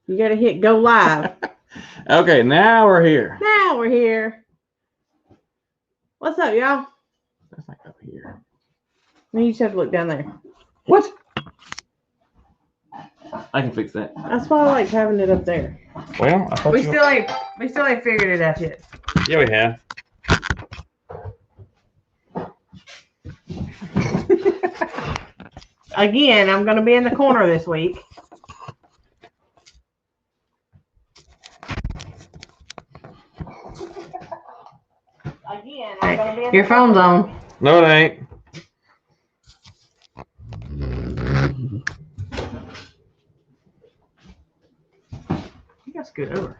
You got to hit go live. Okay, now we're here. Now we're here. What's up, y'all? That's like up here. You just have to look down there. What? I can fix that. That's why I like having it up there. Well, I thought we still ain't figured it out yet. Yeah, we have. Again, I'm going to be in the corner this week. Again, I'm going to be in Your phone's on. No, it ain't. You got to scoot over.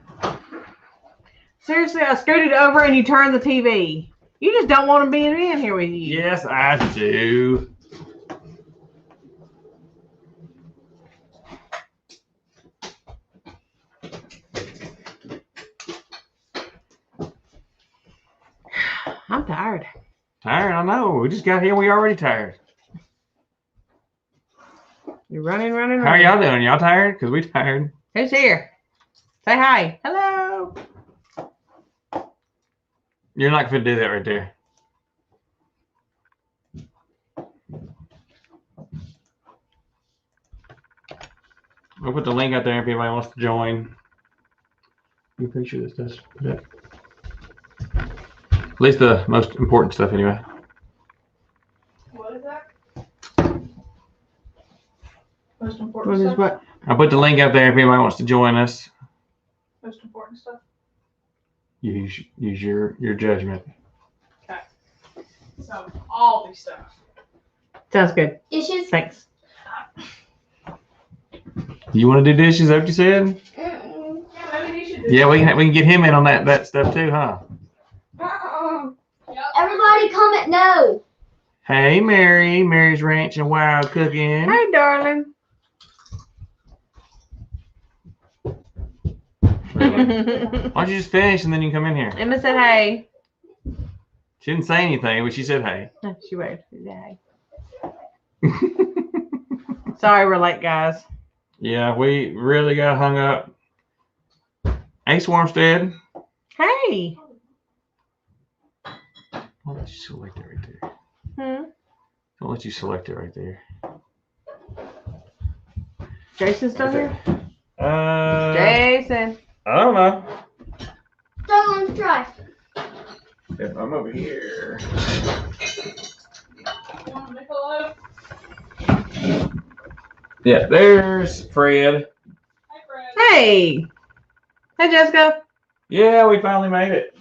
Seriously, I scooted over and you turned the TV. You just don't want to be in here with you. Yes, I do. I'm tired. Tired? I know. We just got here. We already tired. You're running. How are y'all doing? Y'all tired? Because we tired. Who's here? Say hi. Hello. You're not going to do that right there. We'll put the link out there if anybody wants to join. I'm pretty sure this does put it. At least the most important stuff, anyway. What is that? Most important What stuff? is what? I'll put the link out there if anybody wants to join us. Most important stuff? Use your judgment. Okay. So, all these stuff. Sounds good. Dishes? Thanks. You want to do dishes? Is that what you said? Mm-mm. Yeah, maybe you should do Yeah, we can get him in on that stuff too, huh? Yep. Everybody comment no. Hey, Mary's Ranch and Wild Cooking. Hi, darling. Really? Why don't you just finish and then you can come in here? Emma said hey. She didn't say anything, but she said hey. She waved. She said hey. Sorry we're late, guys. Yeah, we really got hung up. Hey, Swarmstead. Hey. I'll let you select it right there. Hmm. I'll let you select it right there. Jason's still here? Jason. Jason. I don't know. Someone's try. If I'm over here. You want Michelob? Yeah, there's Fred. Hi, Fred. Hey. Hey, Jessica. Yeah, we finally made it.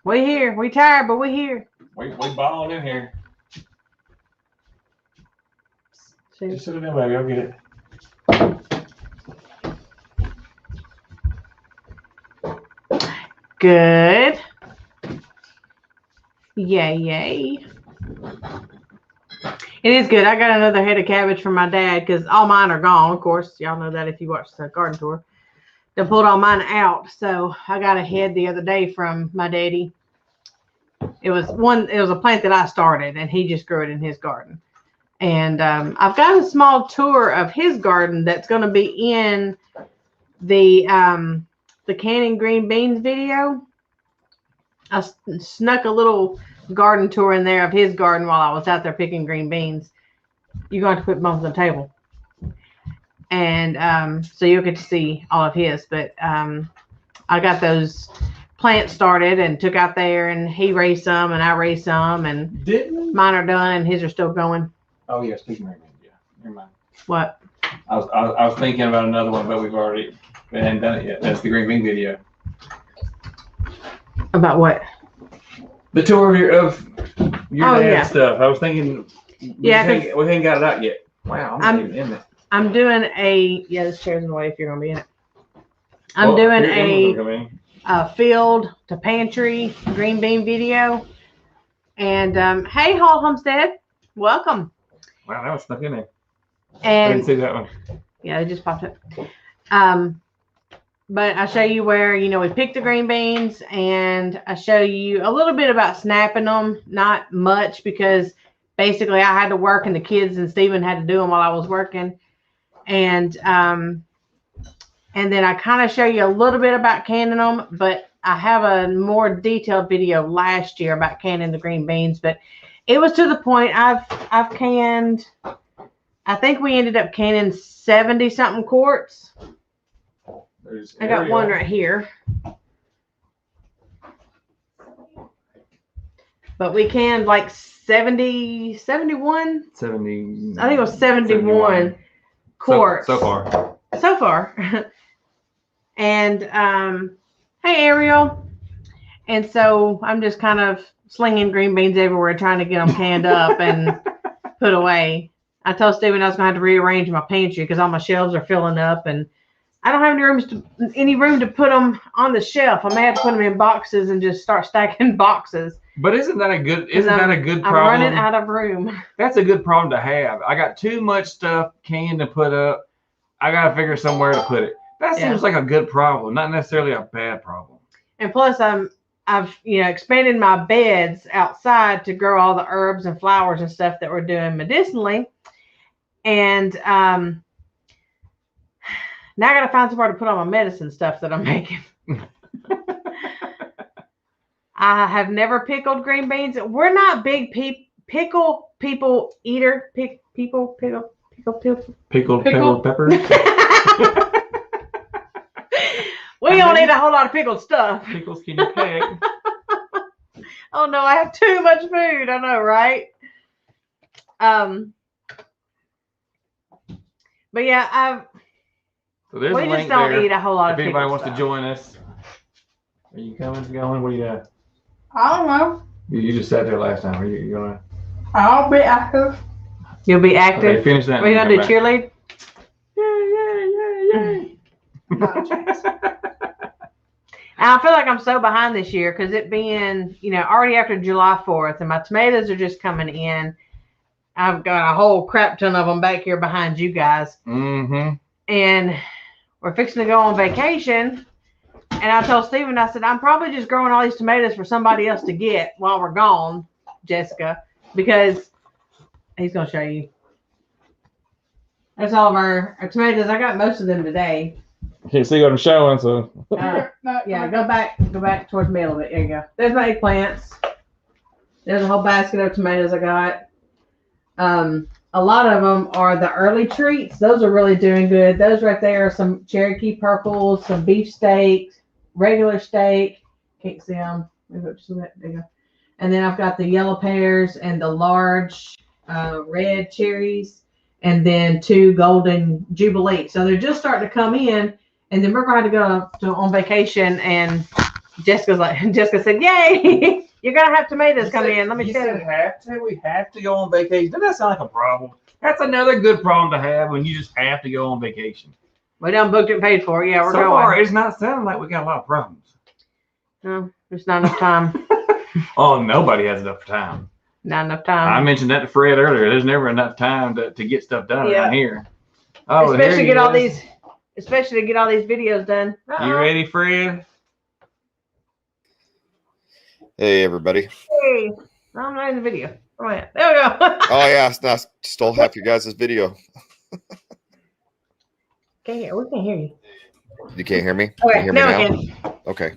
We here. We tired, but we here. We balling in here. See? Just sit it in, baby. I'll get it. Good. Yay. It is good. I got another head of cabbage from my dad because all mine are gone. Of course, y'all know that if you watch the garden tour. They pulled all mine out. So I got a head the other day from my daddy. It was a plant that I started and he just grew it in his garden. And I've got a small tour of his garden that's going to be in the canning green beans video. I snuck a little garden tour in there of his garden while I was out there picking green beans. You're going to put both on the table. And so you'll get to see all of his. But I got those plants started and took out there, and he raised some and I raised some, and mine are done and his are still going. Oh yeah, speaking of green beans, yeah. Never mind. What? I was thinking about another one, but we hadn't done it yet. That's the green bean video. About what? The tour of your Oh, dad's yeah. stuff. I was thinking we ain't got it out yet. Wow, I'm not even in it. I'm doing this chair's in the way if you're gonna be in it. I'm Well, doing here Emma's gonna come a field to pantry green bean video. And hey, Homestead, welcome. in. Wow, that was stuck in there. I And didn't see that one. yeah, it just popped up. But I show you where, we pick the green beans, and I show you a little bit about snapping them. Not much, because basically I had to work and the kids and Steven had to do them while I was working. And And then I kind of show you a little bit about canning them, but I have a more detailed video last year about canning the green beans. But it was to the point I've canned, I think we ended up canning 70 something quarts. I got one right here. But we canned like 70, 71? 70. I think it was 71 quarts. So far. So far. And, hey, Ariel. And so I'm just kind of slinging green beans everywhere, trying to get them canned up and put away. I told Steven I was going to have to rearrange my pantry because all my shelves are filling up, and I don't have any room to put them on the shelf. I may have to put them in boxes and just start stacking boxes. But isn't that a good problem? I'm running out of room. That's a good problem to have. I got too much stuff canned to put up. I got to figure somewhere to put it. That seems like a good problem, not necessarily a bad problem. And plus, I've expanded my beds outside to grow all the herbs and flowers and stuff that we're doing medicinally. And now I got to find somewhere to put all my medicine stuff that I'm making. I have never pickled green beans. We're not big pickle people eater. Pickled peppers. We don't eat a whole lot of pickled stuff. Pickles can you pick? Oh no, I have too much food. I know, right? But yeah, so there's we a just link don't there. eat a whole lot If of anybody pickled wants to join us, are you coming? Going? What do you got? I don't know. You just sat there last time. Are you gonna? I'll be active. You'll be active. Okay, finish that. Are you gonna do cheerlead? I feel like I'm so behind this year because it being, already after July 4th, and my tomatoes are just coming in. I've got a whole crap ton of them back here behind you guys. Mm-hmm. And we're fixing to go on vacation. And I told Steven, I said, I'm probably just growing all these tomatoes for somebody else to get while we're gone, Jessica, because he's going to show you. That's all of our tomatoes. I got most of them today. Can't see what I'm showing, so. Yeah, go back towards me a little bit. There you go. There's my eggplants. There's a whole basket of tomatoes I got. A lot of them are the early treats. Those are really doing good. Those right there are some Cherokee purples, some beef steak, regular steak. Can't see them. There you go. And then I've got the yellow pears and the large red cherries, and then 2 golden jubilee. So they're just starting to come in, and then we're going to go on vacation. And Jessica said, "Yay! You're going to have tomatoes come in. Let me show you." We have to go on vacation. Doesn't that sound like a problem? That's another good problem to have when you just have to go on vacation. We done booked it and paid for it. Yeah, we're so going. Far, it's not sounding like we got a lot of problems. No, there's not enough time. Oh, nobody has enough time. Not enough time. I mentioned that to Fred earlier. There's never enough time to get stuff done around here. Oh, especially to get all these videos done. You ready, Fred? Hey, everybody. Hey, I'm not in the video. Oh, yeah. There we go. Oh, yeah. I stole half your guys' video. We can't hear you. You can't hear me? Okay, can you hear me now now? we can. Okay.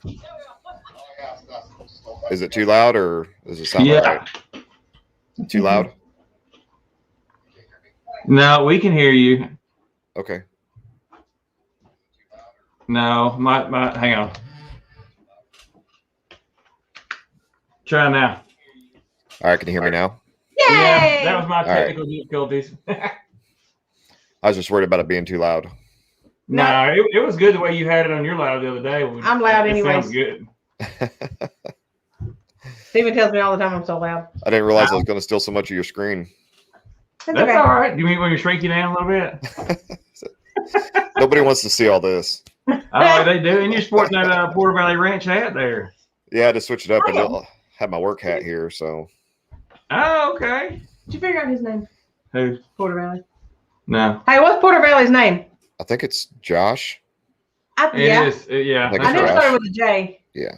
Is it too loud or does it sound right? Too loud? No, we can hear you. Okay. No, my hang on. Try now. All right, can you hear me now? Yay! Yeah, that was my technical difficulties. I was just worried about it being too loud. No, it was good the way you had it on your loud the other day. I'm loud anyways. Sounds good. Steven tells me all the time I'm so loud. I didn't realize I was going to steal so much of your screen. That's okay. All right. You mean when you shrink you down a little bit? Nobody wants to see all this. Oh, they do. And you're sporting that Porter Valley Ranch hat there. Yeah, I had to switch it up. I don't have my work hat here, so. Oh, okay. Did you figure out his name? Who? Porter Valley. No. Hey, what's Porter Valley's name? I think it's Josh. It is. Yeah. I I knew it started with a J. Yeah.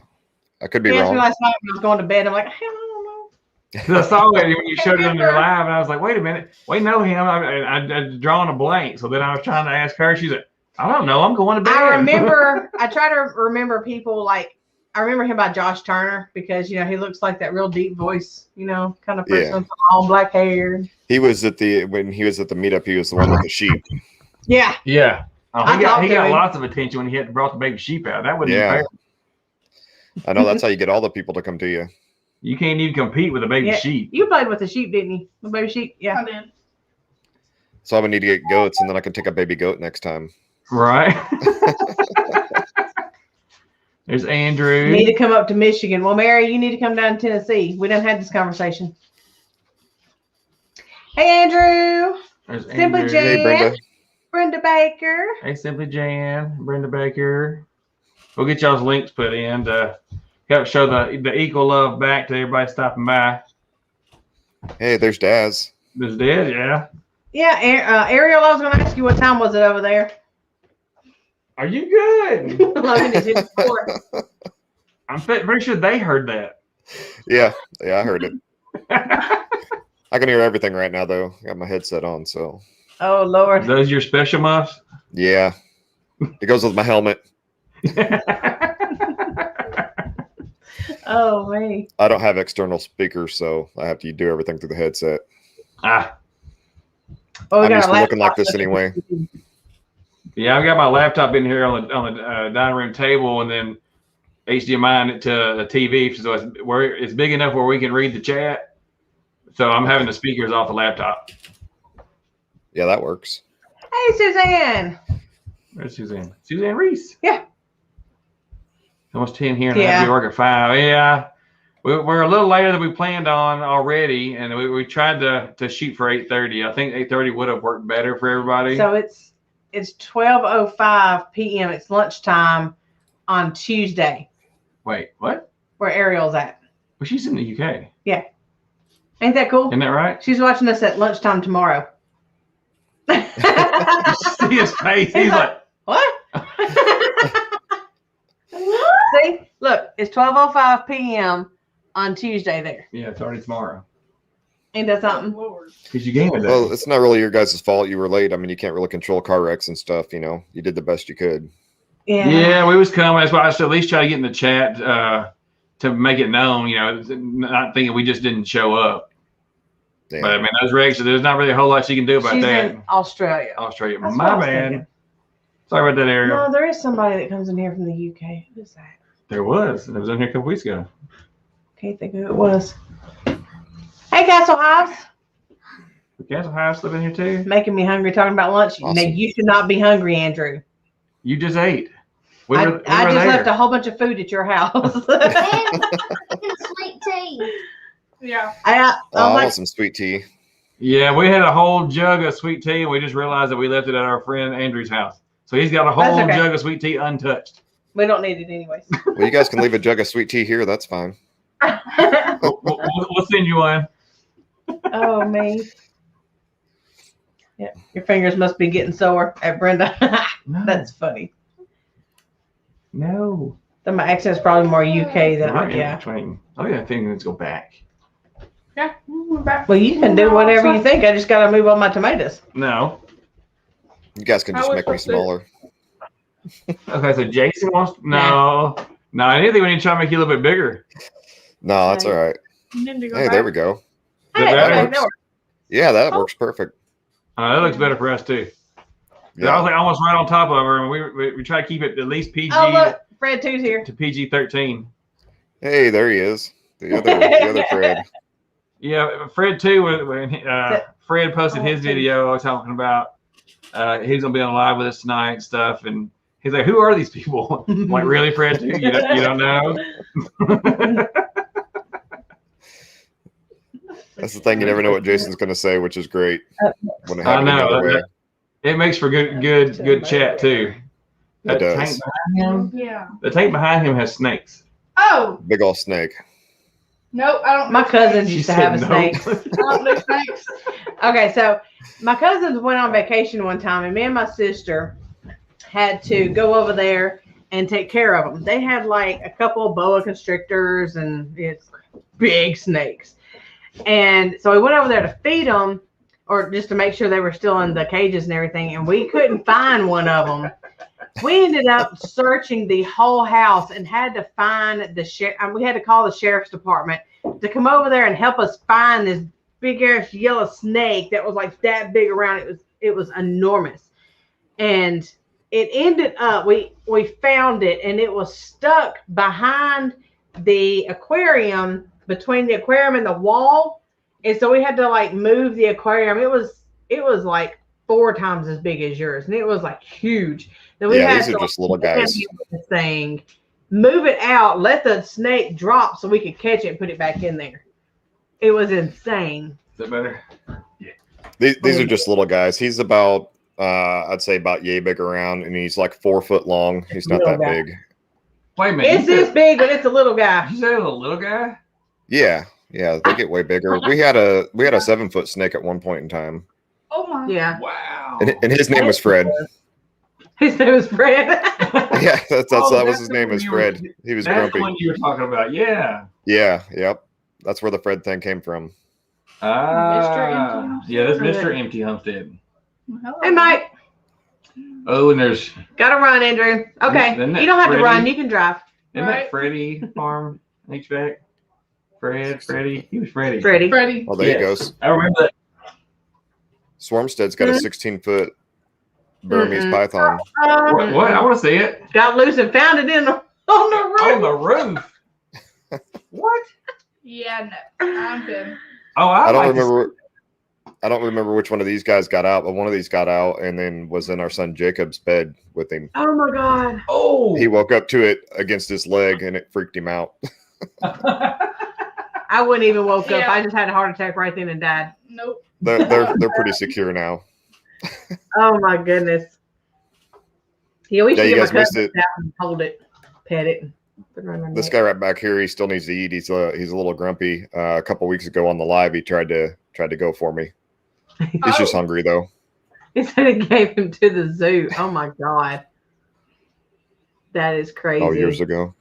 I could be He asked wrong. me last night when I was going to bed. I'm like, I don't know. I saw it when you showed it on your live, and I was like, wait a minute. We know him. I'd drawn a blank. So then I was trying to ask her. She's like, I don't know. I'm going to bed. I try to remember people like, I remember him by Josh Turner because, he looks like that real deep voice, kind of person with all black hair. When he was at the meetup, he was the one with the sheep. Yeah. Yeah. Oh, he got him. lots of attention when he had brought the baby sheep out. That wouldn't be fair. I know that's how you get all the people to come to you. You can't even compete with a baby sheep. You played with the sheep, didn't you? The baby sheep? Yeah. I did. So I'm gonna need to get goats, and then I can take a baby goat next time. Right. There's Andrew. You need to come up to Michigan. Well, Mary, you need to come down to Tennessee. We done had this conversation. Hey, Andrew. There's Simply Andrew. Jan. Hey, Brenda Baker. Hey, Simply Jan. Brenda Baker. We'll get y'all's links put in to help show the equal love back to everybody stopping by. Hey, there's Daz. There's Dad, yeah. Yeah, Ariel, I was going to ask you what time was it over there? Are you good? 11:54. I'm pretty sure they heard that. Yeah, I heard it. I can hear everything right now, though. I got my headset on, so. Oh, Lord. Those your special muffs? Yeah. It goes with my helmet. Oh, man. I don't have external speakers, so I have to do everything through the headset. Ah. Well, I'm used to looking like this anyway. Yeah, I've got my laptop in here on the dining room table, and then HDMI it to a TV, so it's big enough where we can read the chat. So I'm having the speakers off the laptop. Yeah, that works. Hey, Suzanne. Where's Suzanne? Suzanne Reese. Yeah. Almost 10 here, and I have to be work at 5. Yeah. We're a little later than we planned on already, and we tried to shoot for 8:30. I think 8:30 would have worked better for everybody. So it's 12:05 p.m. It's lunchtime on Tuesday. Wait, what? Where Ariel's at. Well, she's in the UK. Yeah. Ain't that cool? Isn't that right? She's watching us at lunchtime tomorrow. You see his face. He's like, what? See? Look, it's 12:05 p.m. on Tuesday there. yeah, it's already tomorrow. Ain't that something? Lord. Because you gave it. Well, it's not really your guys' fault you were late. I mean, you can't really control car wrecks and stuff, You did the best you could. Yeah. Yeah, we was coming. That's why I should at least try to get in the chat to make it known, not thinking we just didn't show up. Damn. But I mean, those regs, there's not really a whole lot you can do about She's that. in Australia. Australia. That's what My I was bad. thinking. Sorry about that, Ariel. No, there is somebody that comes in here from the UK. Who is that? There was. It was in here a couple weeks ago. Can't think who it was. Hey, Castle Hives. The Castle House live in here too? Making me hungry talking about lunch. Awesome. Now, you should not be hungry, Andrew. You just ate. I just left a whole bunch of food at your house. And sweet tea. Yeah. I want some sweet tea. Yeah, we had a whole jug of sweet tea, and we just realized that we left it at our friend Andrew's house. So he's got a whole jug of sweet tea untouched. We don't need it anyways. Well, you guys can leave a jug of sweet tea here. That's fine. We'll send you one. Oh, me. Yeah, your fingers must be getting sore at Brenda. No. That's funny. No. Then my accent's probably more UK than Right in yeah. between. Oh, yeah, I think let's go back. Yeah. We're back. Well, you can do whatever you think. I just got to move on my tomatoes. No. You guys can just make me smaller. Okay, so Jason wants no. I didn't think we need to try to make you a little bit bigger. No, that's all right. You need to go Hey, back. there we go. Is Hey, that okay, better? no, Yeah, that works perfect. That looks better for us too. I Yeah. was like almost right on top of her, and we try to keep it at least PG Oh, look, Fred 2's here. to PG-13. Hey, there he is. The other Fred. Yeah, Fred too. When Fred posted his video talking about he's gonna be on live with us tonight and stuff, and he's like, "Who are these people?" I'm like, really, Fred too? You don't know? That's the thing. You never know what Jason's going to say, which is great. When it I happens know. another way. It makes for good chat too. It does. Tank behind him. Yeah. The tank behind him has snakes. Oh, Big old snake. nope. I don't. My do cousins She used to have a said snake. no. snakes. I don't do snakes. Okay, so my cousins went on vacation one time, and me and my sister had to go over there and take care of them. They had like a couple of boa constrictors and it's big snakes. And so we went over there to feed them, or just to make sure they were still in the cages and everything, and we couldn't find one of them. We ended up searching the whole house and had to find the sheriff. We had to call the sheriff's department to come over there and help us find this big ass yellow snake that was like that big around. It was enormous, and it ended up we found it, and it was stuck behind the aquarium, between the aquarium and the wall, and so we had to like move the aquarium. It was like 4 times as big as yours, and it was like huge. Then we had these are to, just little guys. this thing, move it out, let the snake drop so we could catch it and put it back in there. It was insane. Is that better? Yeah. These are just little guys. He's about, I'd say about yay big around, and he's like 4 foot long. He's not that big. Wait a minute. It's this big, but it's a little guy. You said it was a little guy? Yeah, they get way bigger. We had a 7-foot snake at one point in time. Oh my. Yeah. Wow. And his name was Fred. His name was Fred. Yeah, that was his name was Fred. He was that's grumpy. the one you were talking about. Yeah. Yeah, yep. That's where the Fred thing came from. Yeah, that's Mr. Empty Homestead. Hello. Hey, Mike. Oh, and there's Gotta run, Andrew. Okay. Isn't that You don't have to Freddie? run. You can drive. isn't Right. that Freddie Farm HVAC? Freddie. He was Freddie. Freddie. Freddie. Oh, there Yes. he goes. I remember that. Swarmstead's got a 16-foot Burmese python. What? I want to see it. Got loose and found it on the roof. On the roof. What? Yeah, no. I'm good. Oh, I don't like to remember. I don't remember which one of these guys got out, but one of these got out and then was in our son Jacob's bed with him. Oh my God. Oh. He woke up to it against his leg and it freaked him out. I wouldn't even woke up. Yeah. I just had a heart attack right then and died. Nope. They're pretty secure now. Oh my goodness. Yeah, we should you get my guys missed cousin it. out and hold it, pet it. Put it around our This neck. guy right back here, he still needs to eat. He's a little grumpy. A couple weeks ago on the live, he tried to go for me. He's just hungry though. He said it gave him to the zoo. Oh my God. That is crazy. Oh, years ago.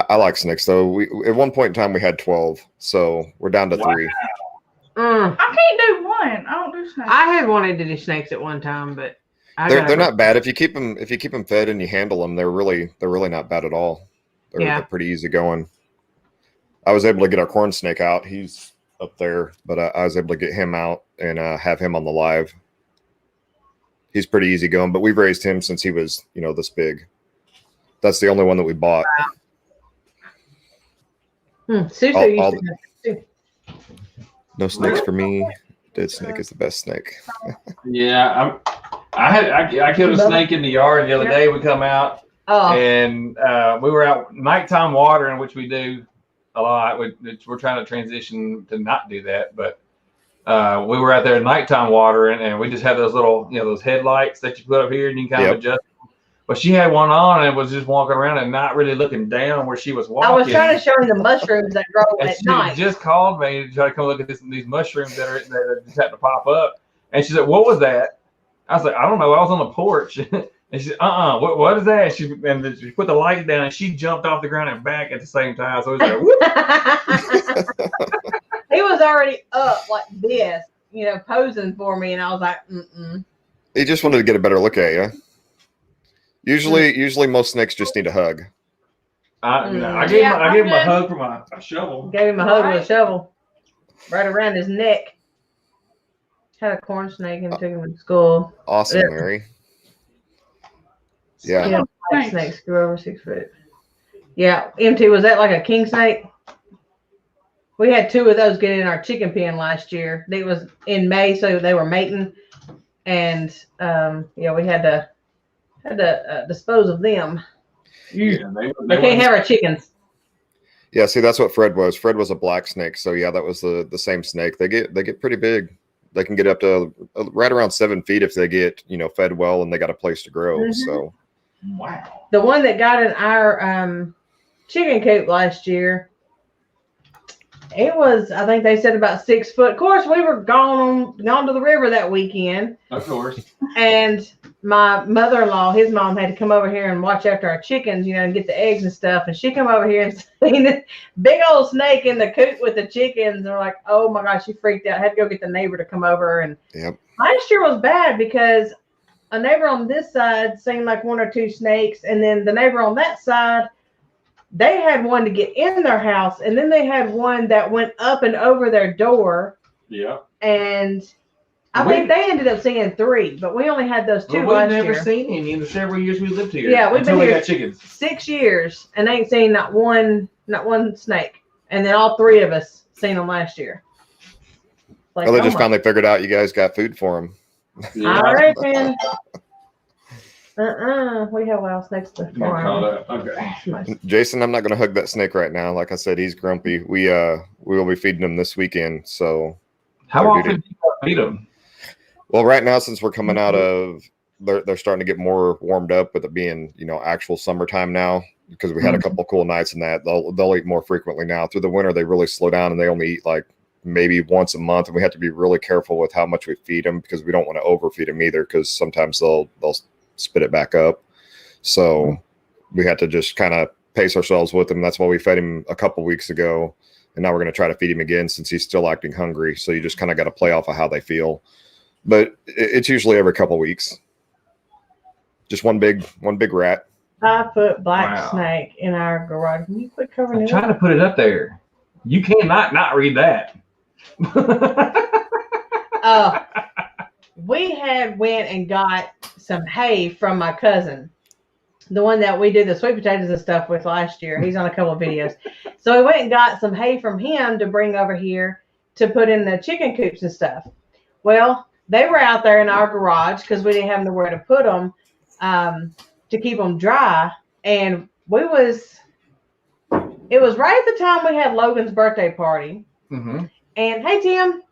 I like snakes though. We at one point in time we had 12, so we're down to 3. Mm. I can't do one. I don't do snakes. I had wanted to do snakes at one time, but They're not bad if you keep them fed and you handle them. They're really not bad at all. They're pretty easy going. I was able to get our corn snake out. He's up there, but I was able to get him out and have him on the live. He's pretty easy going, but we've raised him since he was this big. That's the only one that we bought. Susu All used the- to have too. No snakes for me. Dead snake is the best snake. Yeah, I killed a snake in the yard the other day. We come out Oh, and we were out nighttime watering, which we do a lot. We're trying to transition to not do that, but we were out there at nighttime watering, and we just had those little, those headlights that you put up here, and you can kind of adjust. But she had one on and was just walking around and not really looking down where she was walking. I was trying to show him the mushrooms that grow And at she night. just called me to try to come look at these mushrooms that just had to pop up. And she said, "What was that?" I was like, "I don't know. I was on the porch." And she said, what is that? And she put the light down and she jumped off the ground and back at the same time. So it was like, whoop. He was already up like this, posing for me, and I was like, mm-mm. He just wanted to get a better look at you. Usually most snakes just need a hug. I gave him a good. hug from a shovel. Gave him a hug with a shovel right around his neck. Had a corn snake and took him to school. Awesome, Yeah. Mary. Yeah. Black Thanks. snakes grew over 6 foot. Yeah, MT, was that like a king snake? We had 2 of those get in our chicken pen last year. It was in May, so they were mating, and we had to dispose of them. Yeah, They can't have our chickens. Yeah, see, that's what Fred was. Fred was a black snake, so yeah, that was the same snake. They get pretty big. They can get up to right around 7 feet if they get fed well and they got a place to grow. Mhm. So Wow. The one that got in our chicken coop last year, it was, I think they said about 6 foot. Of course, we were gone to the river that weekend, Of course. and my mother-in-law, his mom, had to come over here and watch after our chickens, and get the eggs and stuff. And she come over here and seen this big old snake in the coop with the chickens. And we're like, oh my gosh, she freaked out. Had to go get the neighbor to come over. And Yep. last year was bad because a neighbor on this side seen like 1 or 2 snakes, and then the neighbor on that side, they had one to get in their house, and then they had one that went up and over their door. Yeah. And I think they ended up seeing 3, but we only had those 2 last year. We've never seen any in the several years we lived here. Yeah, we've until been we here got chickens. 6 years and ain't seen not one snake. And then all 3 of us seen them last year. Like, Well, they just finally figured out you guys got food for them. Yeah. I reckon. We have wild snakes to farm. Okay. Jason, I'm not going to hug that snake right now. Like I said, he's grumpy. We will be feeding him this weekend. So how often do you feed them? Well, right now, since we're coming out of, they're starting to get more warmed up with it being, actual summertime now, because we had a couple cool nights in that. They'll eat more frequently now. Through the winter, they really slow down and they only eat like maybe once a month. And we have to be really careful with how much we feed them because we don't want to overfeed them either, because sometimes they'll spit it back up. So we had to just kind of pace ourselves with him. That's why we fed him a couple weeks ago. And now we're going to try to feed him again since he's still acting hungry. So you just kind of got to play off of how they feel. But it's usually every couple weeks. Just one big rat. 5-foot black snake in our garage. Can you quit covering it? I'm trying to put it up there. You cannot not read that. We had went and got some hay from my cousin, the one that we did the sweet potatoes and stuff with last year. He's on a couple of videos. So we went and got some hay from him to bring over here to put in the chicken coops and stuff. Well, they were out there in our garage because we didn't have nowhere to put them to keep them dry. And it was right at the time we had Logan's birthday party. Mm-hmm. And hey, Tim.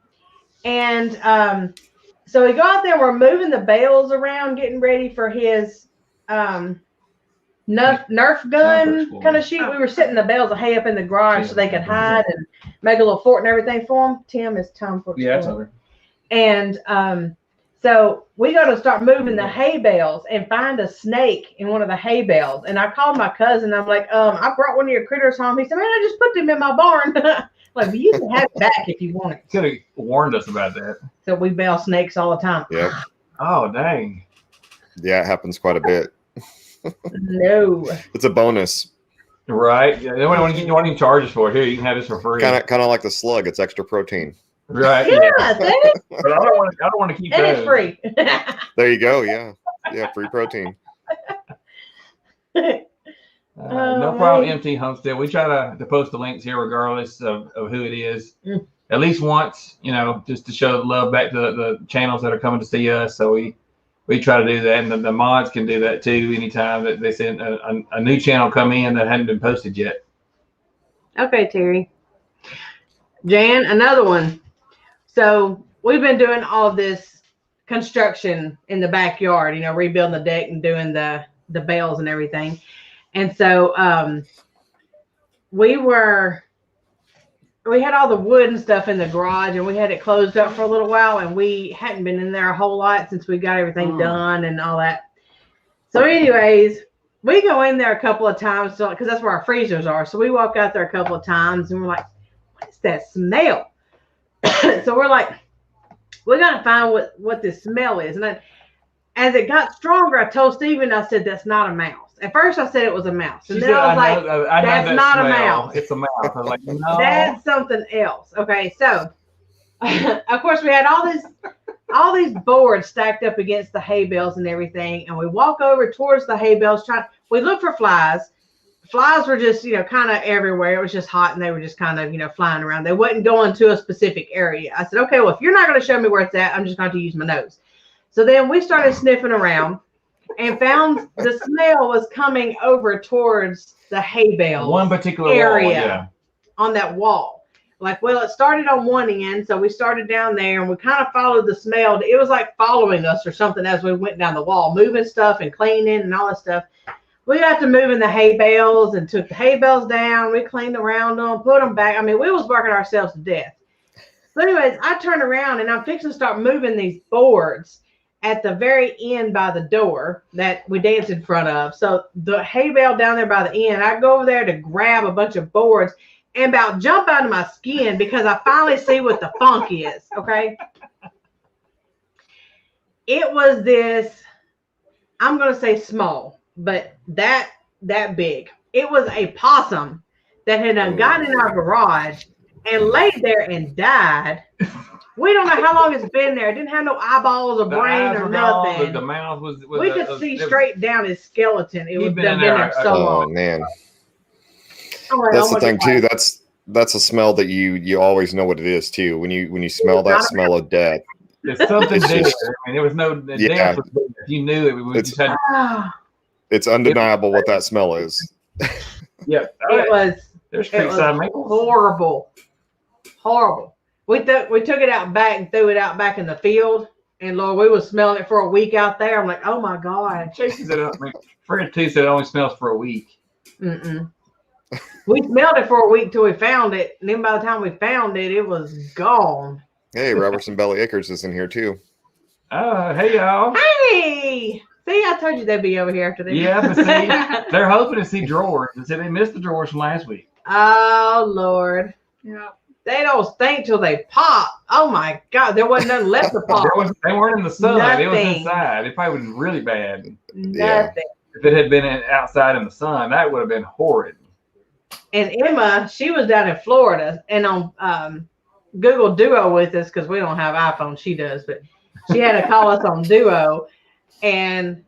And so we go out there, we're moving the bales around, getting ready for his Nerf gun kind of shoot. We were setting the bales of hay up in the garage so they could hide and make a little fort and everything for them. Tim, it's time for yeah, it's over. And so we got to start moving the hay bales and find a snake in one of the hay bales. And I called my cousin. I'm like, I brought one of your critters home. He said, man, I just put them in my barn. Like, you can have it back if you want it. Could have warned us about that. So we bail snakes all the time. Yeah. Oh, dang. Yeah, it happens quite a bit. No. It's a bonus. Right. Yeah, they want to charge us for it. Here, you can have this for free. Kind of like the slug. It's extra protein. Right. Yeah. But I don't want to keep that. And it's free. There you go. Yeah. Yeah. Free protein. No problem, MT Homestead. We try to post the links here regardless of who it is. At least once, just to show love back to the channels that are coming to see us. So we try to do that. And the mods can do that too anytime that they send a new channel come in that hadn't been posted yet. Okay, Terry. Jan, another one. So we've been doing all this construction in the backyard, rebuilding the deck and doing the bales and everything. And so we had all the wood and stuff in the garage, and we had it closed up for a little while, and we hadn't been in there a whole lot since we got everything done and all that. So anyways, we go in there a couple of times because that's where our freezers are. So we walk out there a couple of times, and we're like, what is that smell? So we're like, we got to find what this smell is. And as it got stronger, I told Steven, I said, that's not a mouse. At first, I said it was a mouse. And then I was like, that's not a mouse. It's a mouse. I was like, no. That's something else. Okay, so, of course, we had all these boards stacked up against the hay bales and everything. And we walk over towards the hay bales. We look for flies. Flies were just, kind of everywhere. It was just hot, and they were just kind of, flying around. They wasn't going to a specific area. I said, okay, well, if you're not going to show me where it's at, I'm just going to use my nose. So then we started sniffing around and found the smell was coming over towards the hay bale. One particular area on that wall. Like, well, it started on one end, so we started down there, and we kind of followed the smell. It was like following us or something as we went down the wall, moving stuff and cleaning and all that stuff. We got to moving the hay bales and took the hay bales down. We cleaned around them, put them back. I mean, we was working ourselves to death. So anyways, I turned around, and I'm fixing to start moving these boards at the very end by the door that we danced in front of. So the hay bale down there by the end, I go over there to grab a bunch of boards and about jump out of my skin because I finally see what the funk is, okay? It was this I'm going to say small, but that big. It was a possum that had gotten in our garage and laid there and died. We don't know how long it's been there. It didn't have no eyeballs or brain or nothing. The mouth was we could see straight down his skeleton. It was been there so long. Oh man. Like, that's the thing too. That's a smell that you always know what it is too. When you smell that smell of death. There's something there. I mean, there was no death. You knew it. It's undeniable what that smell is. Yeah. It was horrible. We took it out back and threw it out back in the field, and Lord, we was smelling it for a week out there. I'm like, oh my God. Chase said, friend too said it only smells for a week. We smelled it for a week till we found it, and then by the time we found it, it was gone. Hey, Robertson Belly Acres is in here too. Oh, hey y'all. Hey. See, I told you they'd be over here after this. Yeah, but see, they're hoping to see drawers. They said they missed the drawers from last week. Oh, Lord. Yeah. They don't stink till they pop. Oh, my God. There wasn't nothing left to pop. They weren't in the sun. Nothing. It was inside. It probably would have been really bad. Nothing. Yeah. If it had been outside in the sun, that would have been horrid. And Emma, she was down in Florida and on Google Duo with us because we don't have iPhone. She does, but she had to call us on Duo. And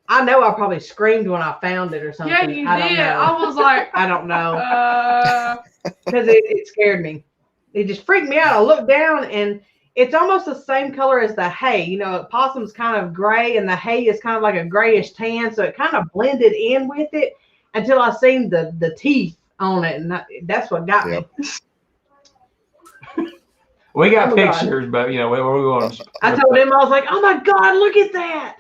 I know I probably screamed when I found it or something. Yeah, you I did. Don't know. I was like, I don't know. Because it scared me. It just freaked me out. I looked down and it's almost the same color as the hay. You know, possum's kind of gray and the hay is kind of like a grayish tan. So it kind of blended in with it until I seen the teeth on it. And that's what got me. We got pictures, but you know, where we going? I told him, I was like, oh my God, look at that.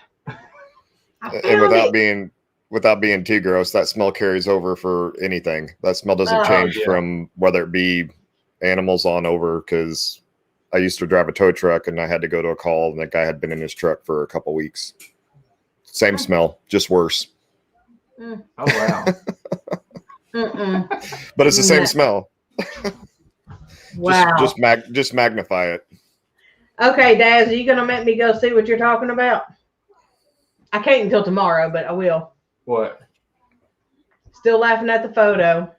And without being too gross, that smell carries over for anything. That smell doesn't change from whether it be animals on over, because I used to drive a tow truck and I had to go to a call and that guy had been in his truck for a couple weeks. Same smell, just worse. Oh wow. But it's the same smell. Wow. Just magnify it. Okay, Daz, are you gonna make me go see what you're talking about? I can't until tomorrow, but I will. What? Still laughing at the photo.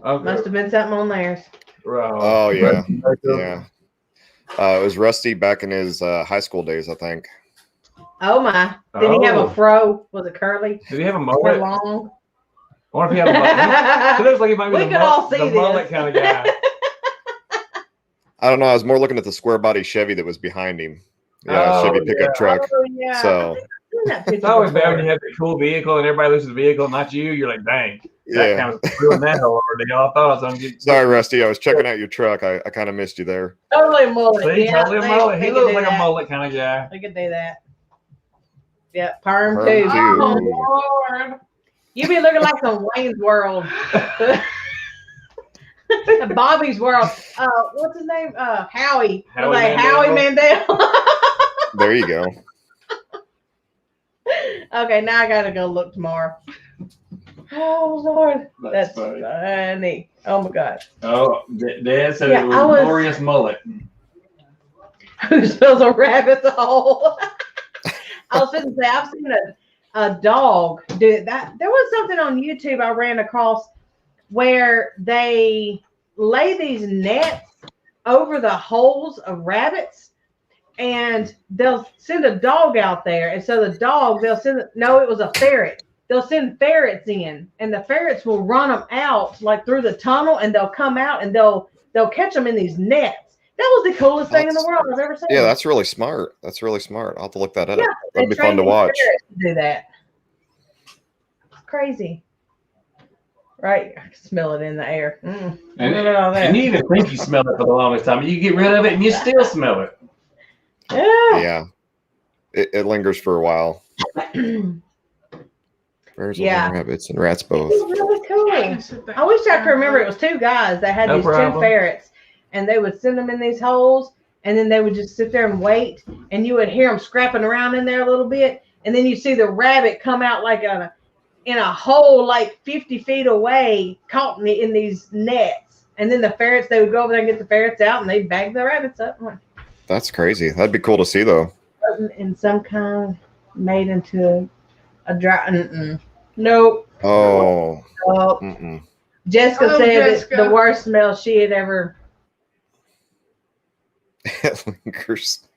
Okay. Must have been something on theirs. Oh yeah, yeah. It was Rusty back in his high school days, I think. Oh my! Did he have a fro? Was it curly? Did he have a mullet? Long? I wonder if he had a mullet. It looks like he might be the mullet kind of guy. I don't know. I was more looking at the square body Chevy that was behind him. Yeah, Chevy pickup truck. Oh, yeah. So it's always bad when you have a cool vehicle and everybody looks at the vehicle, not you. You're like, dang. That kind of ruined that whole ordeal. I thought I was going to get. Sorry, Rusty. I was checking out your truck. I kind of missed you there. Totally a mullet. See, totally a mullet. He looks like a mullet kind of guy. We could do that. Yeah, perm too. oh, Lord. You be looking like some Wayne's World. Bobby's World. What's his name? Howie. Howie Mandel. There you go. Okay, now I gotta go look tomorrow. Oh Lord, that's funny. Oh my God. Oh, Dad said it was a glorious mullet. Who smells a rabbit's hole? I was going to say I've seen a dog do that. There was something on YouTube I ran across where they lay these nets over the holes of rabbits, and they'll send a dog out there. And so the dog, it was a ferret. They'll send ferrets in, and the ferrets will run them out like through the tunnel, and they'll come out and they'll catch them in these nets. That was the coolest thing in the world I've ever seen. Yeah, that's really smart. That's really smart. I'll have to look that up. Yeah, that'd be fun to watch. Do that. It's crazy. Right, I can smell it in the air. And you even think you smell it for the longest time. You get rid of it and you still smell it. Yeah. It lingers for a while. Bears and rabbits and rats both. It was really cool. I wish I could remember. It was two guys that had these two ferrets, and they would send them in these holes, and then they would just sit there and wait, and you would hear them scrapping around in there a little bit, and then you see the rabbit come out like in a hole like 50 feet away, caught in these nets, and then the ferrets, they would go over there and get the ferrets out, and they'd bag the rabbits up. That's crazy. That'd be cool to see, though. In some kind. made into a dry. Nope. Oh. Oh. Mm-mm. Jessica Oh, said Jessica. it's the worst smell she had ever. It lingers.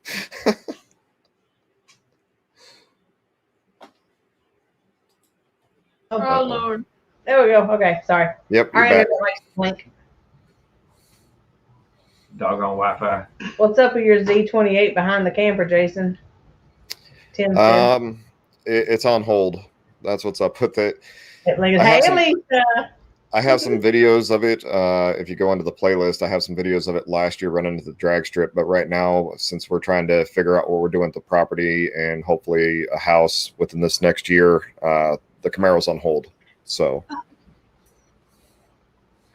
Oh Lord. There we go. Okay, sorry. Yep, All you're right, back. link. Doggone Wi-Fi. What's up with your Z28 behind the camper, Jason? 10. It's on hold. That's what's up with it. Like, I hey, have some- Lisa. I have some videos of it. If you go into the playlist, I have some videos of it last year running to the drag strip. But right now, since we're trying to figure out what we're doing with the property and hopefully a house within this next year, the Camaro's on hold. So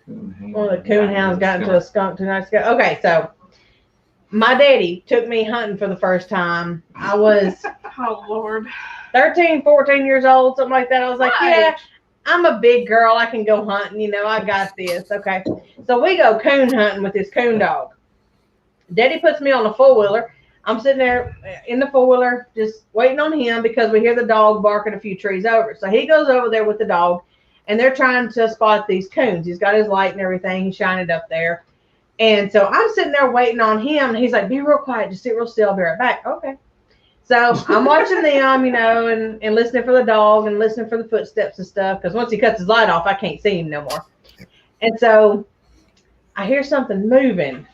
One of the coonhounds got into a skunk 2 nights ago. Okay, so my daddy took me hunting for the first time. I was Oh Lord. 13, 14 years old, something like that. I was like, Right. yeah, I'm a big girl. I can go hunting. You know, I got this. Okay. So we go coon hunting with this coon dog. Daddy puts me on the four-wheeler. I'm sitting there in the four-wheeler just waiting on him because we hear the dog barking a few trees over. So he goes over there with the dog, and they're trying to spot these coons. He's got his light and everything. He's shining it up there. And so I'm sitting there waiting on him, and he's like, be real quiet. Just sit real still. I'll be right back. Okay. So I'm watching them, you know, and listening for the dog and listening for the footsteps and stuff. Because once he cuts his light off, I can't see him no more. And so I hear something moving.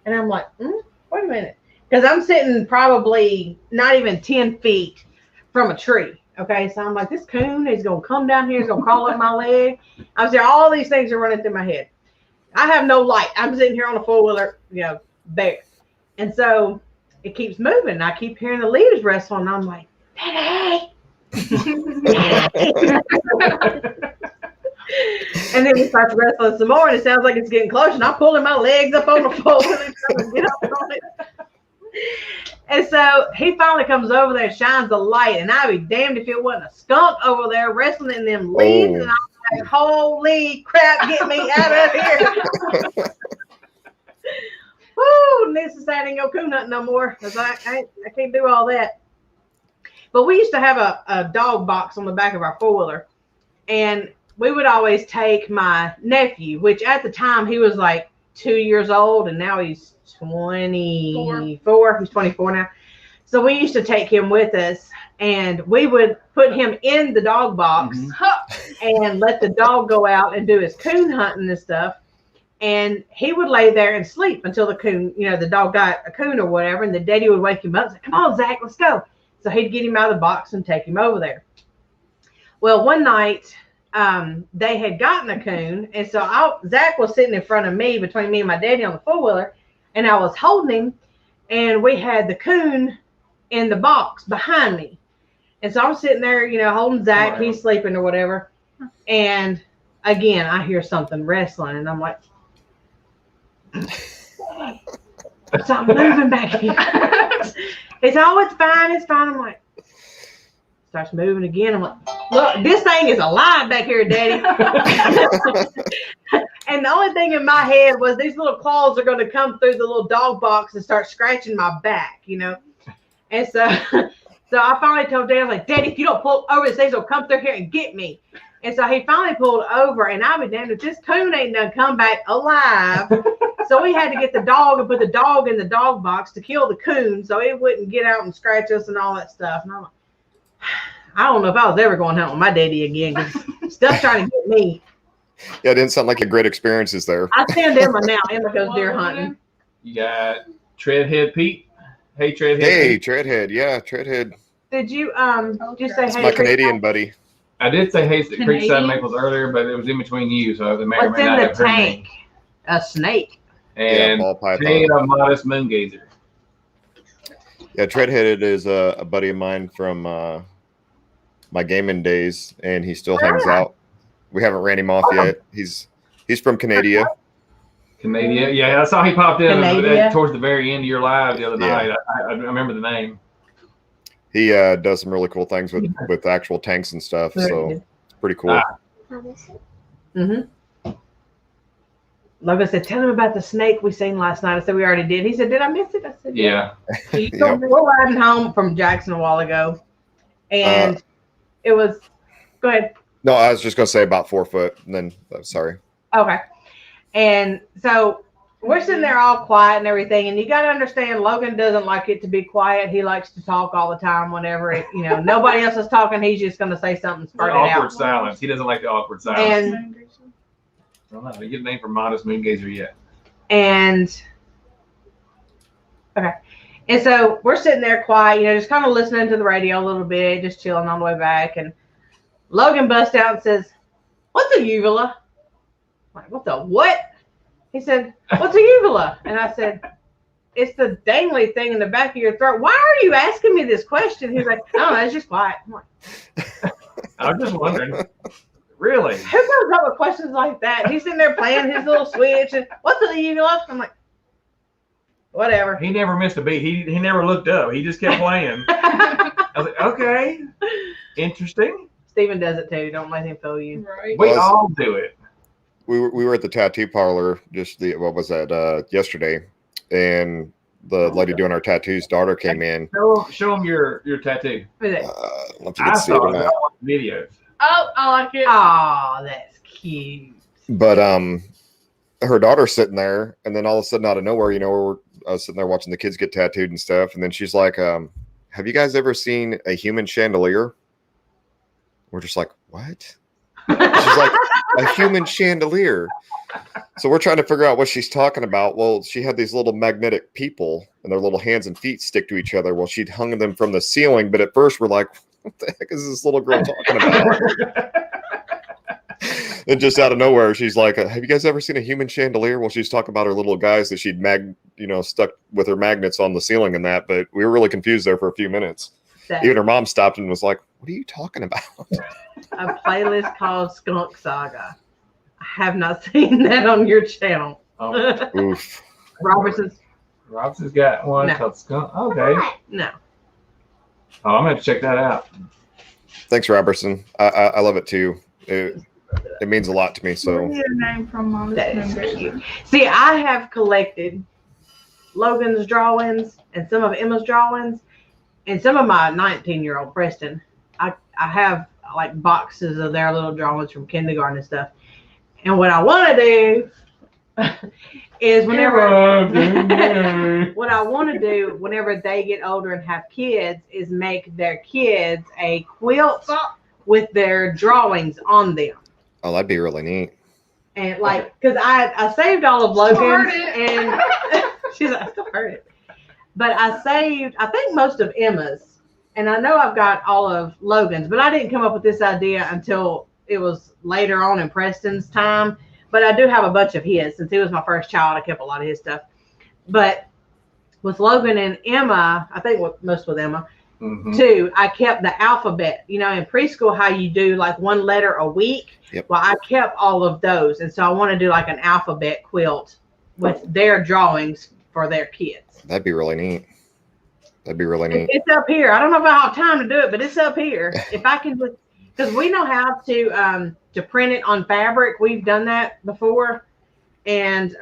And I'm like, wait a minute. Because I'm sitting probably not even 10 feet from a tree. Okay. So I'm like, this coon is going to come down here. He's going to crawl up my leg. I was there. All these things are running through my head. I have no light. I'm sitting here on a four-wheeler, you know, bare. And so it keeps moving. I keep hearing the leaves rustle, and I'm like, Daddy. And then it starts wrestling some more, and it sounds like it's getting closer. And I'm pulling my legs up on the pole and trying to get up on it. And so he finally comes over there and shines the light, and I'd be damned if it wasn't a skunk over there wrestling in them leaves. And I'm like, holy crap, get me out of here. Woo, this is I ain't go coon hunting no more because I can't do all that. But we used to have a dog box on the back of our four-wheeler, and we would always take my nephew, which at the time he was like 2 years old, and now he's 24. He's 24 now. So we used to take him with us, and we would put him in the dog box and let the dog go out and do his coon hunting and stuff. And he would lay there and sleep until the coon, you know, the dog got a coon or whatever, and the daddy would wake him up and say, come on, Zach, let's go. So he'd get him out of the box and take him over there. Well, one night they had gotten a coon, and so Zach was sitting in front of me, between me and my daddy on the four-wheeler, and I was holding him, and we had the coon in the box behind me. And so I'm sitting there, you know, holding Zach, he's sleeping or whatever, and again, I hear something wrestling, and I'm like, something moving back here. It's fine, it's fine. I'm like, starts moving again. I'm like, look, this thing is alive back here, Daddy. And the only thing in my head was these little claws are going to come through the little dog box and start scratching my back, you know. And so I finally told Daddy, I was like, Daddy, if you don't pull over, this thing's going to come through here and get me. And so he finally pulled over, and I was damned if this coon ain't done come back alive. So we had to get the dog and put the dog in the dog box to kill the coon so it wouldn't get out and scratch us and all that stuff. And I'm like, I don't know if I was ever going to hunt with my daddy again because stuff's trying to get me. Yeah, it didn't sound like a great experiences there. I send Emma now. Emma goes deer hunting. You got Treadhead Pete. Hey, Treadhead. Hey, Pete. Treadhead. Yeah, Treadhead. Did you just say It's hey? my Canadian buddy. I did say hey to Canadian? Creekside Maples earlier, but it was in between you, so they may or What's may in not the have heard me. tank? A snake. And ball python. hey, a modest moongazer. Yeah, Treadhead is a buddy of mine from my gaming days, and he still hangs out. We haven't ran him off yet. He's from Canada. Canada. Yeah, I saw he popped in Canada. towards the very end of your live the other Yeah. night. I remember the name. He does some really cool things with actual tanks and stuff, so it's pretty cool. Logan said, tell him about the snake we seen last night. I said, we already did. He said, did I miss it? I said, Yeah. So we're riding home from Jackson a while ago, And it was, go ahead. No, I was just going to say about 4 foot. And then, sorry. Okay. And so we're sitting there all quiet and everything. And you got to understand, Logan doesn't like it to be quiet. He likes to talk all the time whenever nobody else is talking. He's just going to say something, spurt it Awkward out. silence. He doesn't like the awkward silence. And I don't know. You get a name for Modest Moongazer yet. And okay. And so we're sitting there quiet, just kind of listening to the radio a little bit, just chilling on the way back. And Logan busts out and says, "What's a uvula?" I'm like, "What the what?" He said, "What's a uvula?" And I said, "It's the dangly thing in the back of your throat." "Why are you asking me this question?" He's like, "I don't know, it's just quiet." I'm like, I'm just wondering. Really? who comes up with questions like that? He's sitting there playing his little Switch and, "What's a uvula?" I'm like, whatever. He never missed a beat. He never looked up. He just kept playing. I was like, okay, interesting. Steven does it too. Don't let him fool you. Right. We all do it. We were at the tattoo parlor yesterday, and the lady doing our tattoos' daughter came in. Show them your tattoo. What is it? If you I can see it saw or it. not. I watched videos. Oh, I like it. Oh, that's cute. But her daughter's sitting there, and then all of a sudden, out of nowhere, I was sitting there watching the kids get tattooed and stuff, and then she's like, "Have you guys ever seen a human chandelier?" We're just like, "What?" She's like, "A human chandelier." So we're trying to figure out what she's talking about. Well, she had these little magnetic people, and their little hands and feet stick to each other. Well, she'd hung them from the ceiling, but at first we're like, "What the heck is this little girl talking about?" And just out of nowhere, she's like, "Have you guys ever seen a human chandelier?" Well, she's talking about her little guys that she'd stuck with her magnets on the ceiling and that. But we were really confused there for a few minutes. Even her mom stopped and was like, "What are you talking about?" A playlist called Skunk Saga. I have not seen that on your channel. Oh, Oof. Robertson's. Robinson's got one No. called Skunk. Okay. No. Oh, I'm going to check that out. Thanks, Robertson. I love it too. It means a lot to me. So Where's your name from, Mom? That is cute. See, I have collected Logan's drawings and some of Emma's drawings and some of my 19-year-old Preston. I have like boxes of their little drawings from kindergarten and stuff. And what I want to do is whenever they get older and have kids is make their kids a quilt with their drawings on them. oh, that'd be really neat. And because I saved all of Logan's and she's like, I still heard it. But I think most of Emma's, and I know I've got all of Logan's, but I didn't come up with this idea until it was later on in Preston's time. But I do have a bunch of his. Since he was my first child, I kept a lot of his stuff. But with Logan and Emma, I think most with Emma, too, I kept the alphabet. In preschool, how you do like one letter a week. Yep. Well, I kept all of those. And so I want to do like an alphabet quilt with their drawings for their kids. That'd be really neat. It's up here. I don't know if I have time to do it, but it's up here. If I can, because we know how to print it on fabric. We've done that before. And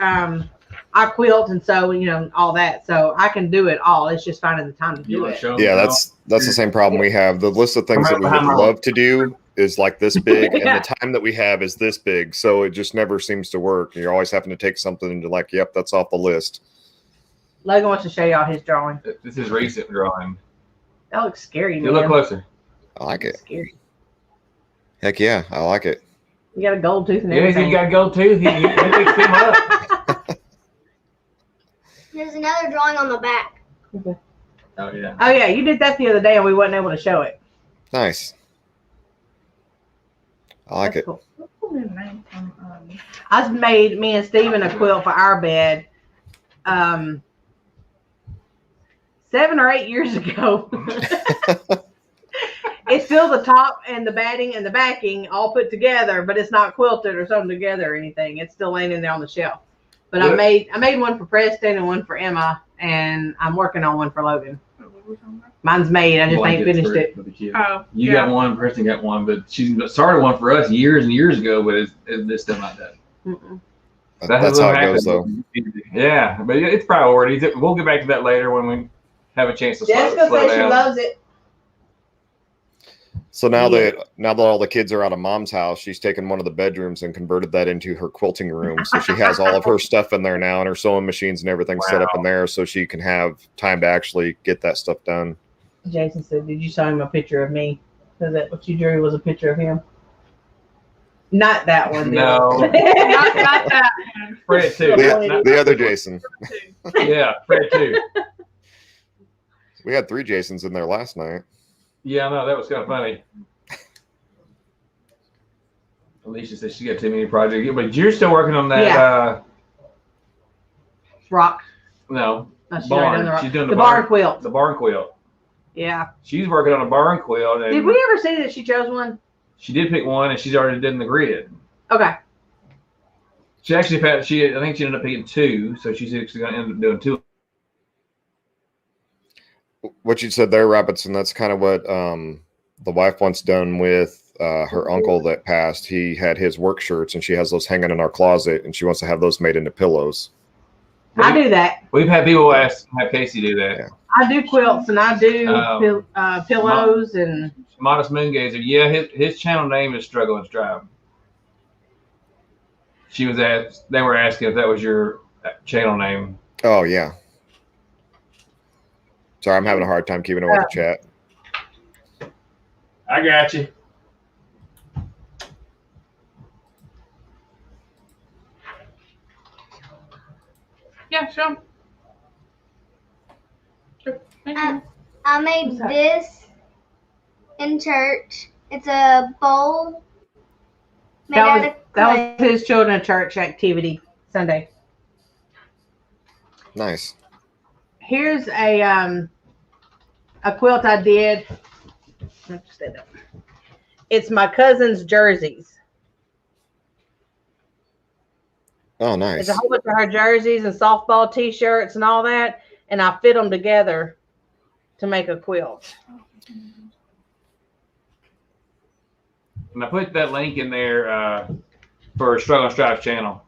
I quilt and sew, all that. So I can do it all. It's just finding the time to do it. Yeah, that's the same problem we have. The list of things that we would love to do is like this big, Yeah. and the time that we have is this big. So it just never seems to work. You're always having to take something and like, yep, that's off the list. Logan wants to show y'all his drawing. This is recent drawing. That looks scary, man. You look closer. I like it. Scary. Heck yeah, I like it. You got a gold tooth and Yeah, everything. you got to go too. He picks him up. There's another drawing on the back. Oh, yeah. Oh yeah, you did that the other day and we wasn't able to show it. Nice. I like That's it. cool. What's his name from? I made me and Steven a quilt for our bed 7 or 8 years ago. It's still the top and the batting and the backing all put together, but it's not quilted or sewn together or anything. It's still laying in there on the shelf. But Yeah. I made one for Preston and one for Emma, and I'm working on one for Logan. Mine's made. I just ain't Blankets finished it. for the kids. Oh, You yeah. got one, Preston got one, but she started one for us years and years ago, but it's still not done. Mm-mm. That's how it goes, though. Yeah, but it's priorities. We'll get back to that later when we have a chance to slow Jessica says she down. loves it. So now that all the kids are out of mom's house, she's taken one of the bedrooms and converted that into her quilting room. So she has all of her stuff in there now, and her sewing machines and everything set up in there, so she can have time to actually get that stuff done. Jason said, "Did you show him a picture of me? Is that what you drew? Was a picture of him? Not that one. No, not that. Fred too. The other Jason. Yeah, Fred too. We had 3 Jasons in there last night. Yeah, I know, that was kind of funny. Alicia said she got too many projects, but you're still working on that. Yeah. Rock. No, No, she's barn. already done She's doing the barn quilt. The barn quilt. Yeah. She's working on a barn quilt. And Did we ever see that she chose one? she did pick one, and she's already done the grid. Okay. She actually had. I think she ended up picking 2, so she's actually going to end up doing 2. What you said there, Robertson, that's kind of what the wife wants done with her uncle that passed. He had his work shirts, and she has those hanging in our closet, and she wants to have those made into pillows. I do that. We've had people have Casey do that. Yeah. I do quilts, and I do pillows and. Modest Moongazer, yeah, his channel name is Struggle and Strive. They were asking if that was your channel name. Oh, yeah. Sorry, I'm having a hard time keeping up with the chat. I got you. Yeah, sure. Thank you. I made this in church. It's a bowl made out of That was his children's church activity Sunday. Nice. Here's a quilt I did. It's my cousin's jerseys. Oh, nice. It's a whole bunch of her jerseys and softball T-shirts and all that, and I fit them together to make a quilt. And I put that link in there for Struggle and Strive channel.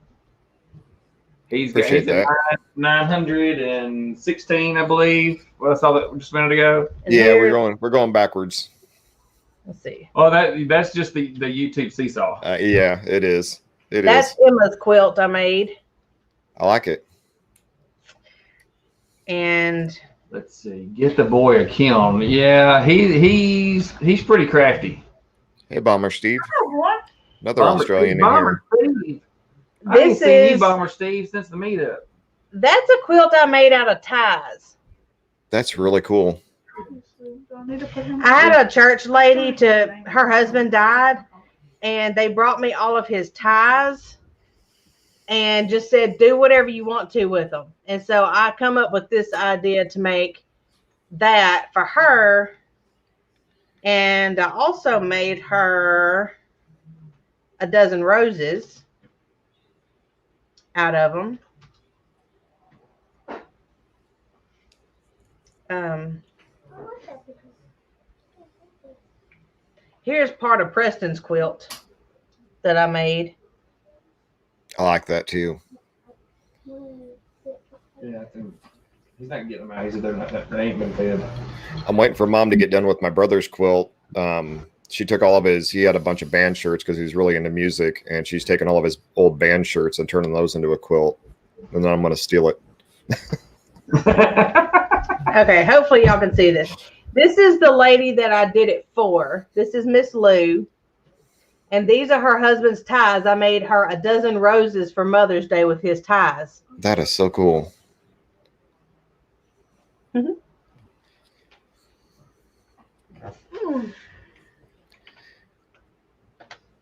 He's at 916, I believe. Well, I saw that just a minute ago. Yeah, we're going backwards. Let's see. Oh, that's just the YouTube seesaw. Yeah, it is. That's Emma's quilt I made. I like it. And let's see, get the boy a kiln. Yeah, he's pretty crafty. Hey, Bomber Steve. What? Another Australian in here. Steve. I ain't seen you, Bomber Steve, since the meetup. That's a quilt I made out of ties. That's really cool. I had a church lady her husband died, and they brought me all of his ties and just said, do whatever you want to with them. And so I come up with this idea to make that for her. And I also made her a dozen roses out of them. Here's part of Preston's quilt that I made. I like that too. Yeah, I think he's not getting them out. He said they ain't been fed. I'm waiting for Mom to get done with my brother's quilt. She took all of he had a bunch of band shirts because he's really into music, and she's taken all of his old band shirts and turning those into a quilt. And then I'm going to steal it. Okay, hopefully y'all can see this. This is the lady that I did it for. This is Miss Lou. And these are her husband's ties. I made her a dozen roses for Mother's Day with his ties. That is so cool. Mm-hmm.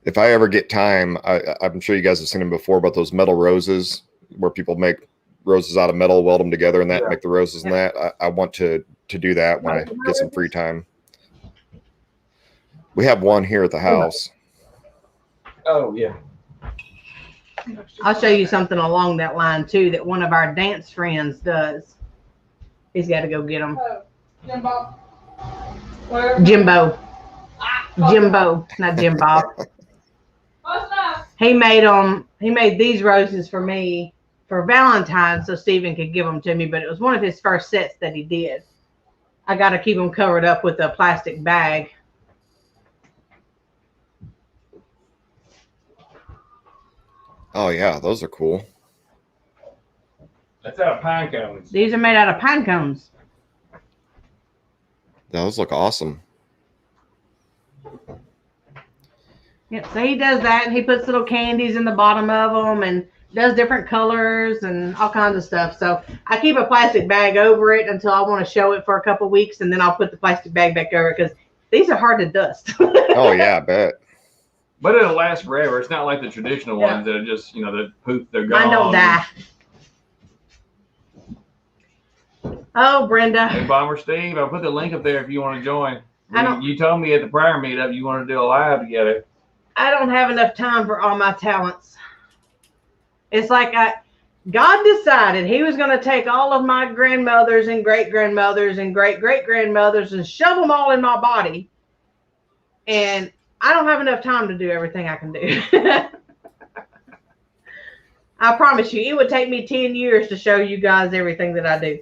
If I ever get time, I'm sure you guys have seen them before, but those metal roses where people make roses out of metal, weld them together and that, make the roses and that. I want to do that when I get some free time. We have one here at the house. Oh, yeah. I'll show you something along that line too that one of our dance friends does. He's got to go get them. Oh, Jimbo. Jimbo. Jimbo, not Jim Bob. He made these roses for me for Valentine's so Stephen could give them to me, but it was one of his first sets that he did. I got to keep them covered up with a plastic bag. Oh yeah, those are cool. That's out of pine cones. These are made out of pine cones. Those look awesome. Yep. So he does that, and he puts little candies in the bottom of them, and does different colors and all kinds of stuff. So I keep a plastic bag over it until I want to show it for a couple weeks, and then I'll put the plastic bag back over it because these are hard to dust. Oh yeah, I bet. But it'll last forever. It's not like the traditional ones that are just, that poof, they're gone. Mine don't die. Oh, Brenda. Hey, Bomber Steve, I'll put the link up there if you want to join. don't- You told me at the prior meetup you want to do a live together. I don't have enough time for all my talents. It's like God decided he was going to take all of my grandmothers and great-grandmothers and great-great-grandmothers and shove them all in my body. And I don't have enough time to do everything I can do. I promise you, it would take me 10 years to show you guys everything that I do.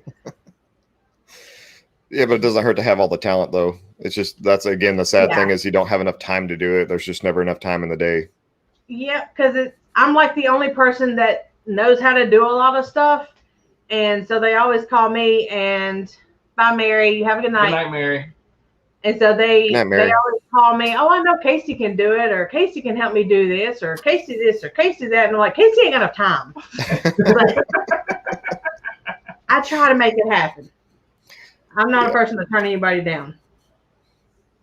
Yeah, but it doesn't hurt to have all the talent, though. It's just, that's, again, the sad thing is you don't have enough time to do it. There's just never enough time in the day. Yeah, because I'm like the only person that knows how to do a lot of stuff. And so they always call me and, bye, Mary. You have a good night. Good night, Mary. And so they Mary. always call me, oh, I know Casey can do it, or Casey can help me do this, or Casey this, or Casey that. And I'm like, Casey ain't got enough time. I try to make it happen. I'm not a person to turn anybody down.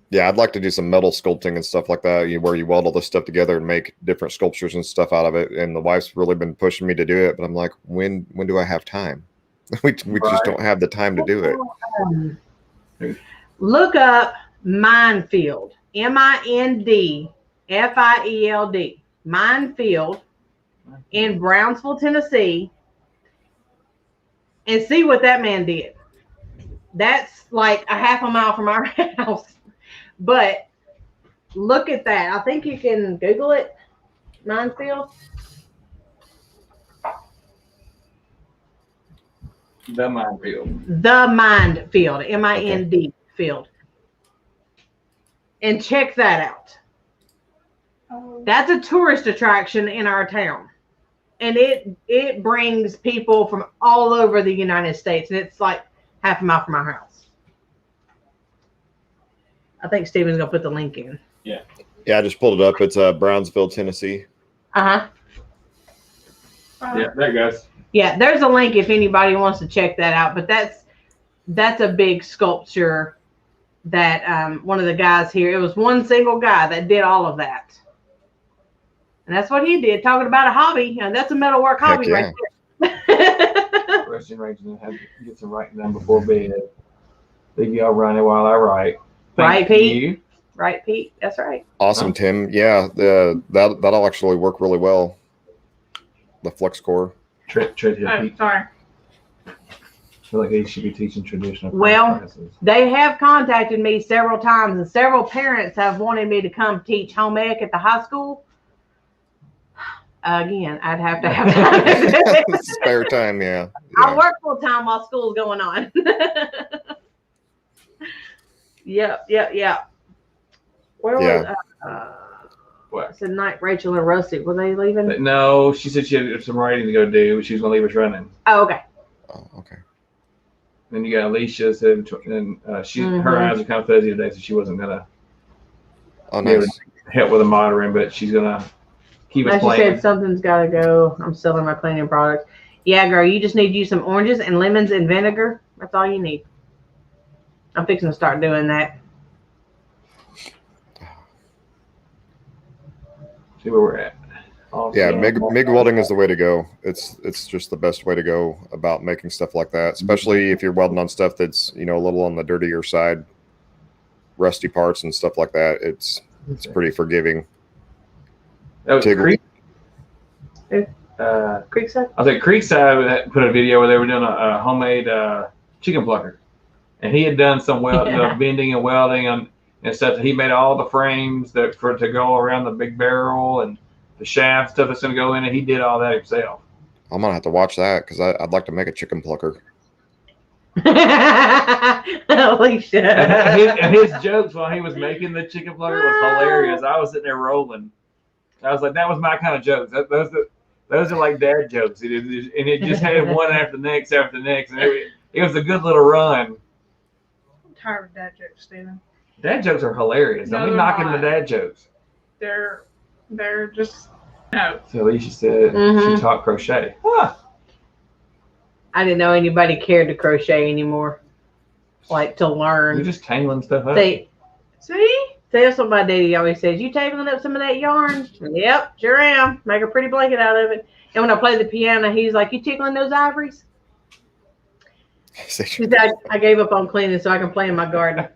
Yeah, I'd like to do some metal sculpting and stuff like that, where you weld all this stuff together and make different sculptures and stuff out of it. And the wife's really been pushing me to do it, but I'm like, when do I have time? we just don't have the time to do it. Look up Minefield, Mindfield, Minefield in Brownsville, Tennessee, and see what that man did. That's like a half a mile from our house. But look at that. I think you can Google it. Minefield. The Minefield. The Minefield. MIND field. And check that out. That's a tourist attraction in our town. And it brings people from all over the United States. And it's like half a mile from our house. I think Steven's gonna put the link in. Yeah, I just pulled it up. It's Brownsville, Tennessee. Yeah, there it goes. Yeah, there's a link if anybody wants to check that out. But that's a big sculpture that one of the guys here. It was one single guy that did all of that, and that's what he did. Talking about a hobby, and that's a metalwork hobby right there. Resting range and have to get some writing done before bed. Leave y'all running while I write. Right, Pete? Right, Pete? That's right. Awesome, Tim. Yeah, that'll actually work really well. The flex core. Pete. Sorry. I feel like he should be teaching traditional classes. They have contacted me several times, and several parents have wanted me to come teach home ec at the high school. Again, I'd have to have time. Spare time, yeah. I work full time while school's going on. Yep. Where was what? I said night, Rachel and Rusty. Were they leaving? No, she said she had some writing to go do. She was going to leave us running. Oh, okay. Oh, okay. Then you got Alicia said, and her eyes are kind of fuzzy today, so she wasn't going to help with the monitoring, but she's going to keep us playing. She said something's got to go. I'm selling my cleaning products. Yeah, girl, you just need to use some oranges and lemons and vinegar. That's all you need. I'm fixing to start doing that. See where we're at. Yeah, MIG welding is the way to go. It's just the best way to go about making stuff like that, especially if you're welding on stuff that's a little on the dirtier side, rusty parts and stuff like that. It's pretty forgiving. That was Creekside. Creekside. I was at Creekside. Put a video where they were doing a homemade chicken plucker. And he had done some bending and welding and stuff. He made all the frames to go around the big barrel and the shaft stuff that's going to go in, and he did all that himself. I'm gonna have to watch that because I'd like to make a chicken plucker. Holy shit! And his jokes while he was making the chicken plucker was hilarious. I was sitting there rolling. I was like, that was my kind of jokes. Those are like dad jokes. And it just had one after the next after the next. And it was a good little run. I'm tired of dad jokes, Steven. Dad jokes are hilarious. No, Don't be they're knocking not. the dad jokes. They're just no. So Alicia said she taught crochet. Huh. I didn't know anybody cared to crochet anymore. Like to learn. You're just tangling stuff up. See, that's what my daddy always says. You tangling up some of that yarn? Yep, sure am. Make a pretty blanket out of it. And when I play the piano, he's like, you tickling those ivories? I gave up on cleaning so I can play in my garden.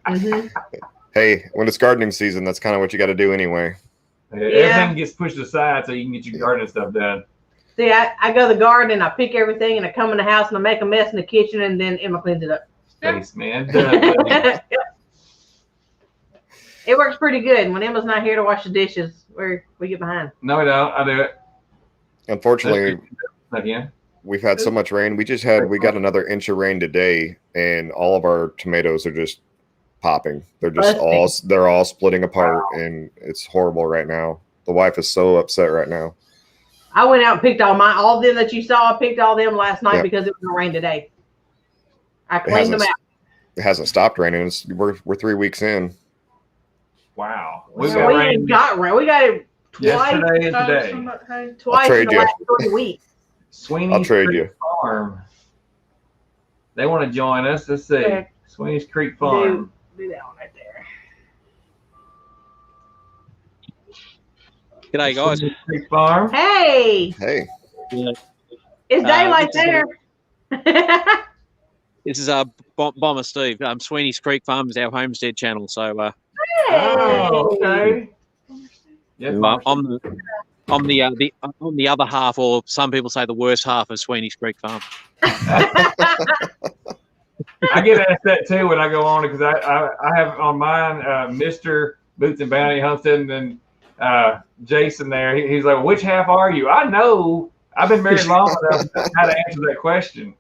Hey, when it's gardening season, that's kind of what you got to do anyway. Everything gets pushed aside so you can get your gardening stuff done. See, I go to the garden and I pick everything and I come in the house and I make a mess in the kitchen and then Emma cleans it up. Space man. Done. It works pretty good. When Emma's not here to wash the dishes, we get behind. No, we don't. I do it. Unfortunately, again. We've had so much rain. We got another inch of rain today, and all of our tomatoes are just popping. They're all splitting apart, and it's horrible right now. The wife is so upset right now. I went out and picked all of them that you saw. I picked all them last night because it was going to rain today. I cleaned them out. It hasn't stopped raining. We're 3 weeks in. Wow. We got rain. We got it twice. Yesterday and today. Twice in the last 3 weeks. Sweenies I'll trade Creek Farm. They want to join us. Let's see. Sweenies Creek Farm. Do that one right there. G'day, guys. Sweenies Creek Farm. Hey. Yeah. It's daylight there. This is Bomber Steve. Sweeney's Creek Farm is our Homestead channel. So, Oh, okay. Yes, I'm the other half, or some people say the worst half of Sweeney's Creek Farm. I get asked that too when I go on it because I have on mine Mr. Boots and Bounty Homestead and then Jason there. He's like, which half are you? I know. I've been married long enough to know how to answer that question.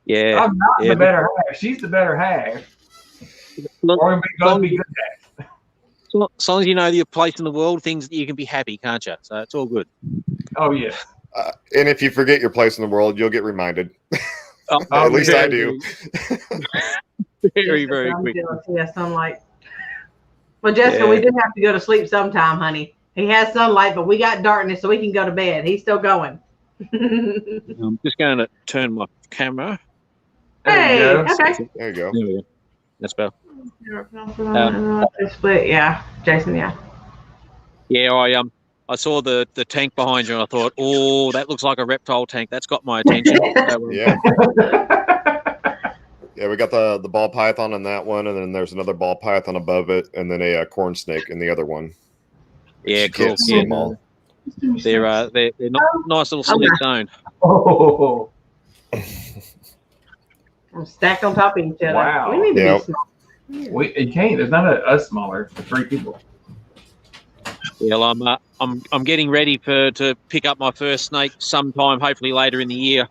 Yeah. I'm not the better half. She's the better half. Or going to be good half. As long as you know your place in the world, things you can be happy, can't you? So it's all good. Oh, yeah. And if you forget your place in the world, you'll get reminded. At least I do. Very, very quick. Yeah, sunlight. Well, Jessica, we do have to go to sleep sometime, honey. He has sunlight, but we got darkness, so we can go to bed. He's still going. I'm just going to turn my camera. Hey, okay. There you go. There we go. That's better. Split, yeah, Jason, yeah. Yeah, I saw the tank behind you and I thought, oh, that looks like a reptile tank. That's got my attention. Yeah. Yeah, we got the ball python in that one, and then there's another ball python above it, and then a corn snake in the other one. Yeah, cool. Yeah. They're not nice little snakes owned. Oh. Stacked on top of each other. Wow. We need to be small. You can't. There's not us smaller for 3 people. Yeah, well, I'm getting ready to pick up my first snake sometime, hopefully later in the year.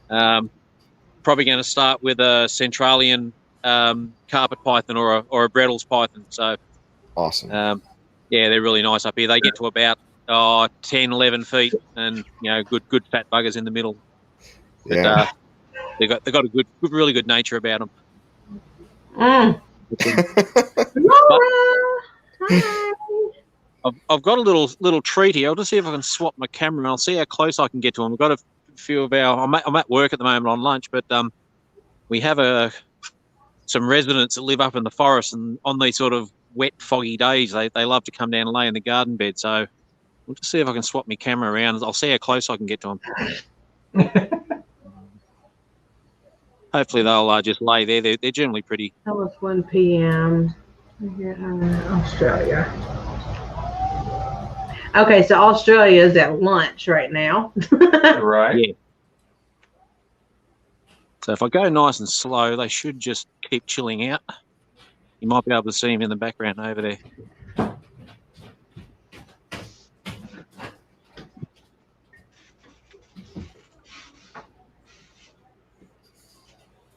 Probably going to start with a Centralian carpet python or a Brettles python. So awesome. Yeah, they're really nice up here. They get to about 10, 11 feet, and good fat buggers in the middle. But, yeah. They got a good, really good nature about them. I've got a little treat here. I'll just see if I can swap my camera and I'll see how close I can get to them. We've got a few of I'm at work at the moment on lunch, but we have some residents that live up in the forest, and on these sort of wet, foggy days, they love to come down and lay in the garden bed. So we'll just see if I can swap my camera around. I'll see how close I can get to them. Hopefully they'll just lay there. They're generally pretty. That was 1 p.m. here in Australia. Okay, so Australia is at lunch right now. Right. Yeah. So if I go nice and slow, they should just keep chilling out. You might be able to see them in the background over there.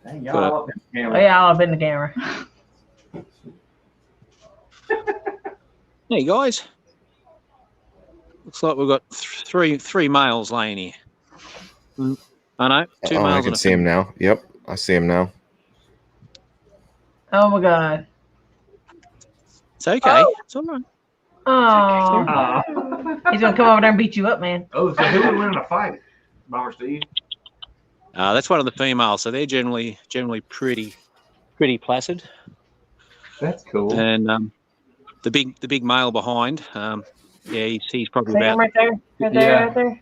Dang, y'all up in the camera. Oh, yeah, all up in the camera. Hey guys. Looks like we've got three males laying here. I know, two Oh, males. I can and a see him female. now. Yep, I see him now. Oh my god. It's okay. It's all right. Oh. He's gonna come over there and beat you up, man. Oh, so who would win in a fight? Bomber Steve? That's one of the females, so they're generally pretty placid. That's cool. And the big male behind, he's probably See him about. right there? Right there, Yeah. right there?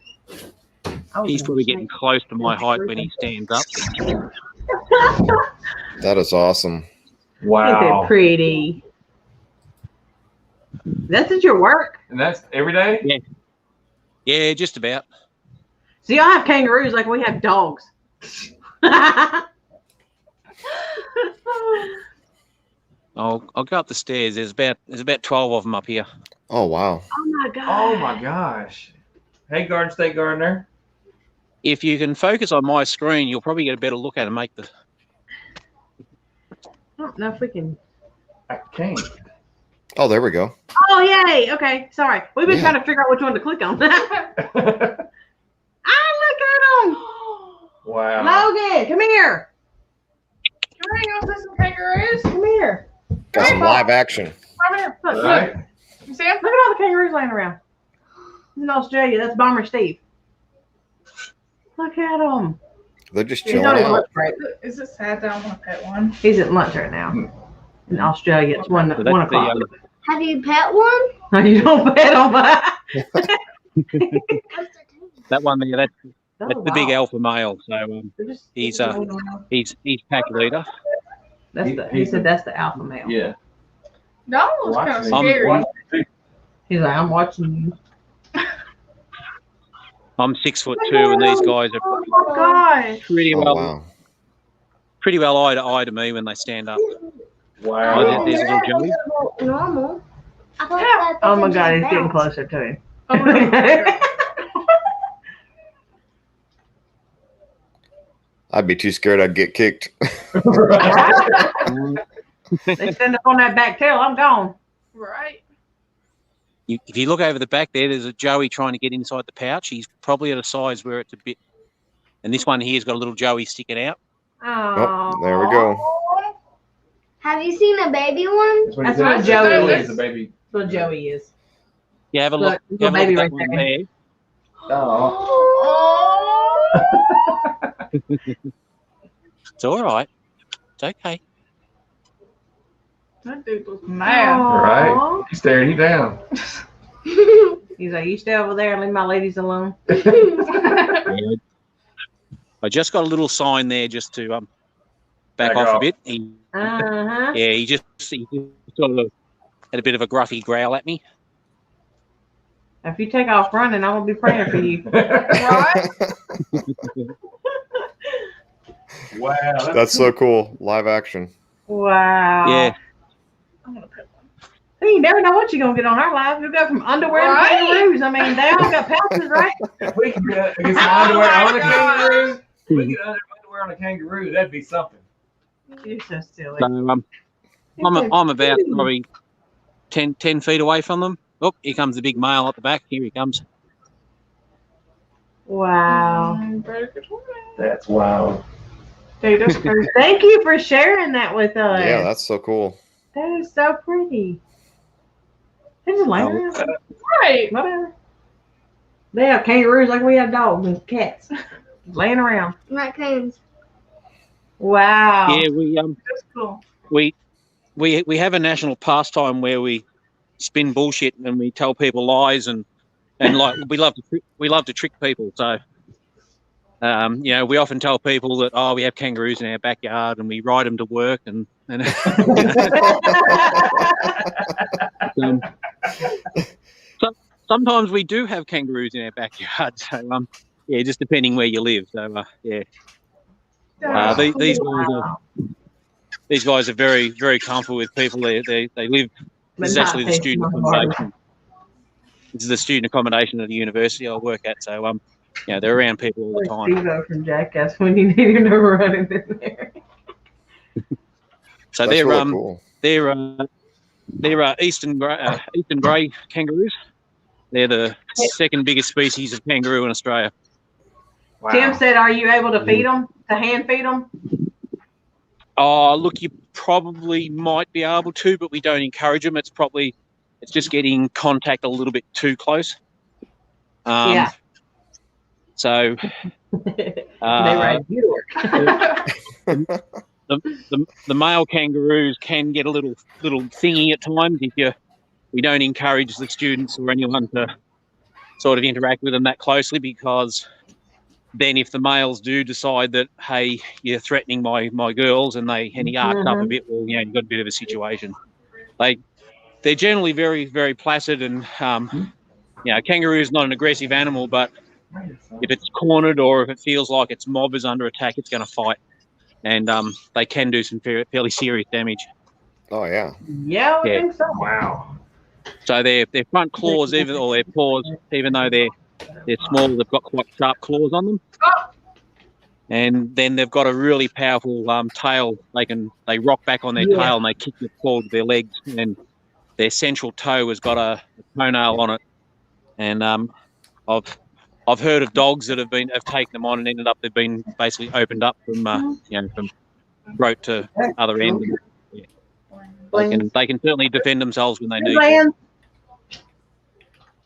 Oh, He's probably getting close to my height when he stands up. That is awesome. Look at Wow. pretty. This is your work? And that's every day? Yeah, just about. So y'all have kangaroos like we have dogs. I'll go up the stairs. There's about 12 of them up here. Oh wow. Oh my god. Oh my gosh. Hey, Garden State Gardener. If you can focus on my screen, you'll probably get a better look at and make the. I don't know if we can. I can't. Oh, there we go. Oh yay! Okay, sorry. We've been Yeah. trying to figure out which one to click on. Ah, look at him! Wow. Logan, come here. Can I go see some kangaroos? Come here. Got some live action. Come here. Look, Right? look. You see him? Look at all the kangaroos laying around. He's in Australia. That's Bomber Steve. Look at him. They're just He's chilling on his out. lunch break. Is it sad that I want to pet one? He's at lunch right now. In Australia, it's one So that's o'clock. Have you pet one? No, you don't bet on that. What's their name? That one there, that's Oh, the big wow. alpha male. So They're just- he's pack leader. He said that's the alpha male. Yeah. That one was kind of Watch me. scary. Watch me. He's like, I'm watching you. I'm 6'2", and these guys are Oh my gosh. pretty Oh well wow. eye to eye to me when they stand up. Wow. Oh, there's a little Joey. Normal. I thought Yeah. that Oh my they god, he's just getting bounce. closer to him. Oh no. I'd be too scared I'd get kicked. They stand up on that back tail, I'm gone. Right. If you look over the back there's a Joey trying to get inside the pouch. He's probably at a size where it's a bit. And this one here's got a little Joey sticking out. Oh, there we go. Have you seen a baby one? That's what Joey is. is. A baby. That's what Joey is. Yeah, have a look. Look, Have a look baby at that right one there. there. Oh. It's all right. It's okay. That dude was mad. Right? He's staring you down. He's like, you stay over there and leave my ladies alone. Yeah. I just got a little sign there just to back off a bit. Uh-huh. He just sort of had a bit of a gruffy growl at me. If you take off running, I won't be praying for you. Right? Wow. That's so cool. Live action. Wow. Yeah. I'm gonna pet one. You never know what you're going to get on our lives. We go from underwear Right. to kangaroos. I mean, they all got pouches, right? If we could get some Oh underwear my on a God. kangaroo, if we get underwear on a kangaroo, that'd be something. You're so silly. So I'm about probably 10 feet away from them. Oh, here comes the big male at the back. Here he comes. Wow. That's wild. Dude, that's crazy. Thank you for sharing that with us. Yeah, that's so cool. That is so pretty. They're just laying around. Right. Whatever. They have kangaroos like we have dogs and cats. Laying around. Raccoons. Wow. Yeah, That's cool. we have a national pastime where we spin bullshit and we tell people lies and like we love to trick people. So we often tell people that we have kangaroos in our backyard and we ride them to work and sometimes we do have kangaroos in our backyard. So just depending where you live. So Wow. these guys are very, very comfortable with people. They live. This is actually the student accommodation. This is the student accommodation at the university I work at. So they're around people all the time. Steve-O from Jackass when you need him to run in there. So That's they're really cool. they're eastern grey kangaroos. They're the second biggest species of kangaroo in Australia. Wow. Tim said, "Are you able to feed them? To hand feed them?" Oh, look, you probably might be able to, but we don't encourage them. It's just getting contact a little bit too close. Yeah. So They ride you. the male kangaroos can get a little thingy at times if we don't encourage the students or anyone to sort of interact with them that closely, because then if the males do decide that, hey, you're threatening my girls, and he arcs up a bit, well, you've got a bit of a situation. They're generally very, very placid, and kangaroo is not an aggressive animal, but if it's cornered or if it feels like its mob is under attack, it's going to fight, and they can do some fairly serious damage. Oh yeah. Yeah, I think so. Wow. So their front claws, or their paws, even though they're small, they've got quite sharp claws on them. And then they've got a really powerful tail. They rock back on their tail and they kick the claw with their legs. And their central toe has got a toenail on it. And I've heard of dogs that have taken them on and ended up they've been basically opened up from from throat to other end. They can certainly defend themselves when they need to.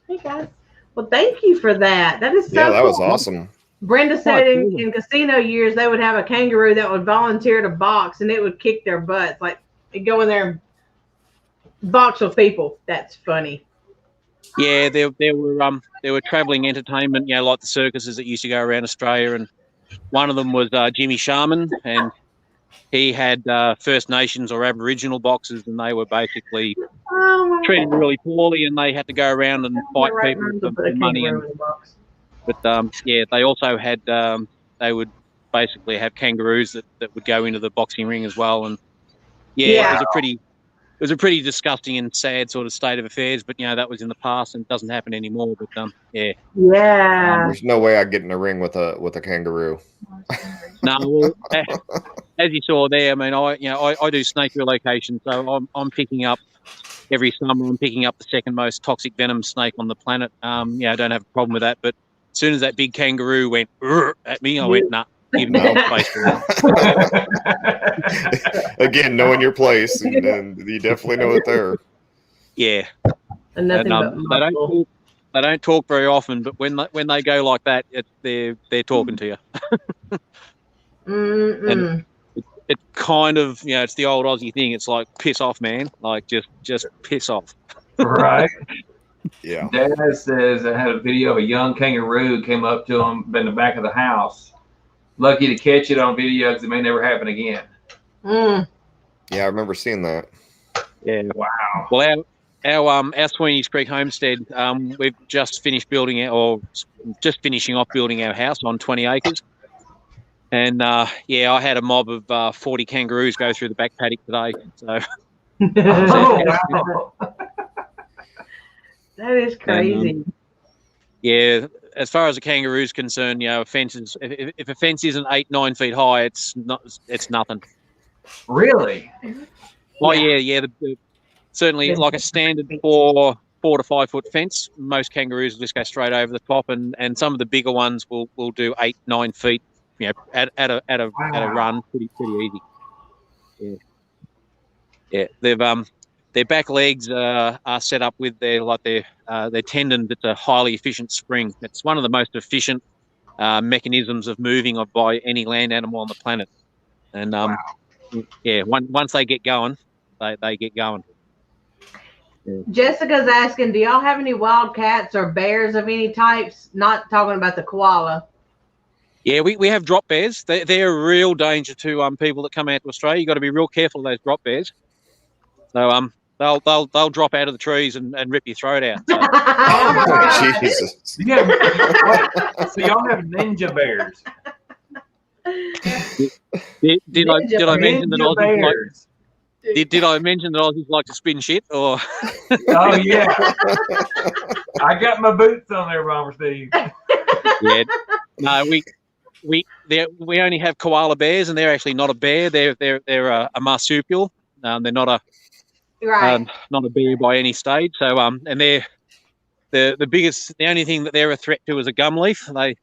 Hey guys. Well, thank you for that. That is so Yeah, that was cool. awesome. Brenda said in casino years they would have a kangaroo that would volunteer to box, and it would kick their butts. Like, it'd go in there and box with people. That's funny. Yeah, there were travelling entertainment, like the circuses that used to go around Australia, and one of them was Jimmy Sharman, and he had First Nations or Aboriginal boxers, and they were basically treated really poorly, and they had to go around and fight people for money. But they also had they would basically have kangaroos that would go into the boxing ring as well, and it was a pretty disgusting and sad sort of state of affairs. But that was in the past and it doesn't happen anymore. But There's no way I'd get in a ring with a kangaroo. No, well, as you saw there, I mean, I do snake relocation, so I'm picking up every summer. I'm picking up the second most toxic venom snake on the planet. I don't have a problem with that. But as soon as that big kangaroo went at me, I went, nah, give me space for that. Again, knowing your place, and you definitely know it there. Yeah, And nothing but they don't talk very often, but when they go like that, they're talking to you. And it kind of, it's the old Aussie thing. It's like, piss off, man. Like, just piss off. Right. Yeah. Dad says I had a video of a young kangaroo came up to him in the back of the house. Lucky to catch it on video because it may never happen again. Mm. Yeah, I remember seeing that. Yeah. Wow. Well, our Sweenies Creek Homestead, we've just finished finishing off building our house on 20 acres. And I had a mob of 40 kangaroos go through the back paddock today. So Oh, wow. That is crazy. And, as far as a kangaroo is concerned, a fence is if a fence isn't 8-9 feet high, it's nothing. Really? Oh yeah. Certainly, like a standard 4 to 5 foot fence, most kangaroos will just go straight over the top, and some of the bigger ones will do 8-9 feet. At a run, pretty easy. Yeah. They've their back legs are set up with their tendon. That's a highly efficient spring. It's one of the most efficient mechanisms of moving by any land animal on the planet. And once they get going, they get going. Yeah. Jessica's asking, do y'all have any wild cats or bears of any types? Not talking about the koala. Yeah, we have drop bears. They're a real danger to people that come out to Australia. You've got to be real careful of those drop bears. So they'll drop out of the trees and rip your throat out. So. Oh, Jesus. So y'all have ninja bears. Did I mention that Aussies Bears. did I mention that Aussies like to spin shit? Or Oh yeah. I got my boots on there, Bomber Steve. yeah, no, we only have koala bears, and they're actually not a bear. They're a marsupial. They're not a Right. not a bear by any stage. So and they're the only thing that they're a threat to is a gum leaf. They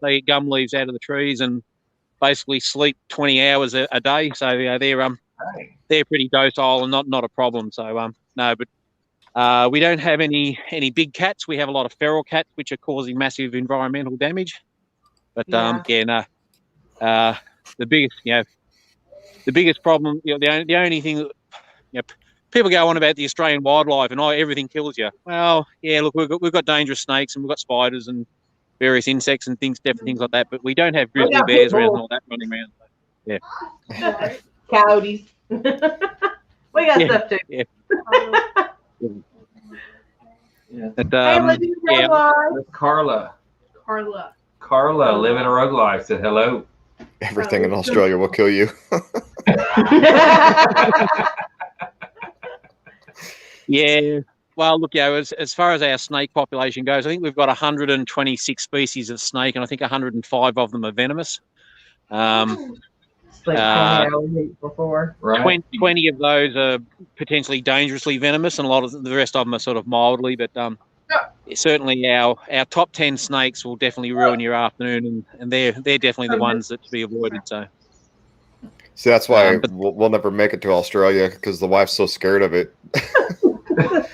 eat gum leaves out of the trees and basically sleep 20 hours a day. So they're pretty docile and not a problem. So no, but we don't have any big cats. We have a lot of feral cats, which are causing massive environmental damage. But the biggest problem, the only thing that, people go on about the Australian wildlife and everything kills you. Well, yeah, look, we've got dangerous snakes and we've got spiders and various insects and different things like that, but we don't have grizzly bears around and all that running around. Yeah. Coyotes. We got stuff too. Yeah. But, Hey, living a rug life. Carla. living a rug life, said hello. Everything in Australia will kill you. Yeah. Well, look, as far as our snake population goes, I think we've got 126 species of snake, and I think 105 of them are venomous. Sleep 20 hours before. Right. 20 of those are potentially dangerously venomous, and a lot of the rest of them are sort of mildly. But certainly our top 10 snakes will definitely ruin your afternoon, and they're definitely the ones that to be avoided. So. See, that's why we'll never make it to Australia, because the wife's so scared of it.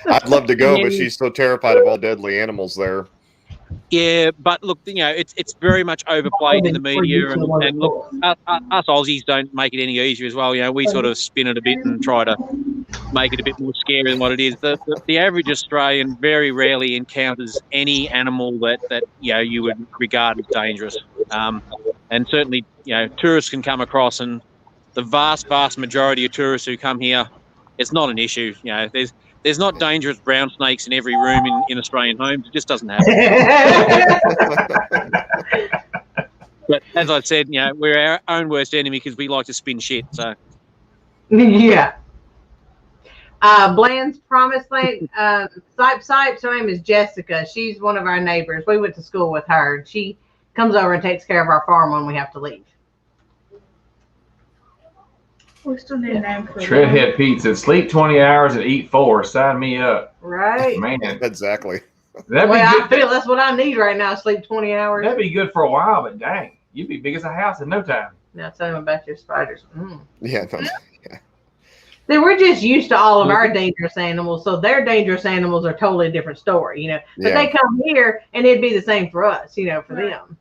I'd love to go, but she's so terrified of all deadly animals there. Yeah, but look, it's very much overplayed in the media, and look, us Aussies don't make it any easier as well. We sort of spin it a bit and try to make it a bit more scary than what it is. The average Australian very rarely encounters any animal that you would regard as dangerous, and certainly tourists can come across, and the vast majority of tourists who come here, it's not an issue. There's not dangerous brown snakes in every room in Australian homes. It just doesn't happen. But as I said, we're our own worst enemy because we like to spin shit. So Yeah. Bland's Promised Land. Sipes, her name is Jessica. She's one of our neighbors. We went to school with her. She comes over and takes care of our farm when we have to leave. We still need a name for Shredhead Pete said, sleep 20 hours and eat 4. Sign me up. Right. Man. Exactly. That'd Well, be I feel that's what I need right now, sleep 20 hours. That'd be good for a while, but dang, you'd be big as a house in no time. Now tell them about your spiders. Yeah. See, we're just used to all of our dangerous animals, so their dangerous animals are totally different story, But they come here, and it'd be the same for us, for them.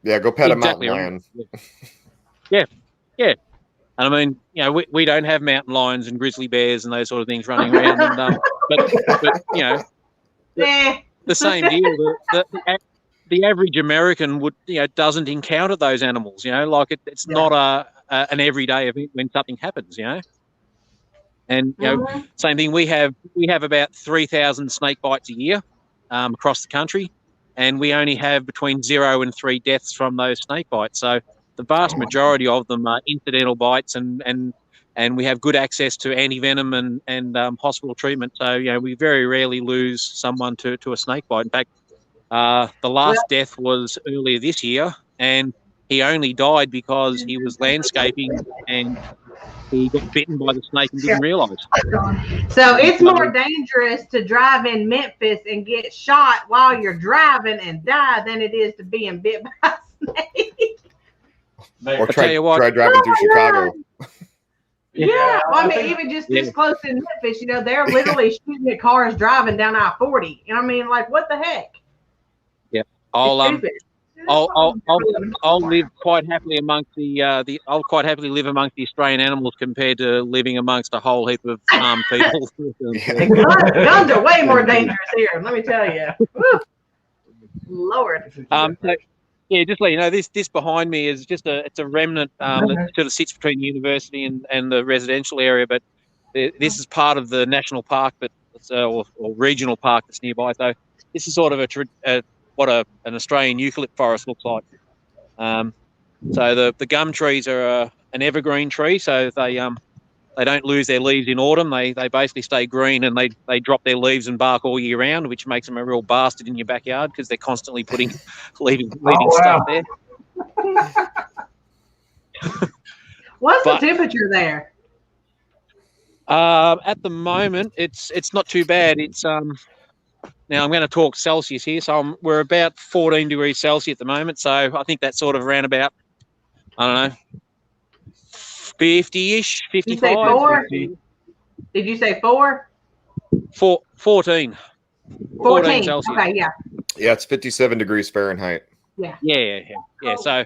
Yeah, go pet Exactly a mountain lion. Yeah. And I mean, we don't have mountain lions and grizzly bears and those sort of things running around. And, but the same deal. The average American doesn't encounter those animals. It's not an everyday event when something happens. And same thing. We have about 3,000 snake bites a year across the country, and we only have between 0 and 3 deaths from those snake bites. So the vast majority of them are incidental bites, and we have good access to anti-venom and hospital treatment. So, we very rarely lose someone to a snake bite. In fact, the last death was earlier this year, and he only died because he was landscaping and he got bitten by the snake and didn't realise. So it's more dangerous to drive in Memphis and get shot while you're driving and die than it is to being bit by a snake. Or try driving through Chicago. Yeah, well, I mean, even just this close in Memphis, they're literally shooting at cars driving down I-40. And I mean, like, what the heck? Yeah, I'll live quite happily amongst I'll quite happily live amongst the Australian animals compared to living amongst a whole heap of people. Guns are way more dangerous here. Let me tell you. Lord. Yeah, just let you know, this behind me is it's a remnant that sort of sits between the university and the residential area, but this is part of the national park, but or regional park that's nearby. So this is sort of what an Australian eucalypt forest looks like. So the gum trees are an evergreen tree, so they don't lose their leaves in autumn. They basically stay green, and they drop their leaves and bark all year round, which makes them a real bastard in your backyard because they're constantly leaving stuff there. What's the temperature there? At the moment, it's not too bad. It's now I'm going to talk Celsius here. So we're about 14 degrees Celsius at the moment. So I think that's sort of around about, I don't know, 50-ish, 55. You say 4? 50. Did you say 4? 14. 14 Celsius. Okay, yeah. Yeah, it's 57 degrees Fahrenheit. Yeah. So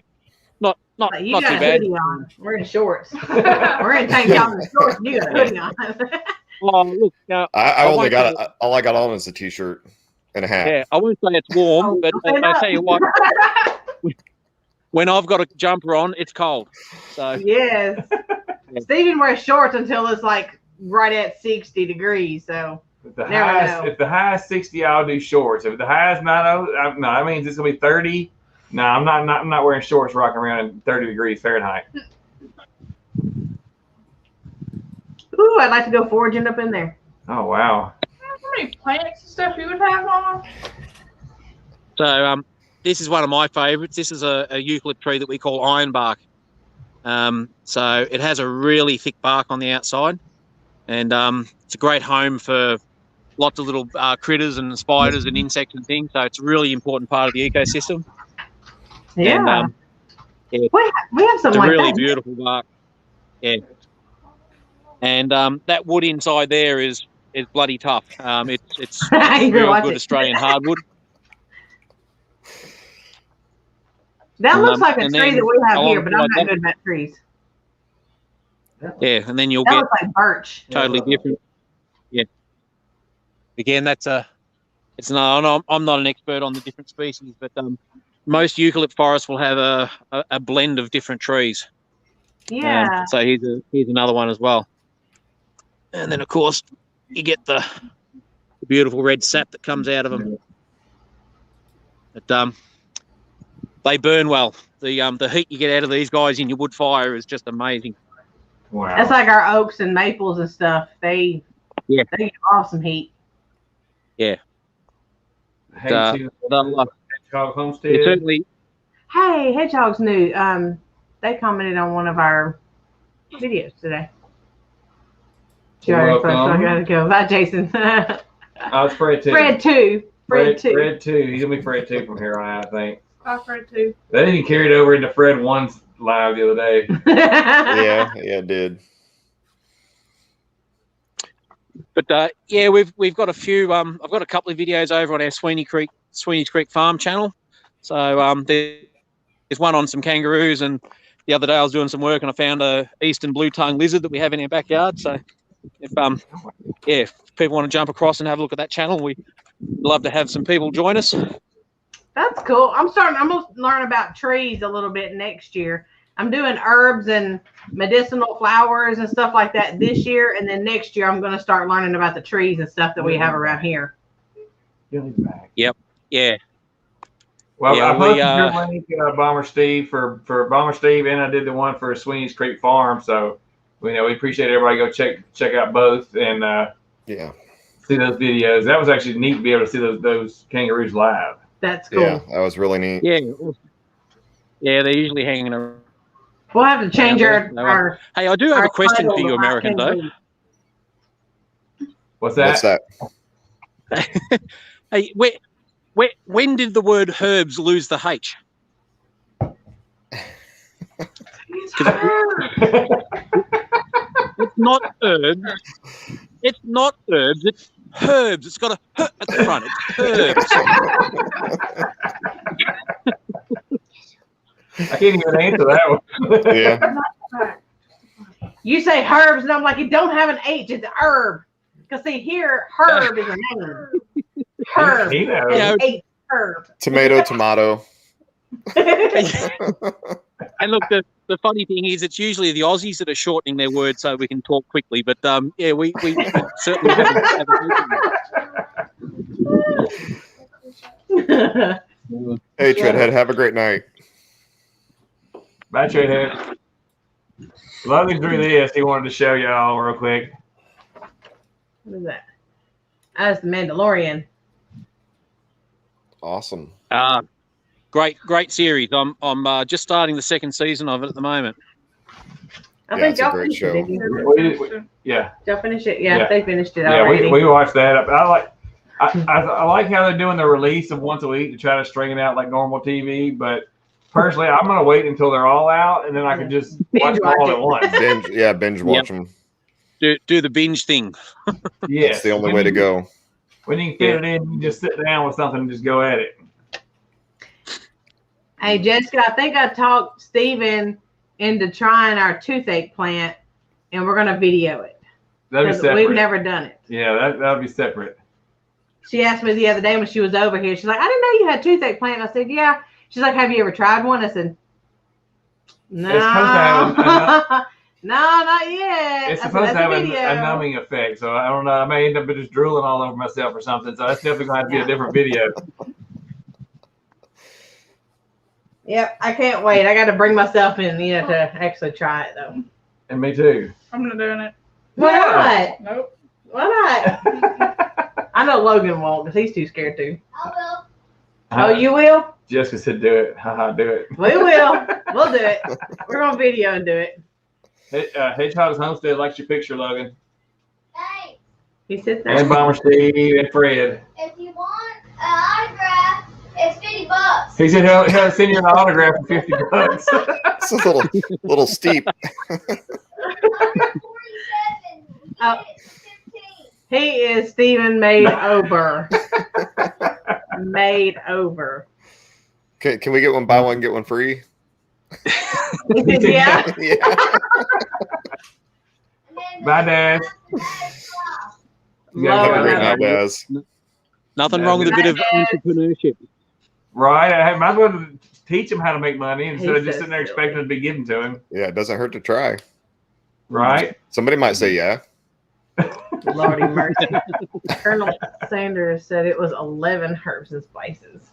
not But you too got a bad. hoodie on. We're in shorts. We're in tank tops and shorts. You got a hoodie on. Oh, look, now, I only won't got say- all I got on is a t-shirt and a hat. Yeah, I won't say it's warm, but Say I that. tell you what, when I've got a jumper on, it's cold. So Yes. Steven wears shorts until it's like right at 60 degrees. So If the Never high know. if the high is 60, I'll do shorts. If the high is 90, no, that means it's gonna be 30. No, I'm not wearing shorts rocking around in 30 degrees Fahrenheit. ooh, I'd like to go foraging up in there. Oh wow. How many plants and stuff you would have on? So this is one of my favorites. This is a eucalypt tree that we call Ironbark. So it has a really thick bark on the outside, and it's a great home for lots of little critters and spiders and insects and things. So it's a really important part of the ecosystem. Yeah. And, we have it's something a like really that. beautiful bark. Yeah. And that wood inside there is bloody tough. It's You're real watching. good Australian hardwood. That looks like a and tree then that we have here, but I'm alongside not that- good about trees. Yeah, and then you'll That get looks like birch. totally different. Yeah. Again, it's not. I'm not an expert on the different species, but most eucalypt forests will have a blend of different trees. Yeah. So here's another one as well. And then of course you get the beautiful red sap that comes out of them. But they burn well. The heat you get out of these guys in your wood fire is just amazing. Wow. That's like our oaks and maples and stuff. They get awesome heat. Hey, to The, Hedgehog Homestead. it certainly Hey, Hedgehog's new. They commented on one of our videos today. Sorry, so I gotta go. Bye, Jason. Oh, it's Fred too. Fred too. Fred too. Fred too. He's gonna be Fred 2 from here on out, I think. I've heard too. They even carried over into Fred 1's live the other day. Yeah, it did. But yeah, we've got a few. I've got a couple of videos over on our Sweeney's Creek Farm channel. So there's one on some kangaroos, and the other day I was doing some work and I found a eastern blue tongue lizard that we have in our backyard. So if people want to jump across and have a look at that channel, we'd love to have some people join us. That's cool. I'm gonna learn about trees a little bit next year. I'm doing herbs and medicinal flowers and stuff like that this year, and then next year I'm gonna start learning about the trees and stuff that we have around here. Yeah. Well, Yeah, I posted your link, Bomber Steve, for Bomber Steve, and I did the one for Sweeney's Creek Farm. So, we appreciate everybody go check out both and Yeah. see those videos. That was actually neat to be able to see those kangaroos live. That's cool. Yeah, that was really neat. Yeah, they're usually hanging around. We'll have to change our Hey, I do have our a question title for you of our Americans, though. kangaroo. What's that? Hey, when did the word herbs lose the H? It's her. It's not herbs. It's not herbs. It's herbs. It's got a H at the front. It's herbs. I can't even answer that one. Yeah. You say herbs, and I'm like, it don't have an H. It's herb. Because see here, herb is a name. Herb. He knows. Yeah. H herb. Tomato. And look, the funny thing is, it's usually the Aussies that are shortening their words so we can talk quickly. But yeah, we certainly haven't Hey, Treadhead, have a great night. Bye, Treadhead. Logan drew this. He wanted to show y'all real quick. What is that? That's the Mandalorian. Awesome. Great series. I'm just starting the second season of it at the moment. I Yeah, think it's a y'all great finished it, show. didn't you? Yeah. Y'all finished it? Yeah, Yeah. they finished it Yeah, already. we watched that. I like. I like how they're doing the release of once a week to try to string it out like normal TV, but personally, I'm gonna wait until they're all out, and then I can just watch them all at once. Binge watch them. Do the binge thing. Yeah, That's the only way to go. When you can fit it in, you just sit down with something and just go at it. Hey, Jessica, I think I talked Steven into trying our toothache plant, and we're going to video it. That'd be separate. We've never done it. Yeah, that'd be separate. She asked me the other day when she was over here. She's like, I didn't know you had toothache plant. I said, yeah. She's like, have you ever tried one? I said, no. It's supposed to have no, not yet. It's supposed to have a numbing effect, so I don't know. I may end up just drooling all over myself or something. So that's definitely going to have to be a different video. Yep, I can't wait. I got to bring myself in, to actually try it though. And me too. I'm not doing it. Why not? Nope. Why not? I know Logan won't because he's too scared to. I will. Oh, you will? Jessica said, "Do it." Haha, do it. We will. We'll do it. We're on video and do it. Hedgehog's Homestead likes your picture, Logan. Hey, He sits there. And Bomber Steve and Fred. if you want an autograph, it's $50. He said he'll send you an autograph for $50. It's a little steep. 47. Oh. It's 15. He is Steven made over. Made over. Can we get one buy one get one free? He said, yeah. Yeah. Bye, Dad. You guys have a great Love night. Baz. Nothing wrong with a bit of entrepreneurship. Right? I might as well teach him how to make money instead of just so sitting there expecting it to be given to him. Yeah, it doesn't hurt to try. Right? Somebody might say yeah. Lordy mercy. Colonel Sanders said it was 11 herbs and spices.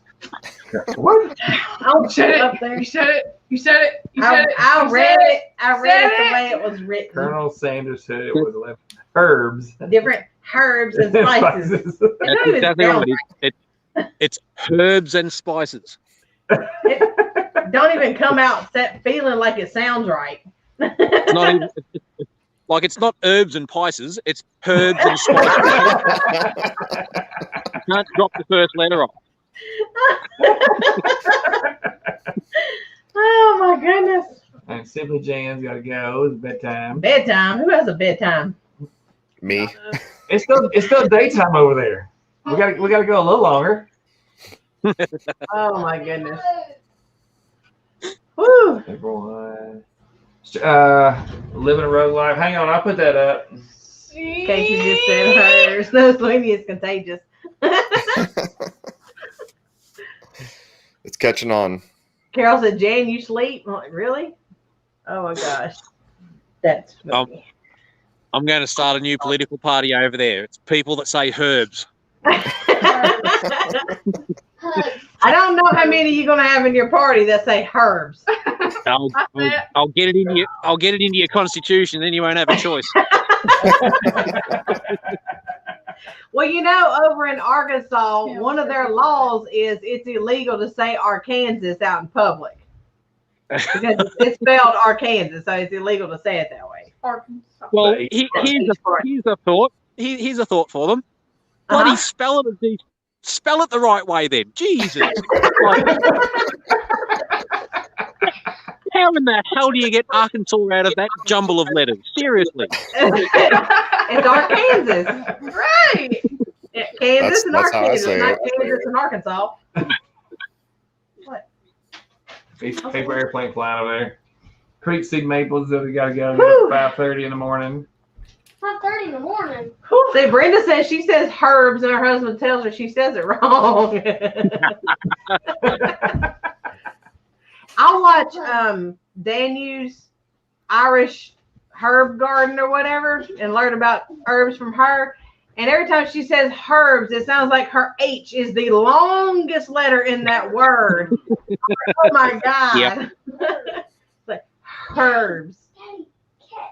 What? I'll said it. up there. You said it. You said it. You said it. I You read said it. I read it Said the way it was written. Colonel Sanders said it was 11 herbs. Different herbs and spices. That's It don't even exactly sound right. It's herbs and spices. right. Don't even come out feeling like it sounds right. It's not even, it's not herbs and spices. It's herbs and spices. You can't drop the first letter off. Oh my goodness. And Simply Jan's got to go. It's bedtime. Bedtime. Who has a bedtime? Me. It's still daytime over there. We gotta go a little longer. Oh my goodness. Woo. Everyone. Living a rogue life. Hang on, I'll put that up. Casey just said hers. No, Sweeney is contagious. It's catching on. Carol said, Jan, you sleep? I'm like, really? Oh my gosh. That's funny. I'm going to start a new political party over there. It's people that say herbs. I don't know how many you're gonna have in your party that say herbs. I'll get it into your constitution, then you won't have a choice. Well, over in Arkansas, one of their laws is it's illegal to say Arkansas out in public. Because it's spelled Arkansas, so it's illegal to say it that way. Arkansas. Well, here's a thought. Here's a thought for them. Bloody spell it the right way then. Jesus. How in the hell do you get Arkansas out of that jumble of letters? Seriously. It's Arkansas. Right. Kansas and That's how I Arkansas, say not it. Kansas and Arkansas. What? Paper airplane flying over there. Creek Seed Maples, we got to go Whew. at 5:30 in the morning. 5:30 in the morning. See, Brenda says she says herbs, and her husband tells her she says it wrong. I'll watch Danu's Irish herb garden or whatever and learn about herbs from her. And every time she says herbs, it sounds like her H is the longest letter in that word. Oh my God. Yep. Like herbs.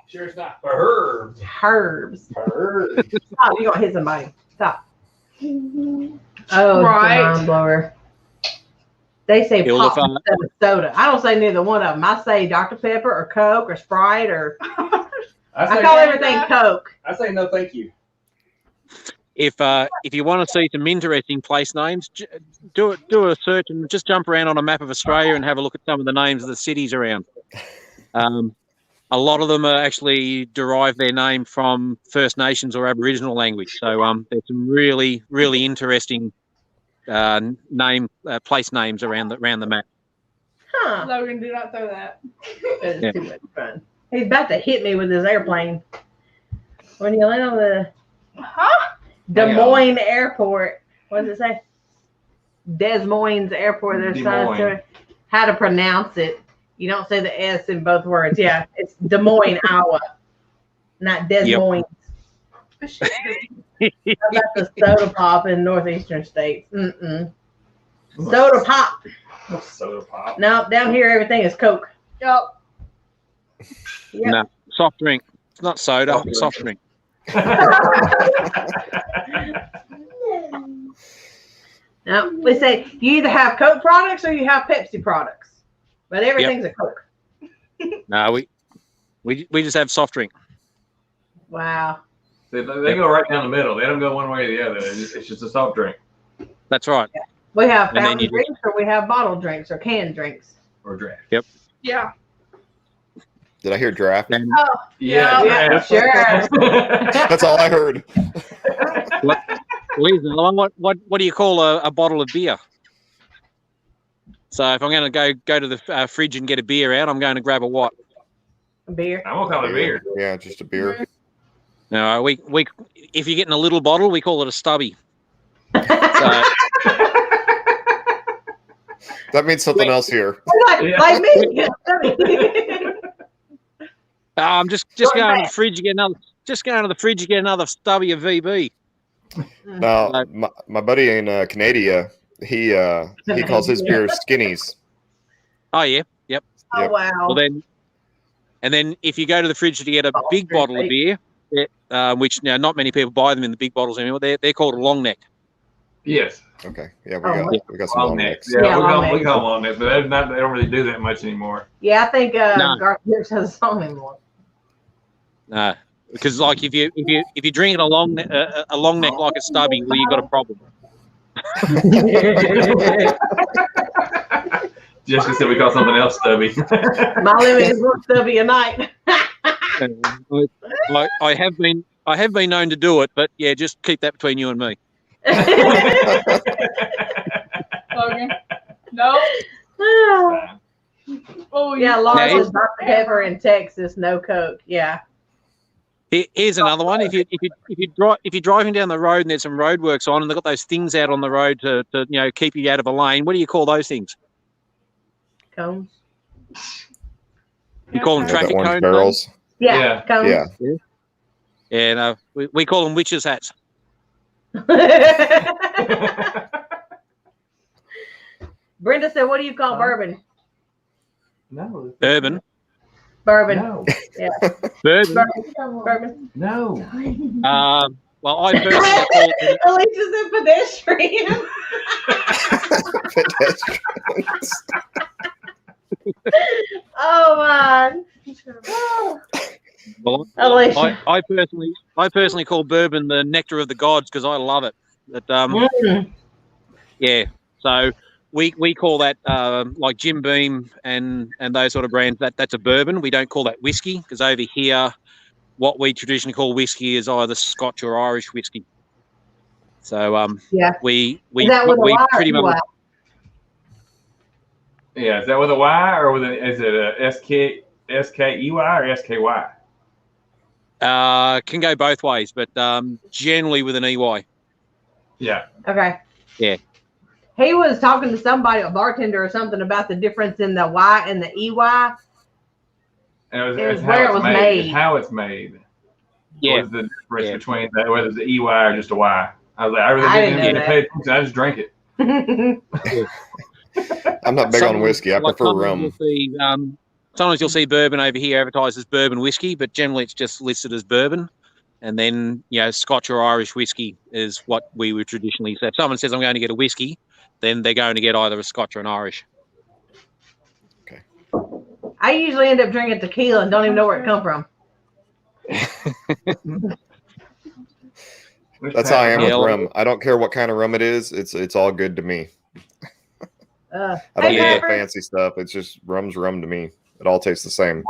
Sure, it's not for herbs. Herbs. Herbs. Stop. You're going to hit somebody. Stop. Oh, Right. it's a mind blower. They say It'll pop define- instead of soda. I don't say neither one of them. I say Dr. Pepper or Coke or Sprite or I call everything Coke. I say no, thank you. if you want to see some interesting place names, do a search and just jump around on a map of Australia and have a look at some of the names of the cities around. A lot of them are actually derive their name from First Nations or Aboriginal language. So there's some really, really interesting place names around the map. Huh. Logan, do not throw that. It's Yeah. too much fun. He's about to hit me with his airplane. When you land on the Huh? Des Moines Airport, what does it say? Des Moines Airport. There's Des signs to it. How to pronounce it. You don't say the S in both words. Yeah, it's Des Moines, Iowa, not Des Yep. Moines. How about the soda pop in northeastern states? Soda pop. Soda pop. No, down here everything is Coke. Yep. Yep. No, soft drink. It's not soda. Soft drink. Now, we say you either have Coke products or you have Pepsi products, but everything's a Coke. No, we just have soft drink. Wow. They go right down the middle. They don't go one way or the other. It's just a soft drink That's right. We have And then fountain you just- drinks or we have bottled drinks or canned drinks. or draft. Yeah. Did I hear draft? And Yeah, draft. sure. That's all I heard. Liz, what do you call a bottle of beer? So if I'm going to go to the fridge and get a beer out, I'm going to grab a what? Beer. I'm gonna call it beer. Yeah, just a beer. No, we if you're getting a little bottle, we call it a stubby. So That means something else here. like me. I'm just going to the fridge to get another. Just going to the fridge to get another stubby of VB. Now, my buddy in Canada, he calls his beer Skinnies. Oh yeah, yep. Oh, wow. Well then, and then if you go to the fridge to get a big bottle of beer, which now not many people buy them in the big bottles anymore, they're called a long neck. Yes. Okay, yeah, Oh, we got some long necks. Yeah, Yeah, long we necks. call them long necks, but they don't really do that much anymore. Yeah, I think No. Garth Brooks has a song anymore. Because like if you're drinking a long neck like a stubby, well you got a problem. Jessica said we call something else stubby. My limit is one stubby a night. I have been known to do it, but yeah, just keep that between you and me. Logan. No. Oh Yeah, yeah. Lars Now, is Dr. Pepper in Texas, no Coke. Yeah. Here's another one. If you're driving down the road and there's some roadworks on, and they've got those things out on the road to keep you out of a lane, what do you call those things? Cones. You call them Yeah, the traffic orange cones? barrels. Yeah, Yeah. cones. Yeah. Yeah, no, we call them witches' hats. Brenda said, what do you call bourbon? No. Bourbon. Bourbon. No. Bourbon. Bourbon. No. Well, I personally call it. Alicia's a pedestrian. Pedestrians. Oh, man. Well, Alicia. I personally call bourbon the nectar of the gods because I love it. But yeah, so we call that like Jim Beam and those sort of brands. That's a bourbon. We don't call that whiskey because over here, what we traditionally call whiskey is either Scotch or Irish whiskey. So Yeah. we Is that with a Y or pretty EY? much. Yeah, is that with a Y or with is it a SKEY or SKY? Can go both ways, but generally with an EY. Yeah. Okay. Yeah. He was talking to somebody, a bartender or something, about the difference in the Y and the EY. And It was it's where how it it's was made. made. It's how it's made. Yeah. What is the difference Yeah. between that, whether it's the EY or just a Y? I was like, I really I didn't didn't know even pay attention. I just drank it. I'm not big on whiskey. I prefer rum. Sometimes you'll see bourbon over here advertised as bourbon whiskey, but generally it's just listed as bourbon. And then, Scotch or Irish whiskey is what we would traditionally say. If someone says I'm going to get a whiskey, then they're going to get either a Scotch or an Irish. I usually end up drinking tequila and don't even know where it come from. That's how I am with Yeah. rum. I don't care what kind of rum it is. It's all good to me. I don't Hey, need that Pepper. fancy stuff. It's just rum's rum to me. It all tastes the same.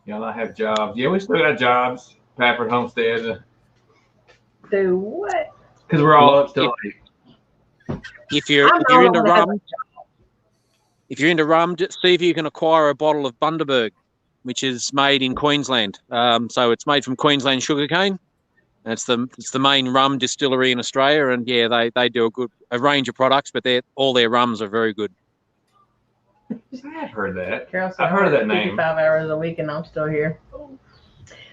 Y'all not have jobs. Yeah, we still got jobs. Pepper, Homestead. Do what? Because we're all up still. If you're into rum, just see if you can acquire a bottle of Bundaberg, which is made in Queensland. So it's made from Queensland sugarcane. And it's the main rum distillery in Australia, and yeah, they do a range of products, but all their rums are very good. I've heard that. Carol said I've heard of that name. 55 hours a week, and I'm still here.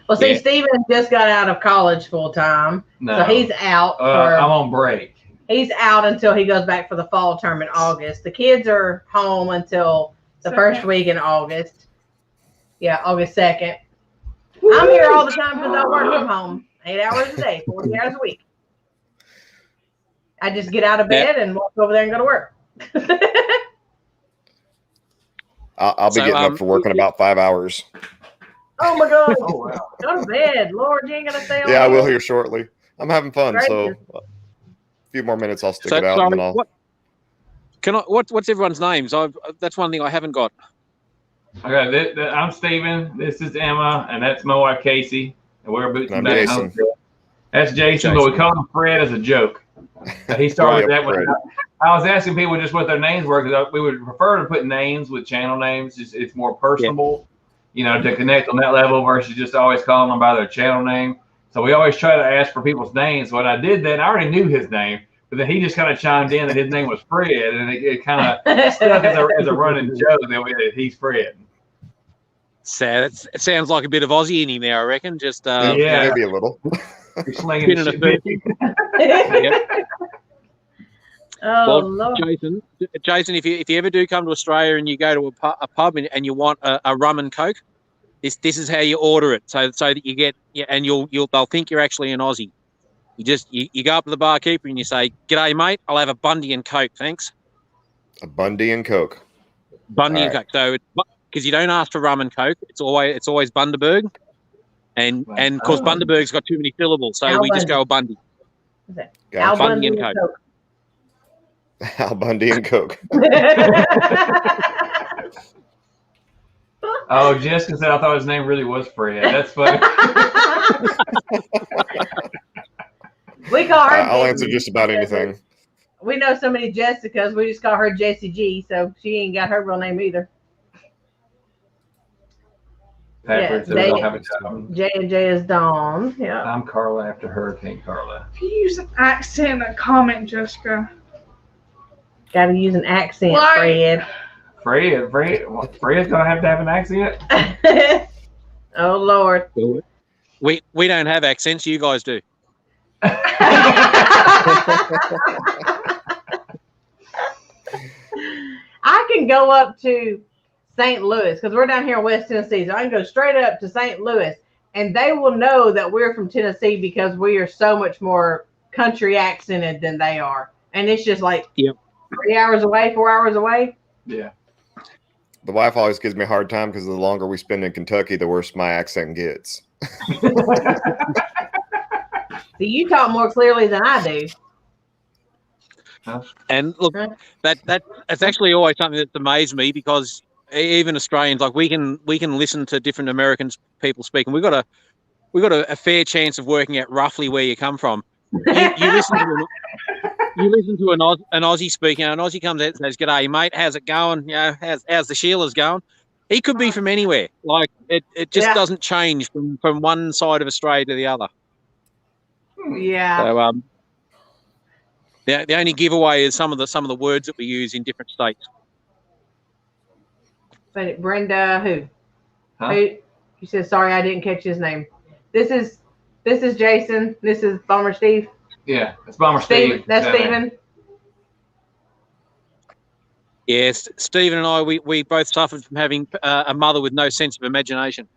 Well, see, Yeah. Steven just got out of college full time, No. so he's out. I'm on break. He's out until he goes back for the fall term in August. The kids are home until the first week in August. Yeah, August 2nd. I'm here all the time because I work from home, 8 hours a day, 40 hours a week. I just get out of bed and walk over there and go to work. I'll be getting up for work in about 5 hours. Oh my God. Oh, wow. Go to bed. Lord, you ain't going to stay on. Yeah, I will here shortly. I'm having fun, so Gracious. a few more minutes I'll stick it out, and then I'll. What's everyone's names? That's one thing I haven't got. Okay, I'm Steven. This is Emma, and that's my wife Casey. And we're booting I'm back Jason. home. That's Jason, but we call him Fred as a joke. He started that Fred. when I was asking people just what their names were, because we would prefer to put names with channel names. It's more personable, to connect on that level versus just always calling them by their channel name. So we always try to ask for people's names. When I did that, I already knew his name, but then he just kind of chimed in that his name was Fred, and it kind of stuck as a running joke that he's Fred. Sad. It sounds like a bit of Aussie in him there, I reckon. Just Yeah. Maybe a little. You're slinging the Spinning shit. Yep. Oh, Well, Lord. Jason, if you ever do come to Australia and you go to a pub and you want a rum and coke, this is how you order it, so that you get and they'll think you're actually an Aussie. You go up to the barkeeper and you say, "G'day, mate. I'll have a Bundy and coke, thanks." A Bundy and Coke. Bundy All and right. coke. So because you don't ask for rum and coke, it's always Bundaberg, and of course Bundaberg's got too many syllables, so we just go a Bundy. Al Gotcha. Bundy and Bundy Coke. Al Bundy and Coke. Oh, Jessica said I thought his name really was Fred. That's funny. We call her. I'll Jessie answer just about because anything. We know so many Jessicas. We just call her Jessie G. So she ain't got her real name either. Patrick said we don't have a job. J&J is Dawn. Yeah. I'm Carla after Hurricane Carla. If you use an accent in a comment, Jessica. Got to use an accent, Like- Fred. Fred's gonna have to have an accent. Oh Lord. We don't have accents. You guys do. I can go up to St. Louis because we're down here in West Tennessee. So I can go straight up to St. Louis and they will know that we're from Tennessee because we are so much more country accented than they are. And it's just like 3 hours away, 4 hours away. Yeah. The wife always gives me a hard time because the longer we spend in Kentucky, the worse my accent gets. See, you talk more clearly than I do. And look, that's actually always something that's amazed me, because even Australians, like we can listen to different American people speak, and we've got a fair chance of working out roughly where you come from. You listen to an Aussie speaking, and an Aussie comes out and says, "G'day, mate. How's it going? How's the Sheila's going?" He could be from anywhere. Like it just doesn't change from one side of Australia to the other. Yeah. So the only giveaway is some of the words that we use in different states. But Brenda, who? Huh? Who? You said sorry, I didn't catch his name. This is Jason. This is Bomber Steve. Yeah, it's Bomber Steve. That's Steven. Yes, Stephen and I, we both suffered from having a mother with no sense of imagination.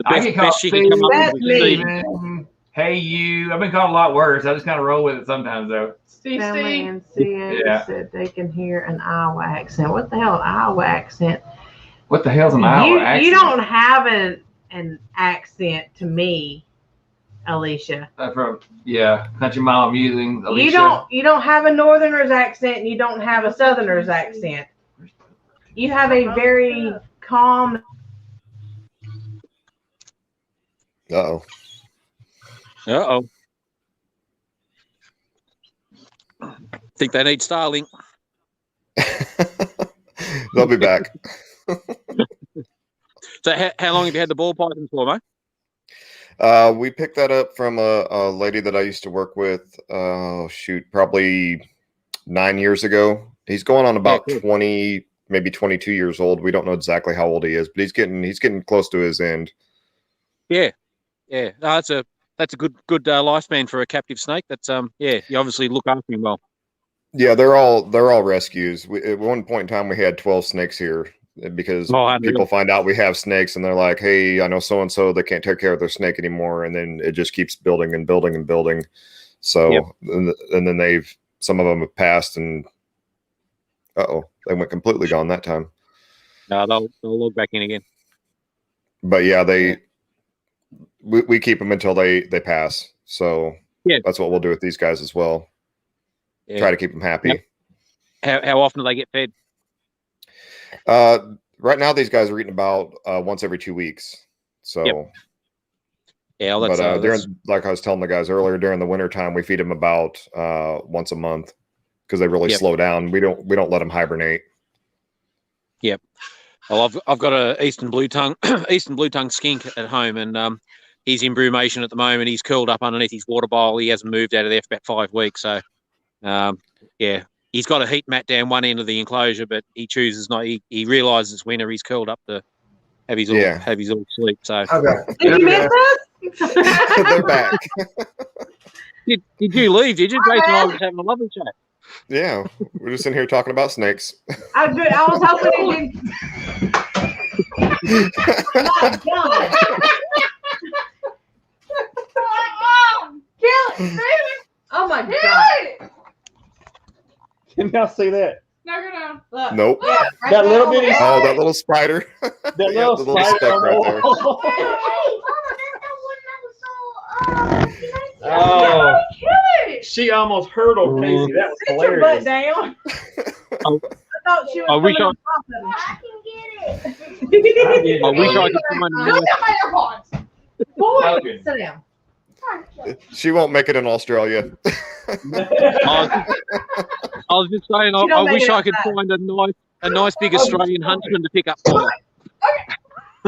I get called she could come up That's with me. Steven. Hey, you. I've been called a lot worse. I just kind of roll with it sometimes, though. Family and CN said they can hear an Iowa accent. What the hell, an Iowa accent? What the hell's an Iowa accent? You don't have an an accent to me, Alicia. From country mile musing. Alicia. You don't have a northerner's accent and you don't have a southerner's accent. You have a very calm. Uh-oh. Uh-oh. Think they need Starlink. They'll be back. So how long have you had the ball python for, mate? We picked that up from a lady that I used to work with. Probably 9 years ago. He's going on about 20, maybe 22 years old. We don't know exactly how old he is, but he's getting close to his end. Yeah. No, that's a good lifespan for a captive snake. That's you obviously look after him well. Yeah, they're all rescues. At one point in time, we had 12 snakes here because people find out we have snakes and they're like, "Hey, I know so and so they can't take care of their snake anymore," and then it just keeps building and building and building. So, and then some of them have passed, and they went completely gone that time. No, they'll log back in again. But yeah, we keep them until they pass. So that's what we'll do with these guys as well. Yeah. Try to keep them happy. How often do they get fed? Right now, these guys are eating about once every 2 weeks. So, like I was telling the guys earlier, during the winter time, we feed them about once a month because they really slow down. We don't let them hibernate. Yep. Well, I've got a eastern blue tongue skink at home, and he's in brumation at the moment. He's curled up underneath his water bowl. He hasn't moved out of there for about 5 weeks. So, he's got a heat mat down one end of the enclosure, but he chooses not. He realizes it's winter. He's curled up to have his all sleep. So, did you miss us? They're back. Did you leave? Did you? Jason and I were just having a lovely chat. Yeah, we're just in here talking about snakes. I was hoping it didn't. My God. Kill it! Oh my God! Can y'all see that? No. Look. Nope. Yeah, right that little bitty. That little spider. That little speck right there. Oh, she almost hurdled Casey. That was Sit your butt hilarious. down. I thought she was wish coming I can get it. I wish I could find Look at my AirPods. Boy, sit down. She won't make it in Australia. I was just saying, I wish I could find a nice big Australian huntsman to pick up for her.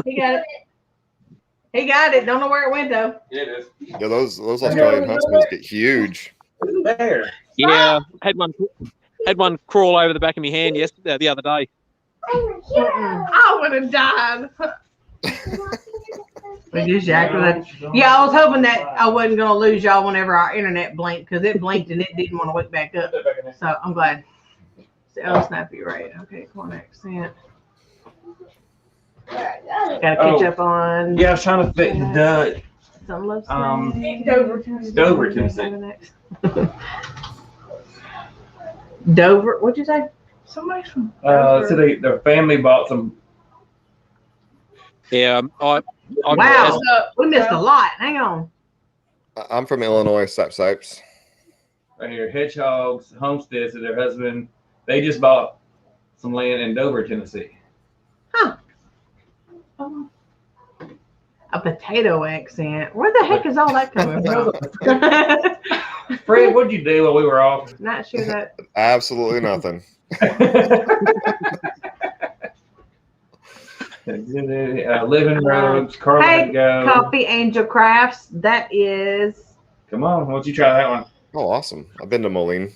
He got it. He got it. Don't know where it went though. Yeah, it is. Yeah, those Australian huntsmen get huge. There. Yeah, had one crawl over the back of my hand the other day. I would have died. We just yeah, I was hoping that I wasn't going to lose y'all whenever our internet blinked because it blinked and it didn't want to wake back up. So I'm glad. So snappy, right? Okay, corn accent. Got to catch up on. Yeah, I was trying to fit the Some love Dover, Tennessee. Dover, what'd you say? Somebody's from So their family bought some. Yeah, Wow, we missed a lot. Hang on. I'm from Illinois, Sipes. Right here, Hedgehogs, Homestead, so their husband, they just bought some land in Dover, Tennessee. Huh. A potato accent. Where the heck is all that coming from? Fred, what'd you do while we were off? Not sure that. Absolutely nothing. Living Roads, Carla Hey, Go. Coffee Angel Crafts. That is. Come on, why don't you try that one? Oh, awesome. I've been to Moline.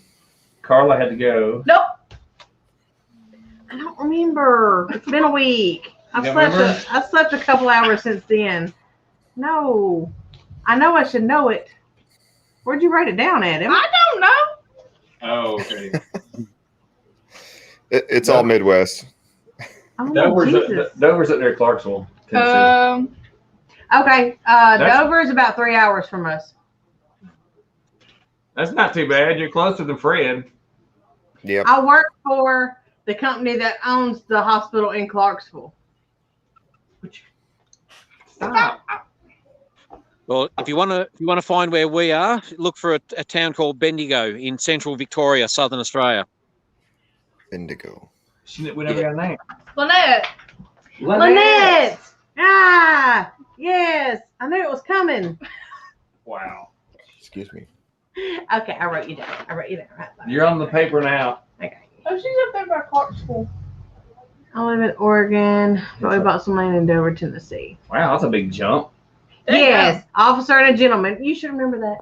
Carla had to go. Nope. I don't remember. It's been a week. I've slept a couple hours since then. No. I know I should know it. Where'd you write it down, Adam? I don't know. Oh, okay. It's all Midwest. Oh, Dover's up there, Clarksville, Tennessee. Okay. Dover is about 3 hours from us. That's not too bad. You're closer than Fred. Yep. I work for the company that owns the hospital in Clarksville. Stop. Well, if you want to find where we are, look for a town called Bendigo in central Victoria, southern Australia. Indigo. We never got a name. Lynette. Lynette. Ah, yes. I knew it was coming. Wow. Excuse me. Okay, I wrote you down. Right there. You're on the paper now. Okay. Oh, she's up there by Clark School. I live in Oregon, but we bought some land in Dover, Tennessee. Wow, that's a big jump. Yes, officer and a gentleman. You should remember that.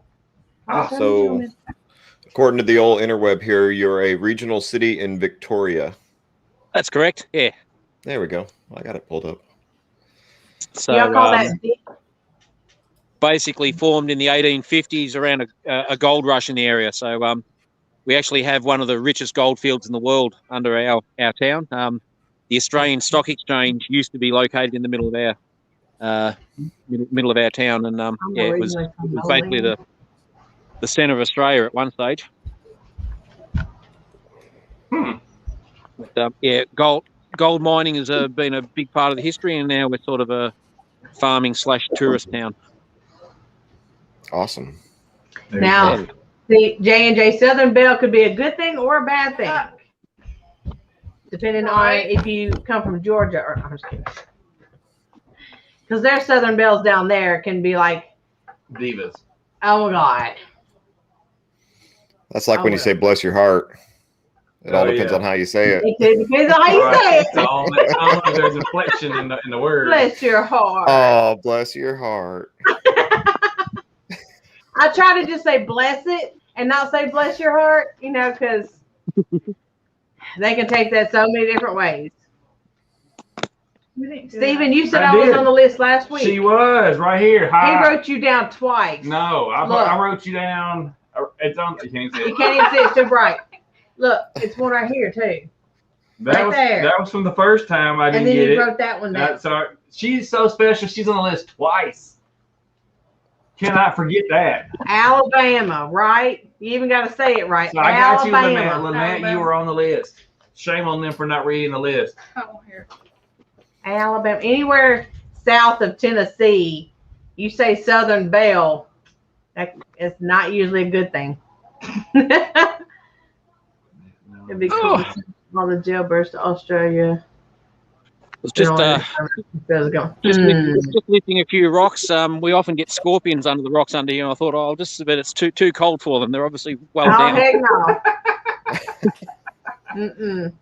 Officer and a So, gentleman. according to the old interweb here, you're a regional city in Victoria. That's correct. Yeah. There we go. I got it pulled up. So Y'all call that basically formed in the 1850s around a gold rush in the area. So we actually have one of the richest gold fields in the world under our town. The Australian Stock Exchange used to be located in the middle of our town, and it was basically the centre of Australia at one stage. But, gold mining has been a big part of the history, and now we're sort of a farming / tourist town. Awesome. Now, the J&J Southern Belle could be a good thing or a bad thing, depending on if you come from Georgia or I'm just kidding. Because their Southern Bells down there can be like Divas. Oh my God. That's like when you say "bless your heart." It all depends on how you say it. It depends on how you say it. So there's inflection in the word. Bless your heart. Oh, bless your heart. I try to just say bless it and not say bless your heart, because they can take that so many different ways. Stephen, you said I was on the list last week. She was right here. Hi. He wrote you down twice. No, I wrote you down. It's on. You can't see it. You can't even see it. It's too bright. Look, it's one right here too. That was from the first time I didn't get it. And then you wrote that one down. So she's so special. She's on the list twice. Cannot forget that. Alabama, right? You even got to say it right. So I got Alabama. you, Lynette. Lynette, you were on the list. Shame on them for not reading the list. Oh, here. Alabama. Anywhere south of Tennessee, you say Southern Belle. That is not usually a good thing. It'd be cool. All the jailbirds to Australia. It's just lifting a few rocks. We often get scorpions under the rocks under here. I thought, but it's too cold for them. They're obviously well down. Heck no. Mm-mm.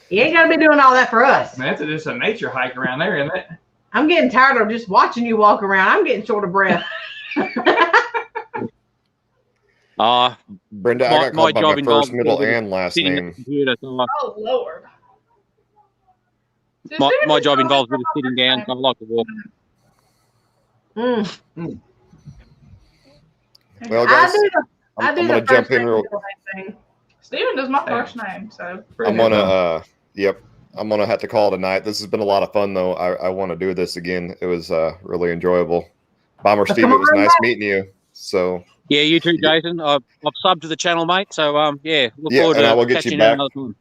You ain't got to be doing all that for us. Man, it's just a nature hike around there, isn't it? I'm getting tired of just watching you walk around. I'm getting short of breath. Brenda, I got called by my first, middle, and last name. Oh, Lord. My job involves a bit of sitting down, so I like to walk. Well, guys, I'm going to jump in real. Stephen does my first name, so I'm gonna I'm gonna have to call it a night. This has been a lot of fun, though. I want to do this again. It was really enjoyable. Bomber Steve, it was nice meeting you. So yeah, you too, Jason. I've subbed to the channel, mate. So look forward and to I will get you back. another time.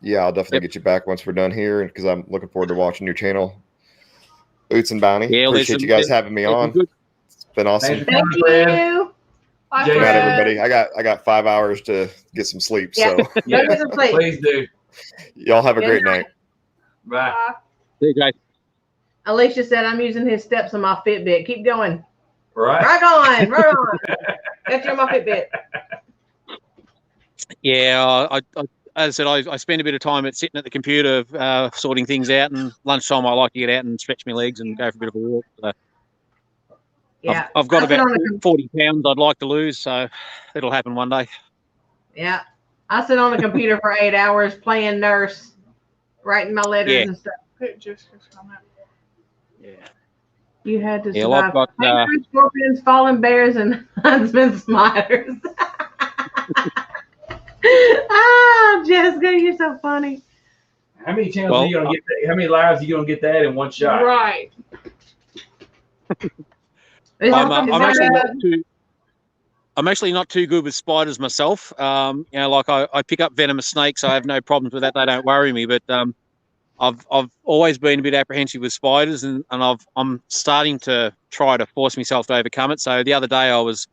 Yeah, I'll definitely get you back once we're done here because I'm looking forward to watching your channel. Boots and Bounty. Yeah, appreciate you guys having me on. It's been awesome. Thank you. Good night, everybody. I got 5 hours to get some sleep. Yeah. So Go get some sleep. Please do. Y'all have a great night. Bye. See you guys. Alicia said I'm using his steps on my Fitbit. Keep going. Right. Right on. That's your my Fitbit. Yeah, as I said, I spend a bit of time sitting at the computer sorting things out, and lunchtime I like to get out and stretch my legs and go for a bit of a walk. So Yeah. I've got about 40 pounds I'd like to lose, so it'll happen one day. Yeah. I sit on the computer for 8 hours playing nurse, writing my letters and stuff. Yeah. You had to Yeah, well, survive I've got, kangaroos, scorpions, fallen bears, and huntsman spiders. Jessica, you're so funny. How many channels are you gonna get that? How many lives are you gonna get that in one shot? Right. I'm actually not too good with spiders myself. Like I pick up venomous snakes. I have no problems with that. They don't worry me. But I've always been a bit apprehensive with spiders, and I'm starting to try to force myself to overcome it. So the other day I was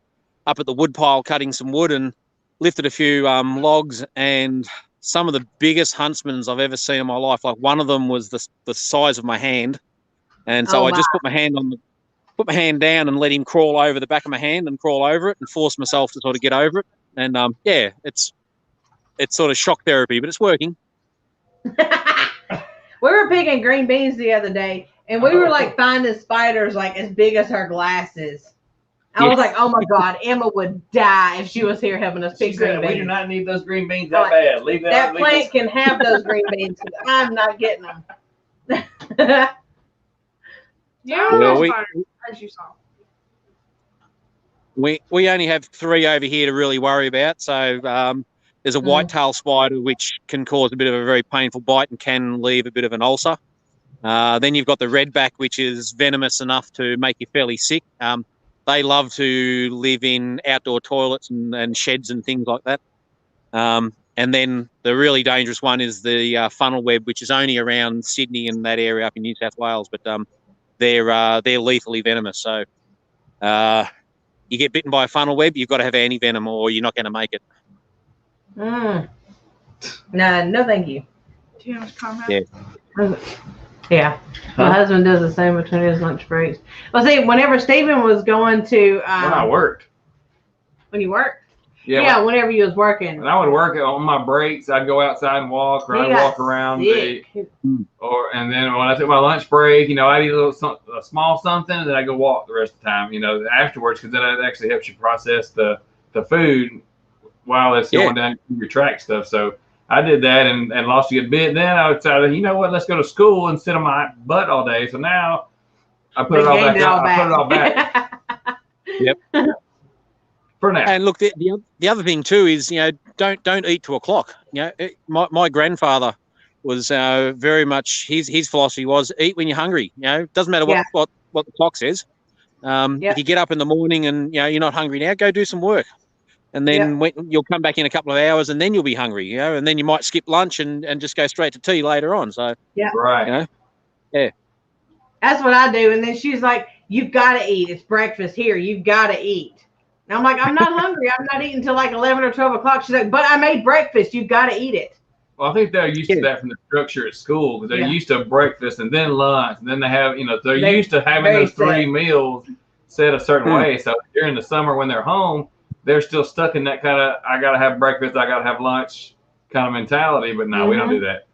up at the wood pile cutting some wood and lifted a few logs, and some of the biggest huntsmans I've ever seen in my life. Like one of them was the size of my hand, and so Oh, I just wow. put my hand down and let him crawl over the back of my hand and crawl over it and force myself to sort of get over it. And yeah, it's sort of shock therapy, but it's working. We were picking green beans the other day, and we were like finding spiders like as big as her glasses. I was like, oh my God, Emma would die if she was here helping us pick green beans. We do not need those green beans that bad. Leave that plant can have those green beans. I'm not getting them. As you saw. We only have 3 over here to really worry about. So there's a white-tailed spider, which can cause a bit of a very painful bite and can leave a bit of an ulcer. Then you've got the redback, which is venomous enough to make you fairly sick. They love to live in outdoor toilets and sheds and things like that. And then the really dangerous one is the funnel web, which is only around Sydney and that area up in New South Wales. But they're lethally venomous. So you get bitten by a funnel web, you've got to have anti-venom or you're not going to make it. No, thank you. Do you have a comment? Yeah. Yeah. My husband does the same between his lunch breaks. Well, see, whenever Stephen was going to when I worked. When you worked? Yeah, whenever you was working. When I would work on my breaks, I'd go outside and walk, or I'd walk around. And then when I took my lunch break, I'd eat a small something, and then I'd go walk the rest of the time, afterwards, because then it actually helps you process the food while it's going down your track stuff. So I did that and lost a good bit. And then I would say, you know what, let's go to school and sit on my butt all day. So now I put it all back out. I put it all back. Yep. For now. And look, the other thing too is, don't eat to o'clock. My grandfather was very much, his philosophy was eat when you're hungry. Doesn't matter what the clock says. If you get up in the morning and you're not hungry now, go do some work. And then you'll come back in a couple of hours and then you'll be hungry, and then you might skip lunch and just go straight to tea later on. So, right. That's what I do. And then she's like, you've got to eat. It's breakfast here. You've got to eat. And I'm like, I'm not hungry. I'm not eating until like 11 or 12 o'clock. She's like, but I made breakfast. You've got to eat it. Well, I think they're used to that from the structure at school, because they're used to breakfast and then lunch, and then they have, they're used to having those 3 meals set a certain way. So during the summer when they're home, they're still stuck in that kind of, I got to have breakfast, I got to have lunch kind of mentality. But no, we don't do that.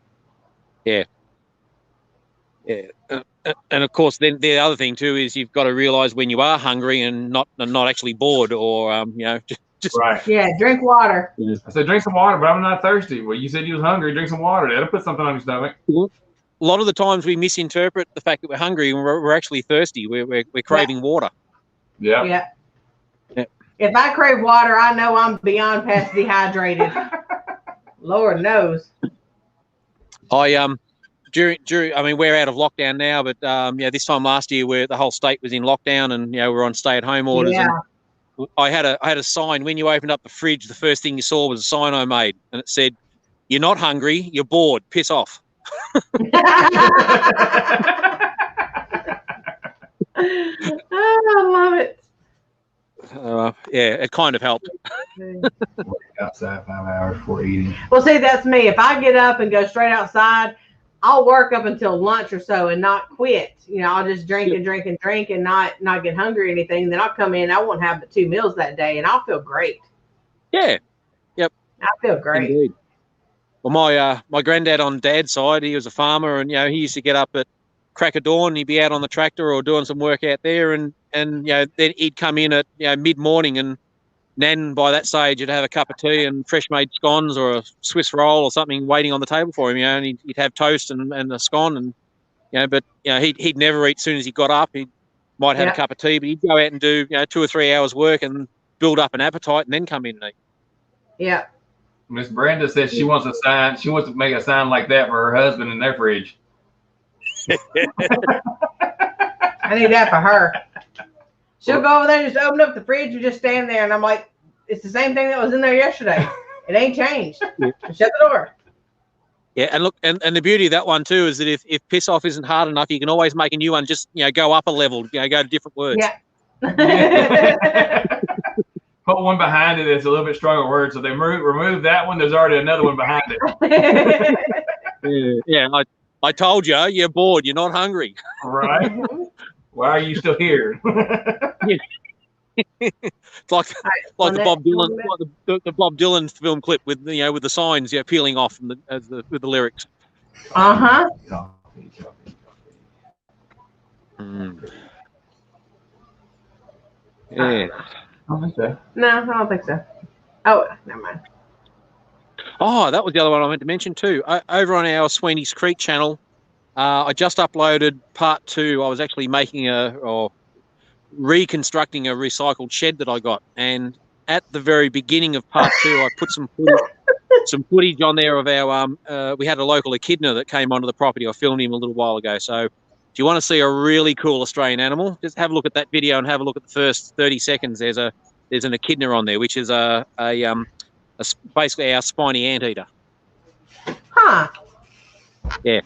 Yeah. Yeah. And of course, then the other thing too is you've got to realize when you are hungry and not actually bored, or just right. Yeah, drink water. I said drink some water, but I'm not thirsty. Well, you said you was hungry. Drink some water. That'll put something on your stomach. A lot of the times we misinterpret the fact that we're hungry and we're actually thirsty. We're craving water. Yeah. Yeah. If I crave water, I know I'm beyond past dehydrated. Lord knows. I mean, we're out of lockdown now, but this time last year, where the whole state was in lockdown, and we're on stay-at-home orders. Yeah. And I had a sign when you opened up the fridge. The first thing you saw was a sign I made, and it said, "You're not hungry. You're bored. Piss off." I love it. It kind of helped. Outside 5 hours before eating. Well, see, that's me. If I get up and go straight outside, I'll work up until lunch or so and not quit. I'll just drink and drink and drink and not get hungry or anything. And then I'll come in. I won't have but 2 meals that day, and I'll feel great. Yeah. Yep. I feel great. Indeed. Well, my granddad on dad's side, he was a farmer, and he used to get up at crack of dawn. He'd be out on the tractor or doing some work out there, and then he'd come in at mid morning, and then by that stage he'd have a cup of tea and fresh made scones or a Swiss roll or something waiting on the table for him. And he'd have toast and a scone, and but he'd never eat as soon as he got up. He might have a cup of tea, but he'd go out and do 2 or 3 hours work and build up an appetite, and then come in and eat. Yeah. Miss Brenda says she wants to make a sign like that for her husband in their fridge. I need that for her. She'll go over there and just open up the fridge and just stand there, and I'm like, it's the same thing that was in there yesterday. It ain't changed. Shut the door. Yeah, and look, and the beauty of that one too is that if piss off isn't hard enough, you can always make a new one. Just go up a level. Go to different words. Yeah. Put one behind it. It's a little bit stronger word. So they remove that one. There's already another one behind it. Yeah. I told you, you're bored. You're not hungry. Right? Why are you still here? It's like the Bob Dylan, the Bob Dylan film clip with with the signs peeling off from with the lyrics. Uh-huh. Yeah. I don't think so. No, I don't think so. Oh, never mind. Oh, that was the other one I meant to mention too. Over on our Sweenies Creek channel, I just uploaded part 2. I was actually making reconstructing a recycled shed that I got, and at the very beginning of part 2, I put some footage on there of our we had a local echidna that came onto the property. I filmed him a little while ago. So if you want to see a really cool Australian animal, just have a look at that video and have a look at the first 30 seconds. There's an echidna on there, which is basically our spiny anteater. Huh. Yeah.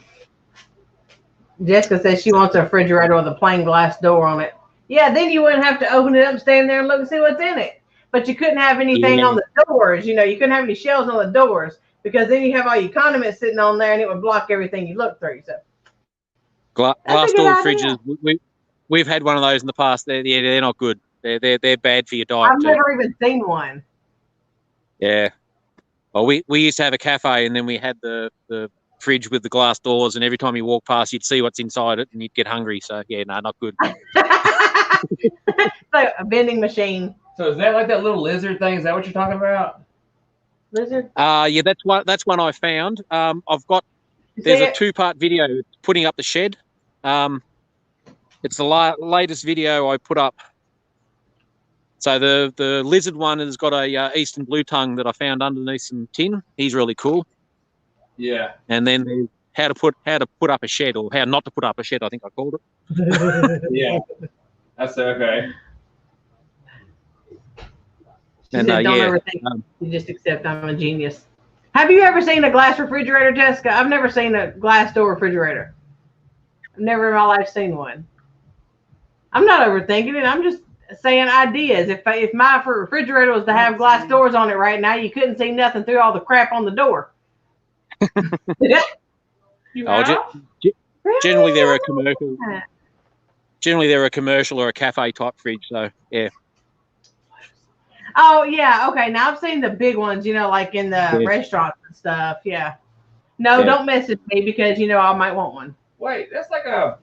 Jessica says she wants a refrigerator with a plain glass door on it. Yeah, then you wouldn't have to open it up, stand there and look and see what's in it. But you couldn't have anything on the doors. You couldn't have any shelves on the doors because then you have all your condiments sitting on there and it would block everything you look through. So glass door fridges. We've had one of those in the past. They're not good. They're bad for your diet. I've never even seen one. Yeah. Well, we used to have a cafe, and then we had the fridge with the glass doors, and every time you walk past, you'd see what's inside it, and you'd get hungry. So yeah, no, not good. Like a vending machine. So is that like that little lizard thing? Is that what you're talking about? Lizard? Yeah, that's one I found. There's a 2-part video putting up the shed. It's the latest video I put up. So the lizard one has got a eastern blue tongue that I found underneath some tin. He's really cool. Yeah. And then how to put up a shed, or how not to put up a shed, I think I called it. Yeah. That's okay. She said, don't ever think you just accept I'm a genius. Have you ever seen a glass refrigerator, Jessica? I've never seen a glass door refrigerator. I've never in my life seen one. I'm not overthinking it. I'm just saying ideas. If my refrigerator was to have glass doors on it right now, you couldn't see nothing through all the crap on the door. Generally, they're a commercial. Generally, they're a commercial or a cafe type fridge. So yeah. Oh yeah, okay. Now I've seen the big ones, like in the restaurants and stuff. Yeah. No, don't message me because I might want one. Wait, that's like a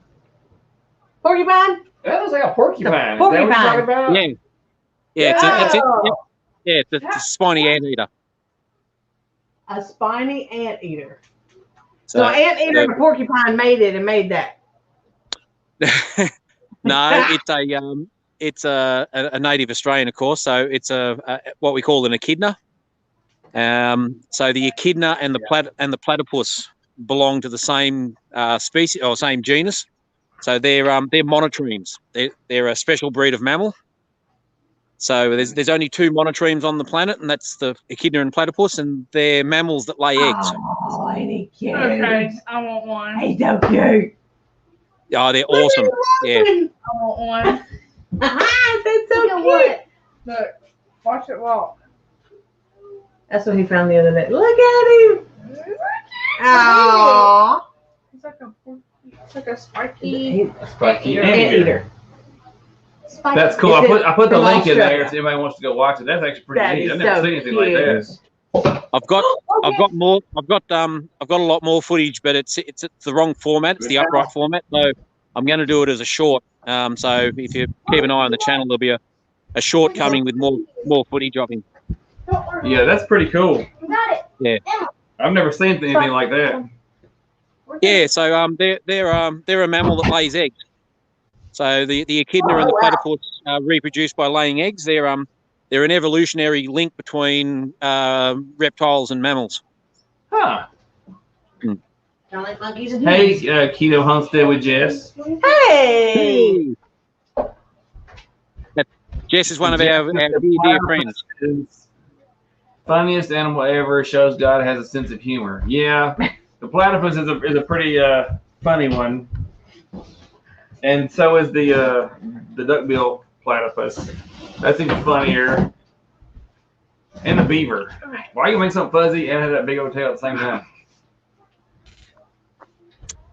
porcupine. That looks like a porcupine. Porcupine. Is that what you're talking about? Yeah. It's a spiny anteater. A spiny anteater. So anteater and a porcupine made it and made that. No, it's a native Australian, of course. So it's what we call an echidna. So the echidna and the platypus belong to the same species or same genus. So they're monotremes. They're a special breed of mammal. So there's only 2 monotremes on the planet, and that's the echidna and platypus, and they're mammals that lay eggs. Oh, ain't he cute? Okay, I want one. He's so cute. Oh, they're awesome. Yeah. I want one. That's so cute. Look, watch it walk. That's what he found the other day. Look at him. Aww. It's like a spiky. Spiky Anteater. That's cool. I put the link in there if anybody wants to go watch it. That's actually pretty neat. I've never seen anything like this. I've got a lot more footage, but it's the wrong format. It's the upright format. So I'm going to do it as a short. So if you keep an eye on the channel, there'll be a short coming with more footage of him. Yeah, that's pretty cool. Got it. Yeah. I've never seen anything like that. Yeah. So they're a mammal that lays eggs. So the echidna and the platypus reproduce by laying eggs. They're an evolutionary link between reptiles and mammals. Huh. Sound like monkeys and Hey, humans. Keto Homestead with Jess. Hey. Jess is one of our dear friends. Funniest animal ever. Shows God has a sense of humor. Yeah. The platypus is a pretty funny one, and so is the duckbill platypus. That's even funnier. And the beaver. Why you make something fuzzy and have that big old tail at the same time?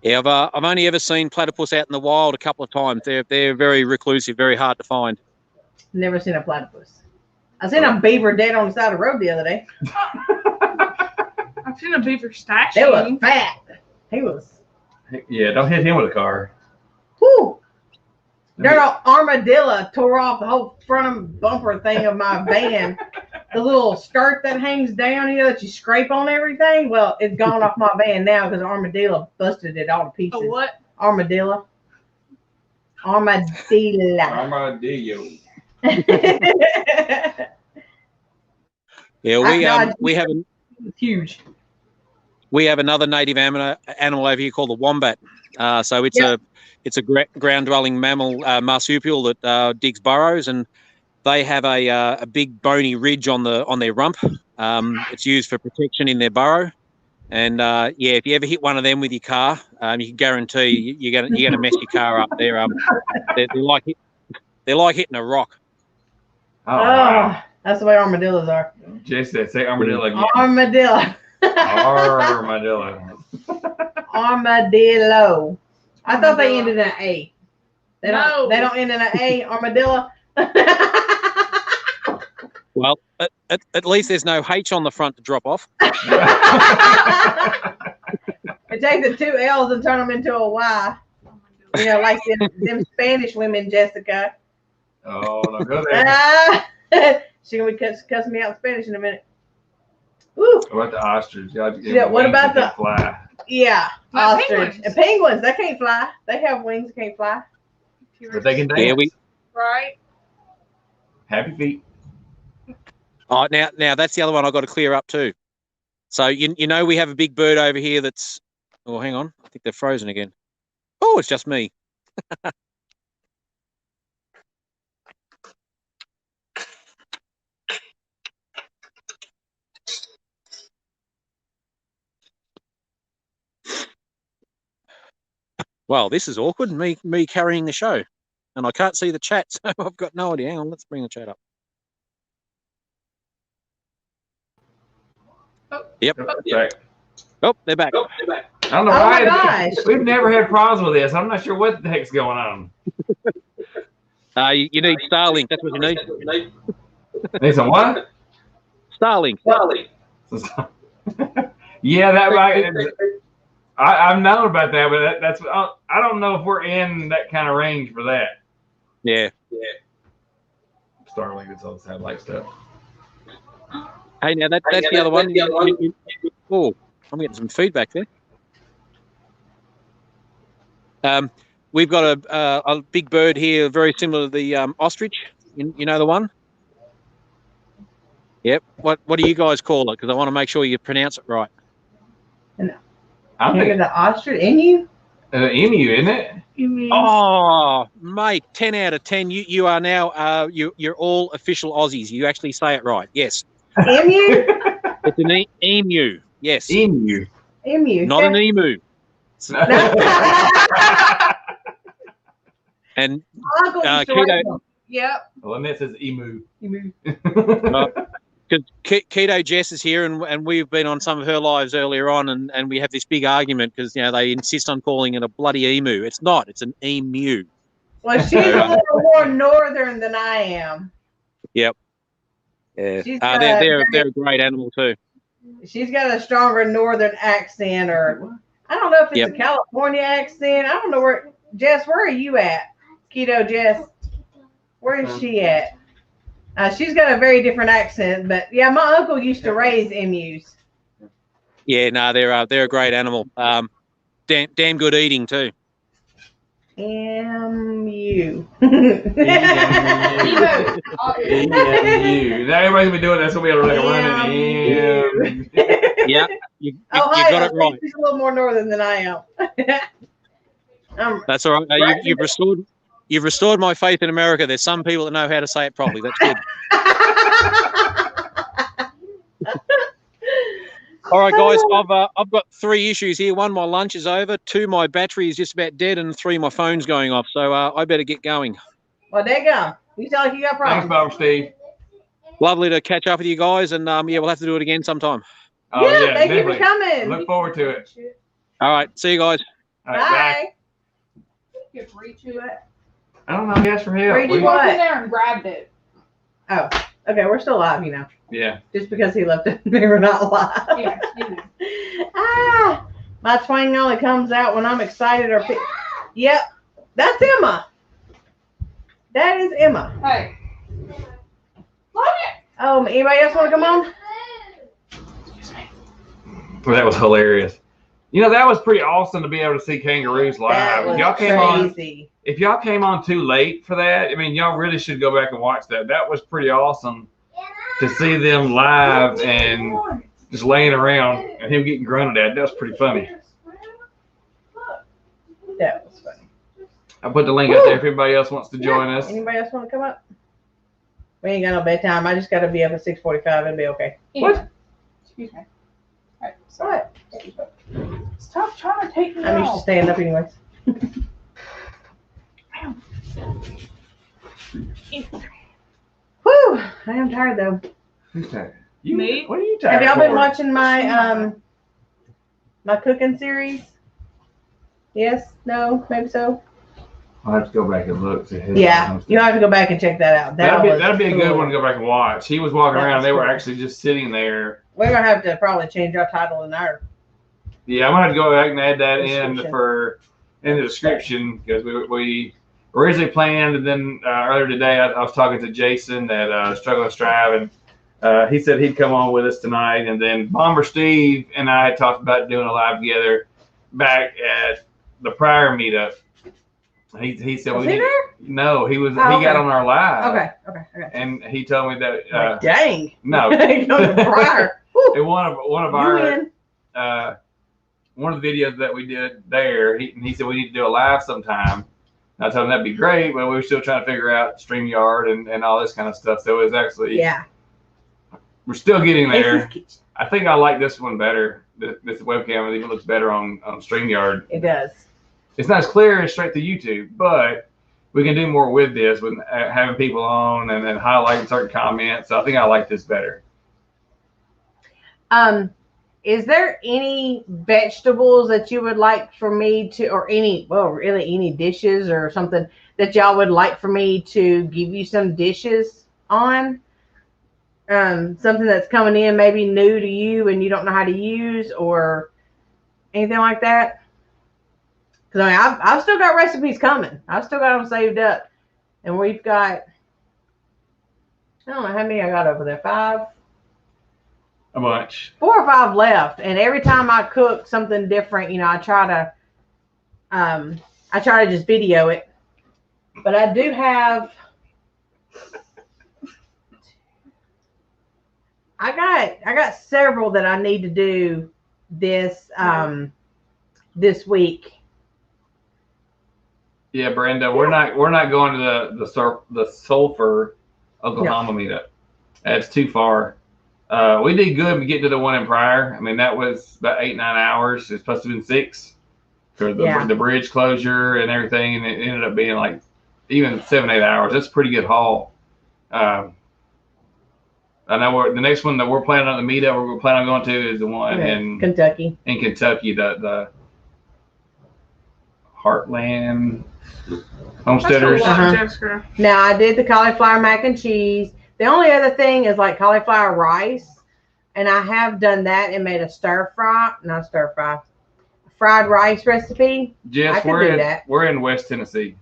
Yeah, I've only ever seen platypus out in the wild a couple of times. They're very reclusive, very hard to find. Never seen a platypus. I seen a beaver dead on the side of the road the other day. I've seen a beaver statue. They was fat. He was. Yeah, don't hit him with a car. Whoo! Their armadillo tore off the whole front bumper thing of my van. The little skirt that hangs down here that you scrape on everything. Well, it's gone off my van now because the armadillo busted it all to pieces. A what? Armadillo. Armadillo. Yeah, we have huge. We have another native animal over here called the wombat. So it's a ground-dwelling mammal marsupial that digs burrows, and they have a big bony ridge on their rump. It's used for protection in their burrow. And if you ever hit one of them with your car, you can guarantee you're gonna mess your car up. They're like hitting a rock. Oh, wow. That's the way armadillos are. Jess said, say armadillo again. Armadillo. Armadillo. Armadillo. I thought they ended in an A. They don't end in an A. Armadillo. Well, at least there's no H on the front to drop off. It takes the two L's and turn them into a Y. You know, like them Spanish women, Jessica. Oh, no, go there. She's going to be cussing me out in Spanish in a minute. Woo. What about the ostrich? What about the fly? Yeah, ostrich. Penguins. And penguins, they can't fly. They have wings, can't fly. But they can dance. Right. Happy feet. Oh, now that's the other one I've got to clear up too. So you know we have a big bird over here that's. Oh, hang on. I think they're frozen again. Oh, it's just me. Well, this is awkward. Me carrying the show, and I can't see the chat, so I've got no idea. Hang on, let's bring the chat up. Yep. Oh, they're back. I don't know why. We've never had problems with this. I'm not sure what the heck's going on. You need Starlink. That's what you need. Need some what? Starlink. Yeah, that right. I've known about that, but that's I don't know if we're in that kind of range for that. Yeah. Starlink, it's all the satellite stuff. Hey, now that's the other one. Oh, I'm getting some feedback there. We've got a big bird here, very similar to the ostrich. You know the one? Yep. What do you guys call it? Because I want to make sure you pronounce it right. I think the ostrich, emu? Emu, isn't it? Oh, mate, 10 out of 10. You are now you're all official Aussies. You actually say it right. Yes. Emu? It's an emu. Yes. Emu. Not an emu. And Keto. Yep. Well, that says emu. Because Keto Jess is here, and we've been on some of her lives earlier on, and we have this big argument because they insist on calling it a bloody emu. It's not. It's an emu. Well, she's a little more northern than I am. Yep. Yeah. They're a great animal too. She's got a stronger northern accent, or I don't know if it's a California accent. I don't know where. Jess, where are you at? Keto Jess, where is she at? She's got a very different accent, but yeah, my uncle used to raise emus. Yeah, no, they're a great animal. Damn good eating too. Emu. Now everybody's been doing that, so we have to run it. Yeah, you got it right. She's a little more northern than I am. That's all right. You've restored my faith in America. There's some people that know how to say it properly. That's good. All right, guys. I've got 3 issues here. 1, my lunch is over. 2, my battery is just about dead, and 3, my phone's going off. So I better get going. Well, there you go. You sound like you got Thanks, problems. Bob, Steve. Lovely to catch up with you guys, and yeah, we'll have to do it again sometime. Oh, Yeah, thank you for definitely. coming. Look forward to it. All right, see you guys. All right, Bye. Give Reach it. I don't know. He asked for help. Read He it. walked What? in there and grabbed it. Oh, okay. We're still live, you know. Yeah. Just because he left it, we were not live. Yeah, he did. My twang only comes out when I'm excited or. Yep, that's Emma. That is Emma. Hey. Look it. Anybody else want to come on? Well, that was hilarious. You know, that was pretty awesome to be able to see kangaroos live. That was crazy. If y'all came on too late for that, I mean, y'all really should go back and watch that. That was pretty awesome to see them live and just laying around and him getting grunted at. That was pretty funny. That was funny. I put the link out there if anybody else wants to join us. Anybody else want to come up? We ain't got no bedtime. I just got to be up at 6:45. It'll be okay. What? Excuse me. Hey, sorry. What? Stop trying to take me I'm used to out. staying up anyways. Whew, I am tired though. Who's tired? You? Me? What are you tired Have y'all been for? watching my my cooking series? Yes? No? Maybe so? I'll have to go back and look. Yeah, you have to go back and check that out. That'd be a good cool. one to go back and watch. He was walking That around. was They were cool. actually just sitting there. We're gonna have to probably change our title in our. Yeah, I'm gonna have to go back and add that in Description. in the description because we originally planned, and then earlier today I was talking to Jason at Struggle and Strive, and he said he'd come on with us tonight, and then Bomber Steve and I had talked about doing a live together back at the prior meetup. He said Was we he need, there? No, he was. Oh, he got okay. on our live. Okay. And he told me that Like, dang. no, Going to Briar. in one of You our win. one of the videos that we did there, he said we need to do a live sometime. And I told him that'd be great, but we were still trying to figure out StreamYard and all this kind of stuff. So it was actually Yeah. we're still getting there. This is- I think I like this one better. This webcam even looks better on StreamYard. It does. It's not as clear as straight to YouTube, but we can do more with this, with having people on and then highlighting certain comments. So I think I like this better. Is there any vegetables that you would like for me to, or really any dishes or something that y'all would like for me to give you some dishes on? Something that's coming in maybe new to you and you don't know how to use or anything like that? Because I mean, I've still got recipes coming. I've still got them saved up. And we've got, I don't know how many I got over there, 5? A bunch. 4 or 5 left, and every time I cook something different, I try to just video it. But I do have, I got several that I need to do this week. Yeah, Brenda, we're not going to the Sulphur, Oklahoma meetup. That's too far. We did good. We get to the one in Pryor. I mean, that was about 8-9 hours. It's supposed to have been 6 for the bridge closure and everything, and it ended up being like even 7-8 hours. That's a pretty good haul. I know the next one that we're planning on the meetup we're planning on going to is the one in Kentucky. In Kentucky, the Heartland Homesteaders. Uh-huh. Now I did the cauliflower mac and cheese. The only other thing is like cauliflower rice, and I have done that and made a fried rice recipe. Jess, I can do that. We're in West Tennessee.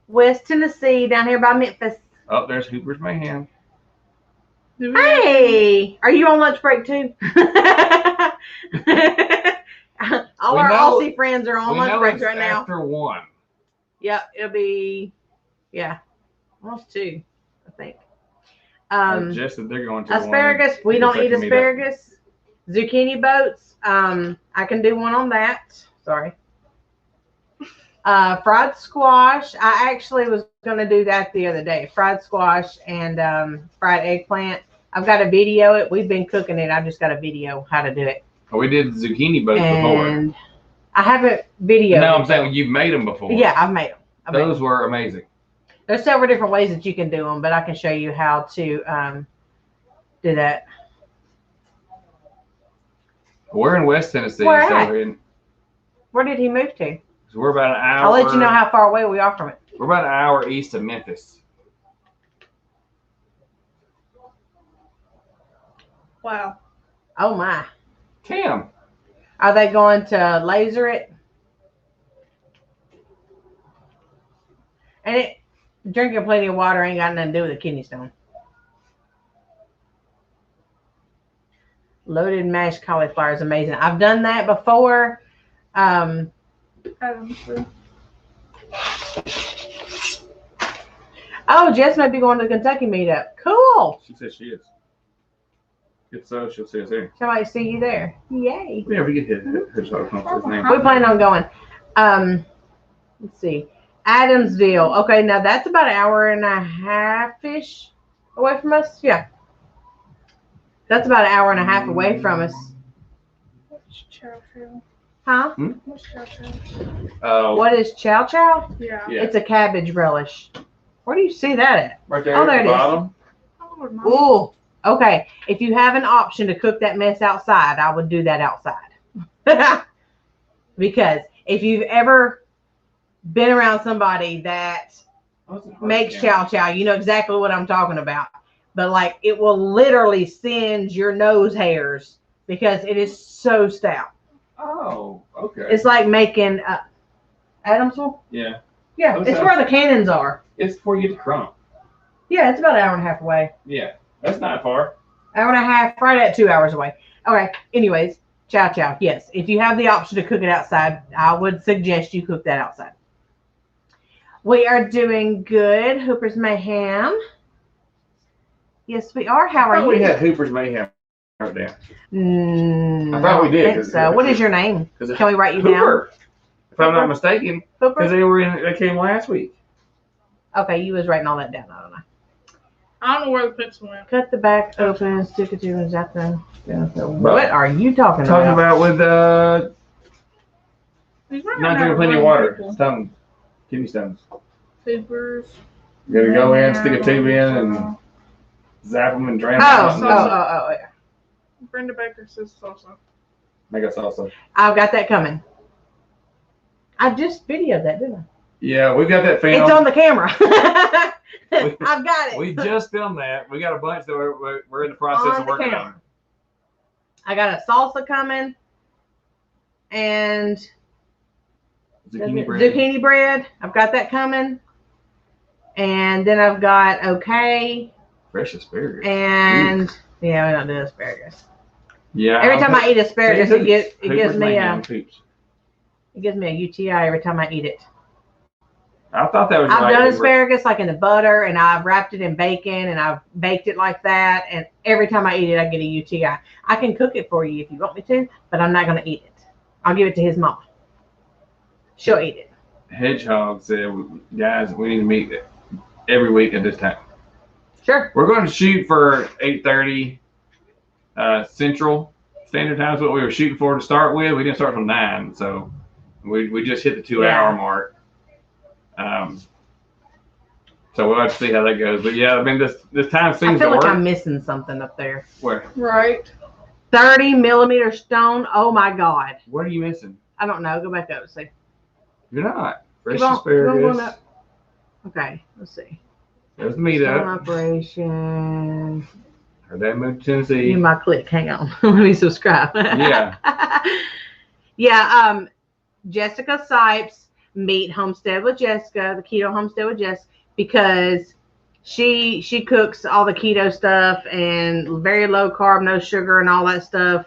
West Tennessee, down here by Memphis. Oh, there's Hooper's Mayhem. Hey, are you on lunch break too? All our Aussie friends are on lunch breaks right now. After 1. Yep, it'll be, almost 2, I think. Jess said they're going to asparagus. We don't eat asparagus. Zucchini boats. I can do one on that. Sorry. Fried squash. I actually was going to do that the other day. Fried squash and fried eggplant. I've got to video it. We've been cooking it. I've just got to video how to do it. We did zucchini boats And before. I haven't videoed. No, I'm it, saying you've made them before. Yeah, I've made them. Those were amazing. There's several different ways that you can do them, but I can show you how to do that. We're in West Tennessee. Where so at? Where did he move to? So we're about an hour. I'll let you know how far away we are from it. We're about an hour east of Memphis. Wow. Oh my. Tim. Are they going to laser it? And drinking plenty of water ain't got nothing to do with a kidney stone. Loaded mashed cauliflower is amazing. I've done that before. Oh, Jess might be going to the Kentucky meetup. Cool. She says she is. If so, she'll see us here. Somebody see you there. Yay. Yeah, we get his name. We plan on going. Let's see. Adamsville. Okay, now that's about an hour and a half-ish away from us. Yeah. That's about an hour and a half away from us. What's chow chow? Huh? What's chow chow? What is chow chow? Yeah. It's a cabbage relish. Where do you see that at? Right there Oh, there at it the is. bottom. Oh, nice. Ooh. Okay. If you have an option to cook that mess outside, I would do that outside. Because if you've ever been around somebody that makes chow chow, you know exactly what I'm talking about. But like, it will literally singe your nose hairs because it is so stout. Oh, okay. It's like making Adamsville. Yeah. Yeah, Okay. it's where the cannons are. It's before you get to Crump. Yeah, it's about an hour and a half away. Yeah. That's not far. Hour and a half, right at 2 hours away. Okay. Anyways, chow chow. Yes, if you have the option to cook it outside, I would suggest you cook that outside. We are doing good. Hooper's Mayhem. Yes, we are. How are you? We had Hooper's Mayhem right there. I thought we did. think so. What is your name? Can we write you Hooper, if I'm not Hooper? mistaken, down? because Hooper? they came last week. Okay, you was writing all that down. I don't know. I don't know where the pencil went. Cut the back open, stick it to your zapper. What are you talking Talking about? about with He's running not out drinking of plenty of room, water. people. Stones, kidney stones. Hoopers. You gotta go in, stick a tube in, and zap them and drain them out. Oh, yeah. Brenda Baker says salsa. Make a salsa. I've got that coming. I just videoed that, didn't I? Yeah, we've got that film. It's on the camera. I've got it. We just filmed that. We got a bunch that we're in the process of working on. I got a salsa coming and zucchini bread. I've got that coming. And then I've got fresh asparagus. And yeah, we don't do asparagus. Yeah. Every time I eat asparagus, See, it gives me a a UTI every time I eat it. I thought that was I've right. done asparagus like in the butter, and I've wrapped it in bacon, and I've baked it like that. And every time I eat it, I get a UTI. I can cook it for you if you want me to, but I'm not going to eat it. I'll give it to his mom. She'll eat it. Hedgehog said, guys, we need to meet every week at this time. Sure. We're going to shoot for 8:30 Central Standard Time is what we were shooting for to start with. We didn't start till 9, so we just hit the 2-hour mark. So we'll have to see how that goes. But yeah, I mean, this time seems to I feel work. like I'm missing something up there. Where? Right. 30 millimeter stone. Oh my God. What are you missing? I don't know. Go back up and see. You're not. Fresh Keep on asparagus. going up. Okay, let's see. There's the Stone meetup. operation. Heard that move to Tennessee. You my click. Hang on. Let me subscribe. Yeah. Yeah. Jessica Sipes, Meet Homestead with Jessica, the Keto Homestead with Jessica, because she cooks all the keto stuff and very low carb, no sugar, and all that stuff.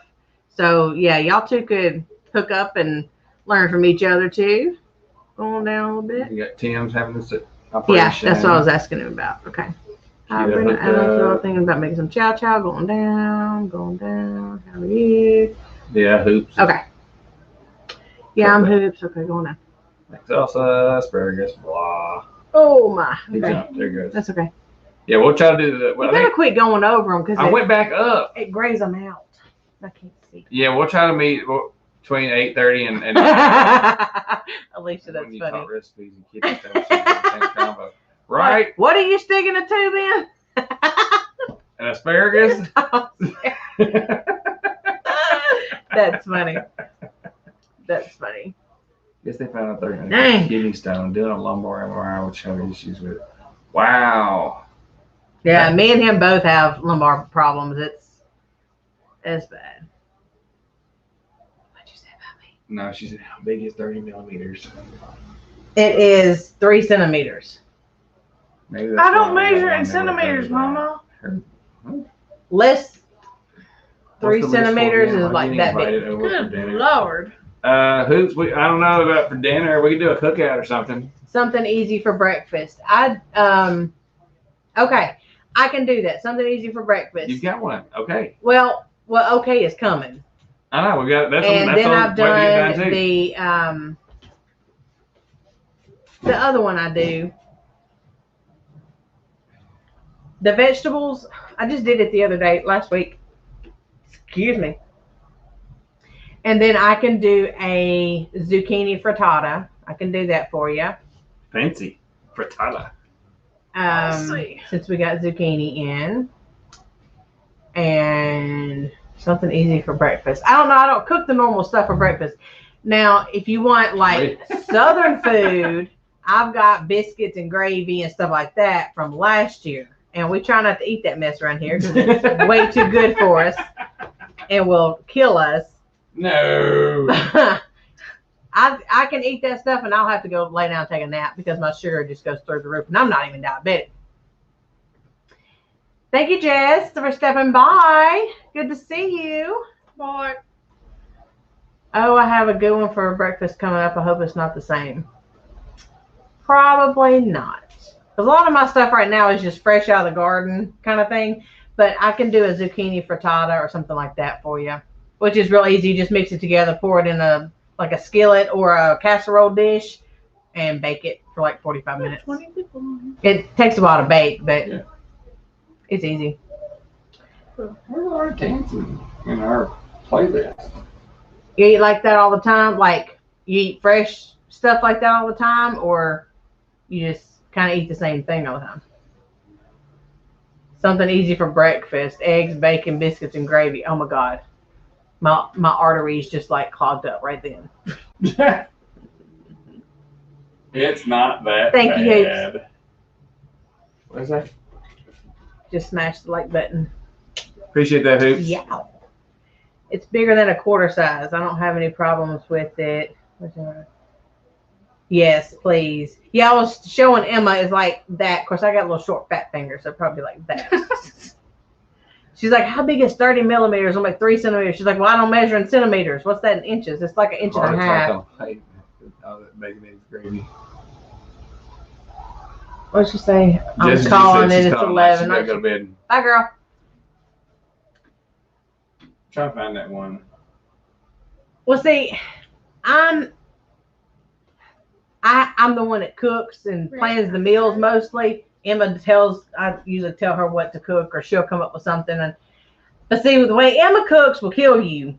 So yeah, y'all two could hook up and learn from each other too. Going down a little bit. You got Tim's having this operation. Yeah, that's what I was asking him about. Okay. Yeah, Brenda Adams, thinking about making some chow chow. Going down. How are you? Yeah, hoops. Okay. Yeah, I'm hoops. Okay, going down. Salsa, asparagus, blah. Oh my. He Okay. jumped. There it goes. That's okay. Yeah, we'll try to do that. You better quit going over them because I went back up. It grays them out. I can't see. Yeah, we'll try to meet between 8:30 and. Alicia, that's when funny. Recipes and kitchen stuff, combo. Right? What are you sticking it to then? An asparagus? That's funny. That's funny. Guess they found out they're in Dang. kidney stone, doing a lumbar MRI, which have issues with it. Wow. Yeah, me and him both have lumbar problems. It's bad. What'd you say about me? No, she said, how big is 30 millimeters? It is 3 centimeters. Maybe that's I don't why measure I in never centimeters, heard of that. Mama. Her- Less. What's 3 the list for centimeters dinner? is I'm like getting that invited big. over for Good dinner. Lord. I don't know about for dinner. We could do a cookout or something. Something easy for breakfast. Okay, I can do that. Something easy for breakfast. You've got one. Okay. Well, okay is coming. I know. We got that's And that's then on I've way to get done done too. the other one I do. The vegetables, I just did it the other day, last week. Excuse me. And then I can do a zucchini frittata. I can do that for you. Fancy. Frittata. see. Since we got zucchini in. And something easy for breakfast. I don't know. I don't cook the normal stuff for breakfast. Now, if you want like Southern food, I've got biscuits and gravy and stuff like that from last year. And we try not to eat that mess around here because it's way too good for us and will kill us. No. I can eat that stuff and I'll have to go lay down and take a nap because my sugar just goes through the roof and I'm not even diabetic. Thank you, Jess, for stepping by. Good to see you. Boy. Oh, I have a good one for breakfast coming up. I hope it's not the same. Probably not. Because a lot of my stuff right now is just fresh out of the garden kind of thing. But I can do a zucchini frittata or something like that for you, which is real easy. You just mix it together, pour it in a skillet or a casserole dish, and bake it for like 45 minutes. 20 people. It takes a while to bake, but Yeah. it's easy. Where's our dancing in our playlist? You eat like that all the time? Like you eat fresh stuff like that all the time, or you just kind of eat the same thing all the time? Something easy for breakfast: eggs, bacon, biscuits, and gravy. Oh my God, my arteries just like clogged up right then. It's not that Thank bad. you, Hoops. What is that? Just smash the like button. Appreciate that, Hoops. Yeah, it's bigger than a quarter size. I don't have any problems with it. Yes, please. Yeah, I was showing Emma is like that. Of course, I got a little short, fat fingers, so probably like that. She's like, how big is 30 millimeters? I'm like, 3 centimeters. She's like, well, I don't measure in centimeters. What's that in inches? It's like an inch and a half. Oh, that bacon eggs gravy. What'd she say? I'm Jessica calling said it. she's It's calling 11. She's got to go to bed. Bye, girl. Try to find that one. Well, see, I'm the one that cooks and plans the meals mostly. Emma I usually tell her what to cook, or she'll come up with something. But see, the way Emma cooks will kill you,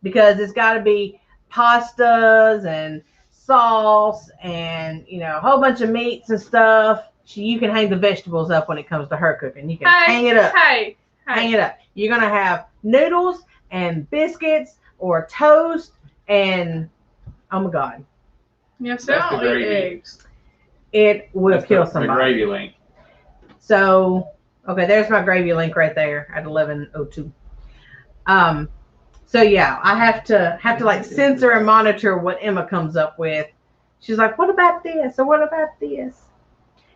because it's got to be pastas and sauce and a whole bunch of meats and stuff. You can hang the vegetables up when it comes to her cooking. You can hang it up. Hey. Hang it up. You're gonna have noodles and biscuits or toast and oh my God. Yes, That's I the don't eat gravy. eggs. It will That's kill the somebody. gravy link. So, okay, there's my gravy link right there at 11:02. So yeah, I have to like censor and monitor what Emma comes up with. She's like, what about this? Or what about this?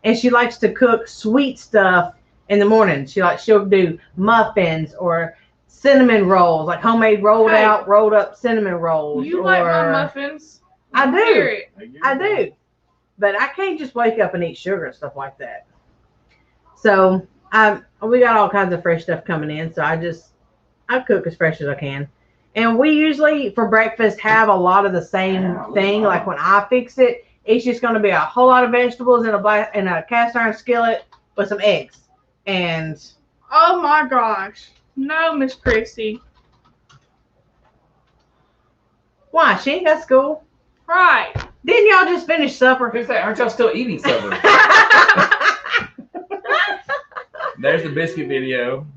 And she likes to cook sweet stuff in the morning. She'll do muffins or cinnamon rolls, like homemade rolled up cinnamon rolls. You like my muffins? I do. Hear it. I do. But I can't just wake up and eat sugar and stuff like that. So we got all kinds of fresh stuff coming in. So I cook as fresh as I can. And we usually for breakfast have a lot of the same thing. Like when I fix it, it's just going to be a whole lot of vegetables in a cast iron skillet with some eggs. And Oh my gosh. No, Miss Chrissy. why? She ain't got school. Right. Didn't y'all just finish supper? Who's that? Aren't y'all still eating supper? There's the biscuit video.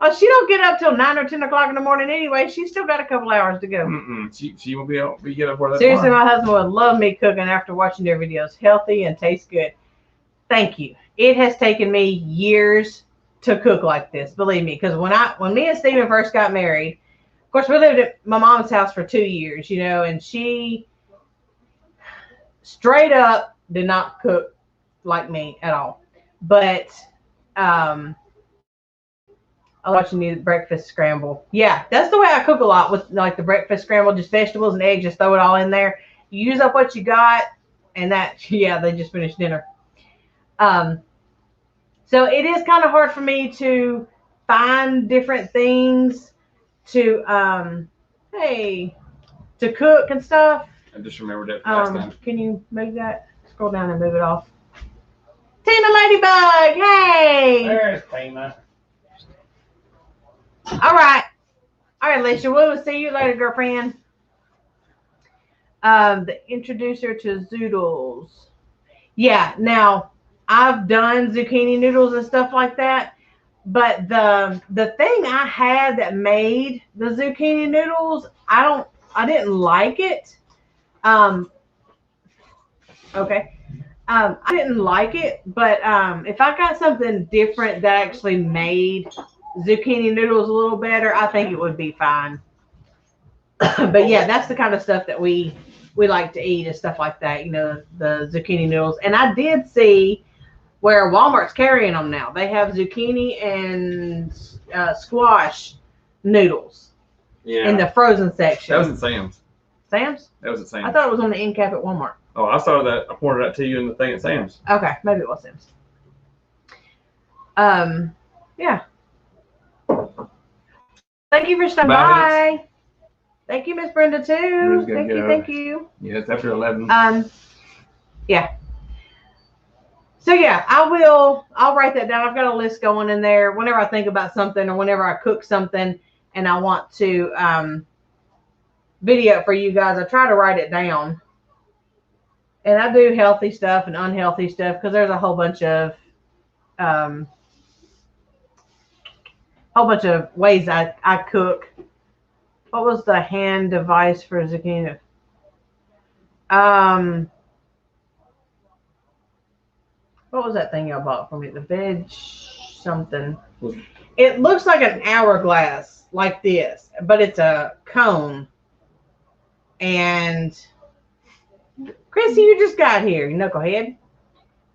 Oh, she don't get up till 9 or 10 o'clock in the morning anyway. She's still got a couple hours to go. She will be get up for that. Seriously, tomorrow. my husband would love me cooking after watching their videos. Healthy and tastes good. Thank you. It has taken me years to cook like this, believe me. Because when me and Steven first got married, of course, we lived at my mom's house for 2 years, you know, and she straight up did not cook like me at all. But I was watching the breakfast scramble. Yeah, that's the way I cook a lot with like the breakfast scramble, just vegetables and eggs, just throw it all in there. You use up what you got, and that, yeah, they just finished dinner. So it is kind of hard for me to find different things to to cook and stuff. I just remembered that last time. Can you move that? Scroll down and move it off. Tina Ladybug, hey! There's Tina. All right, Alicia. We will see you later, girlfriend. The introducer to zoodles. Yeah, now I've done zucchini noodles and stuff like that, but the thing I had that made the zucchini noodles, I didn't like it. Okay. I didn't like it, but if I got something different that actually made zucchini noodles a little better, I think it would be fine. But yeah, that's the kind of stuff that we like to eat and stuff like that, you know, the zucchini noodles. And I did see where Walmart's carrying them now. They have zucchini and squash noodles in the frozen section. That was at Sam's. Sam's? That was at Sam's. I thought it was on the end cap at Walmart. Oh, I saw that. I pointed that to you in the thing at Sam's. Okay, maybe it was Sam's. Yeah. Thank you for stopping by. Thank you, Miss Brenda, too. Thank you. Yeah, it's after 11. Yeah. So yeah, I'll write that down. I've got a list going in there whenever I think about something or whenever I cook something and I want to video it for you guys. I try to write it down. And I do healthy stuff and unhealthy stuff because there's a whole bunch of ways I cook. What was the hand device for zucchini? What was that thing y'all bought for me? The veg something. It looks like an hourglass like this, but it's a cone. And Chrissy, you just got here, you knucklehead.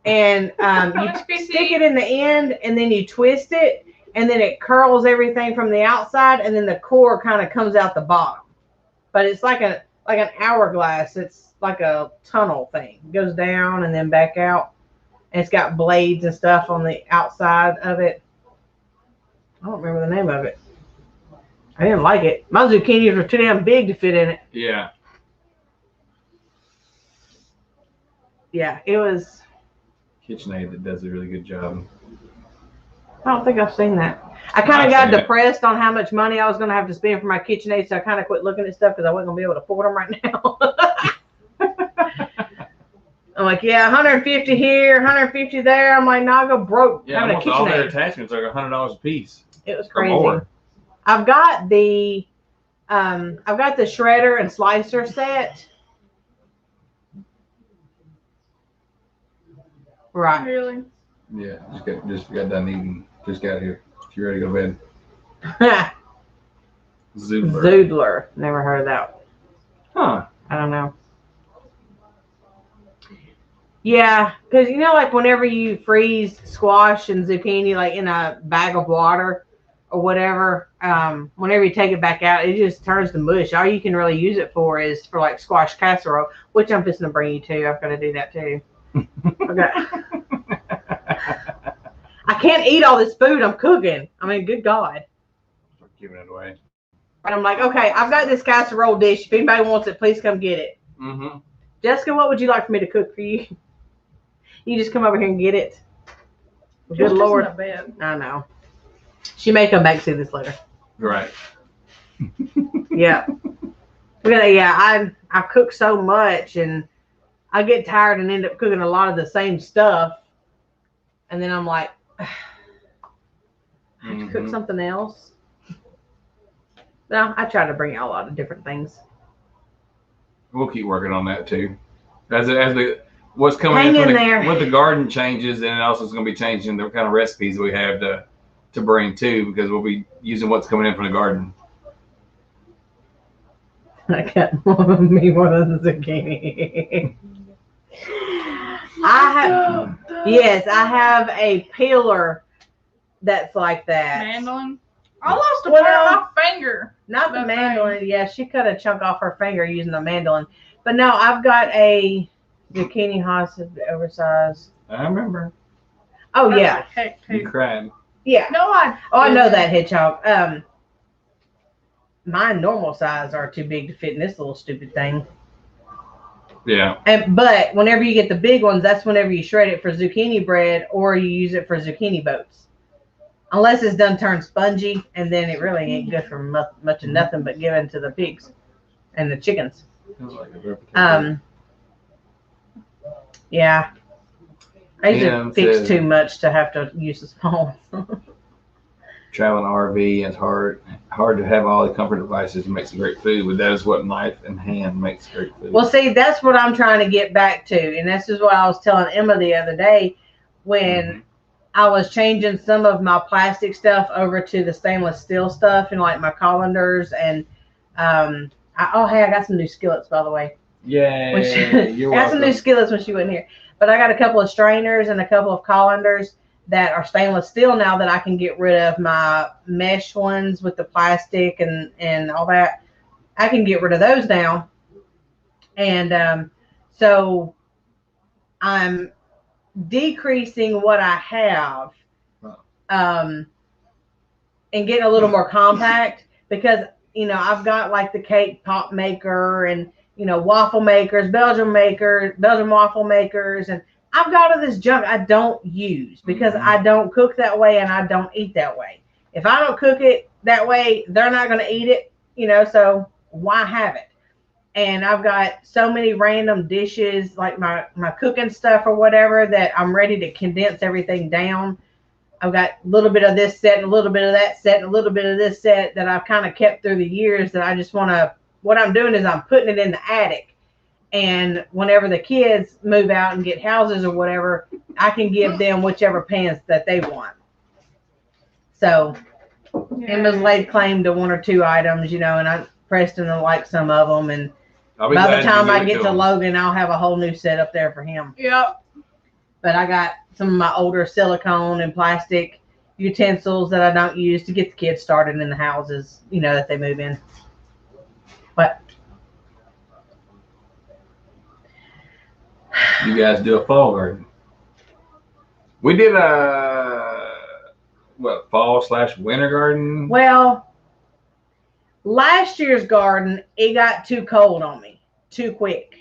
And you stick it in the end, and then you twist it, and then it curls everything from the outside, and then the core kind of comes out the bottom. But it's like an hourglass. It's like a tunnel thing. It goes down and then back out. And it's got blades and stuff on the outside of it. I don't remember the name of it. I didn't like it. My zucchinis were too damn big to fit in it. Yeah. Yeah, it was. KitchenAid that does a really good job. I don't think I've seen that. I kind of got depressed on how much money I was going to have to spend for my KitchenAid, so I kind of quit looking at stuff because I wasn't going to be able to afford them right now. I'm like, yeah, 150 here, 150 there. I'm like, nah, I'll go broke. Yeah, almost all their attachments are $100 a piece. It was crazy. I've got the shredder and slicer set. Right. Really? Yeah, just got done eating. Just got here. You ready to go to bed? Zoodler. Never heard of that. Huh. I don't know. Yeah, because you know, like whenever you freeze squash and zucchini like in a bag of water or whatever, whenever you take it back out, it just turns to mush. All you can really use it for is for like squash casserole, which I'm just gonna bring you to. I've got to do that too. Okay. I can't eat all this food I'm cooking. I mean, good God. Giving it away. And I'm like, okay, I've got this casserole dish. If anybody wants it, please come get it. Mm-hmm. Jessica, what would you like for me to cook for you? You just come over here and get it. Good Just Lord. isn't a bed. I know. She may come back to see this later. Right. Yeah. I cook so much and I get tired and end up cooking a lot of the same stuff. And then I'm like, I have to cook something else. No, I try to bring out a lot of different things. We'll keep working on that too. As what's coming Hang in in there. with the garden changes, and it also is going to be changing the kind of recipes we have to bring too, because we'll be using what's coming in from the garden. I got me more than the zucchini. I have a peeler that's like that. Mandolin. I lost a part of my finger. Not the mandolin. Yeah, she cut a chunk off her finger using the mandolin. But no, I've got a zucchini hostage oversized. I remember. Oh yeah. You cried. Yeah. No, I know that, hedgehog. Mine normal size are too big to fit in this little stupid thing. Yeah. But whenever you get the big ones, that's whenever you shred it for zucchini bread or you use it for zucchini boats. Unless it's done turned spongy, and then it really ain't good for much of nothing but given to the pigs and the chickens. Yeah. I usually fix too much to have to use the small. Traveling RV, it's hard to have all the comfort devices to make some great food, but that is what knife in hand makes great food. Well, see, that's what I'm trying to get back to, and this is what I was telling Emma the other day when I was changing some of my plastic stuff over to the stainless steel stuff, and like my colanders, and I got some new skillets, by the way. Yay! I got some new skillets when she wasn't here, but I got a couple of strainers and a couple of colanders that are stainless steel now that I can get rid of my mesh ones with the plastic and all that. I can get rid of those now. And so I'm decreasing what I have and getting a little more compact because, I've got like the cake pop maker and, waffle makers, Belgian waffle makers, and I've got all this junk I don't use because I don't cook that way and I don't eat that way. If I don't cook it that way, they're not going to eat it, so why have it? And I've got so many random dishes, like my cooking stuff or whatever, that I'm ready to condense everything down. I've got a little bit of this set and a little bit of that set and a little bit of this set that I've kind of kept through the years that I just want to, what I'm doing is I'm putting it in the attic. And whenever the kids move out and get houses or whatever, I can give them whichever pans that they want. So Emma's laid claim to one or two items, and Preston will like some of them. And by the time I get to Logan, I'll have a whole new set up there for him. Yep. But I got some of my older silicone and plastic utensils that I don't use to get the kids started in the houses, that they move in. But you guys do a fall garden. We did a fall/winter garden. Well, last year's garden, it got too cold on me too quick.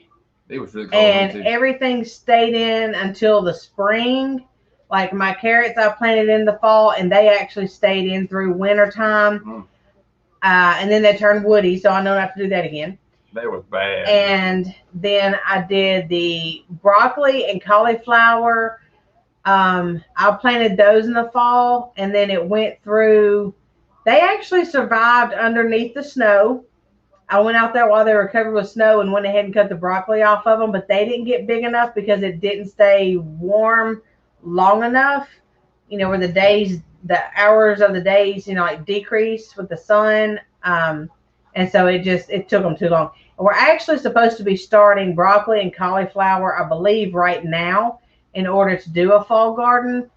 It was really cold. And everything stayed in until the spring. Like my carrots I planted in the fall and they actually stayed in through winter time. And then they turned woody, so I know not to do that again. That was bad. And then I did the broccoli and cauliflower. I planted those in the fall, and then it went through. They actually survived underneath the snow. I went out there while they were covered with snow and went ahead and cut the broccoli off of them, but they didn't get big enough because it didn't stay warm long enough. Where the hours of the days, decrease with the sun. And so it took them too long. We're actually supposed to be starting broccoli and cauliflower, I believe, right now in order to do a fall garden.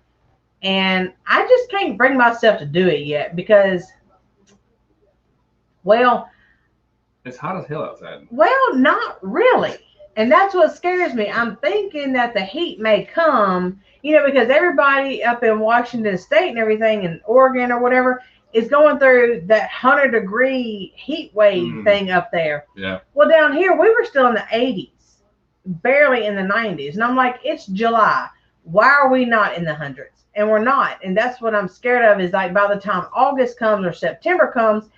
And I just can't bring myself to do it yet because, well, it's hot as hell outside. Well, not really. And that's what scares me. I'm thinking that the heat may come, because everybody up in Washington State and everything in Oregon or whatever is going through that 100-degree heat wave thing up there. Yeah. Well, down here, we were still in the 80s, barely in the 90s. And I'm like, it's July. Why are we not in the hundreds? And we're not. And that's what I'm scared of, is like by the time August comes or September comes,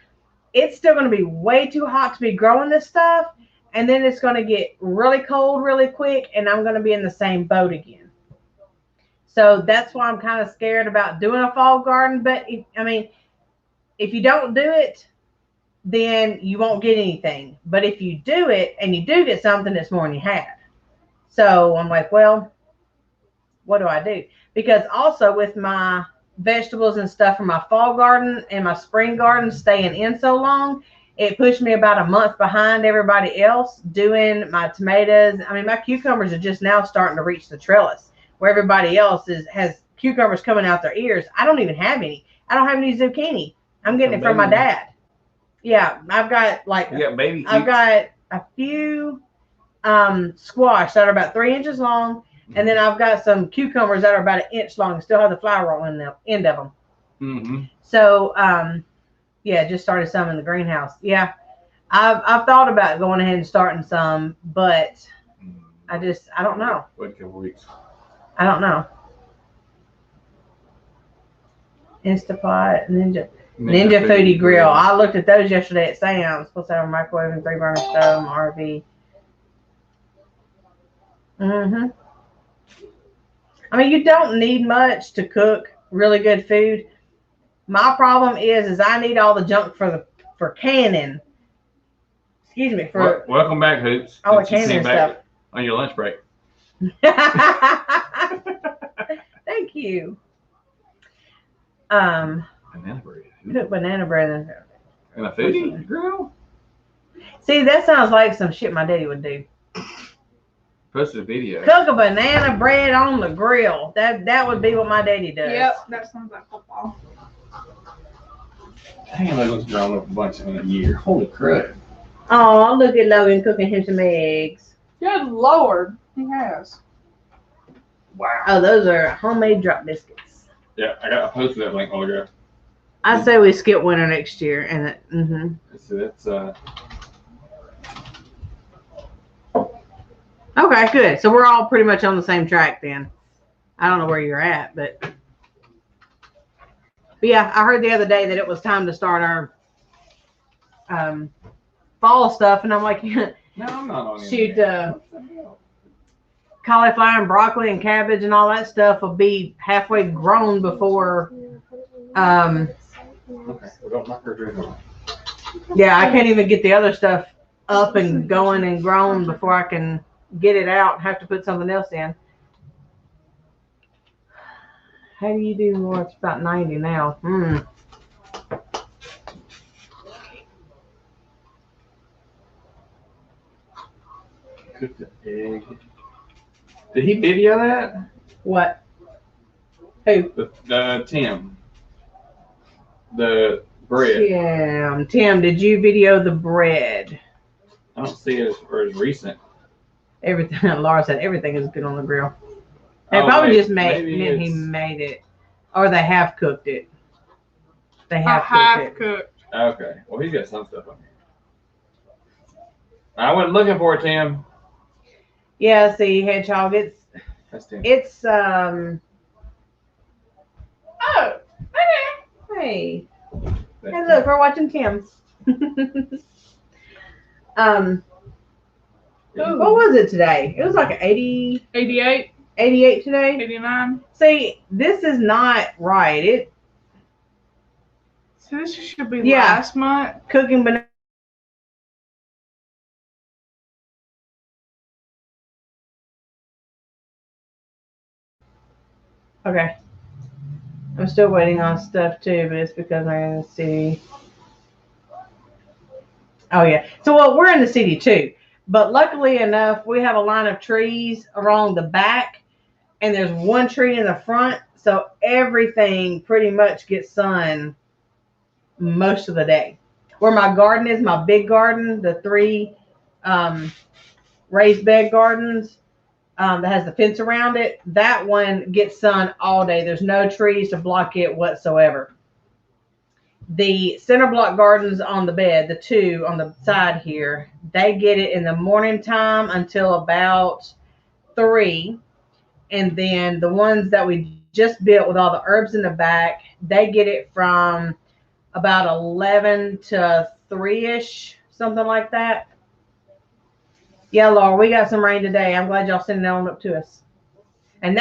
it's still going to be way too hot to be growing this stuff. And then it's going to get really cold really quick, and I'm going to be in the same boat again. So that's why I'm kind of scared about doing a fall garden. But if you don't do it, then you won't get anything. But if you do it and you do get something, it's more than you had. So I'm like, well, what do I do? Because also with my vegetables and stuff from my fall garden and my spring garden staying in so long, it pushed me about a month behind everybody else doing my tomatoes. I mean, my cucumbers are just now starting to reach the trellis, where everybody else has cucumbers coming out their ears. I don't even have any. I don't have any zucchini. I'm getting it from my dad. Yeah, I've got I've got a few squash that are about 3 inches long, and then I've got some cucumbers that are about 1 inch long and still have the flower on the end of them. Mm-hmm. So yeah, just started some in the greenhouse. Yeah, I've thought about going ahead and starting some, but I don't know. Wait a couple weeks. I don't know. Instapot, Ninja Foodie Grill. I looked at those yesterday at Sam's. Supposed to have a microwave and 3-burner stove, RV. I mean, you don't need much to cook really good food. My problem is I need all the junk for canning. Excuse me. Welcome back, Hoops. All the canning stuff. On your lunch break. Thank you. Banana bread. Put banana bread in there. And a foodie grill? See, that sounds like some shit my daddy would do. Post a video. Cook a banana bread on the grill. That would be what my daddy does. Yep, that sounds like football. Dang, Logan's grown up a bunch in a year. Holy crap. Oh, look at Logan cooking him some eggs. Good Lord, he has. Wow. Oh, those are homemade drop biscuits. Yeah, I posted that link all ago. I say we skip winter next year, and So that's okay, good. So we're all pretty much on the same track then. I don't know where you're at, but yeah, I heard the other day that it was time to start our fall stuff, and I'm like, no, I'm not on shoot, cauliflower and broccoli and cabbage and all that stuff will be halfway grown before. Okay, we don't knock her drink. Yeah, I can't even get the other stuff up and going and grown before I can get it out. Have to put something else in. How do you do more? It's about 90 now. Cook the egg. Did he video that? What? Who? Tim. The bread. Tim, did you video the bread? I don't see it as recent. Everything. Laura said everything has been on the grill. They probably just meant he made it, or they have cooked it. They have cooked. Okay. Well, he's got some stuff on here. I wasn't looking for it, Tim. Yeah. See, hedgehog. That's Tim. It's Oh, Hey. That's Hey, look, we're watching Tim's. What was it today? It was like 80, 88, 88 today. 89. See, this is not right. So this should be Yeah. last month. Cooking banana. Okay. I'm still waiting on stuff too, but it's because I'm in the city. Oh yeah. So well, we're in the city too. But luckily enough, we have a line of trees along the back, and there's one tree in the front. So everything pretty much gets sun most of the day. Where my garden is, my big garden, the 3 raised bed gardens that has the fence around it, that one gets sun all day. There's no trees to block it whatsoever. The center block gardens on the bed, the 2 on the side here, they get it in the morning time until about 3. And then the ones that we just built with all the herbs in the back, they get it from about 11 to 3-ish, something like that. Yeah, Laura, we got some rain today. I'm glad y'all sending that on up to us. And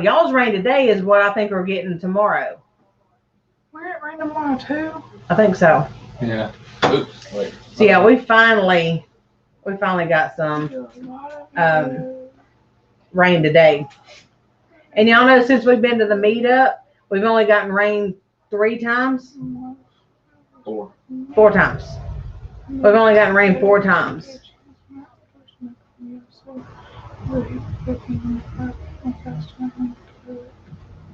y'all's rain today is what I think we're getting tomorrow. We're at rain tomorrow too. I think so. Yeah. Oops. Wait. So yeah, we finally got some rain today. And y'all know since we've been to the meetup, we've only gotten rain 3 times. 4. 4 times. We've only gotten rain 4 times.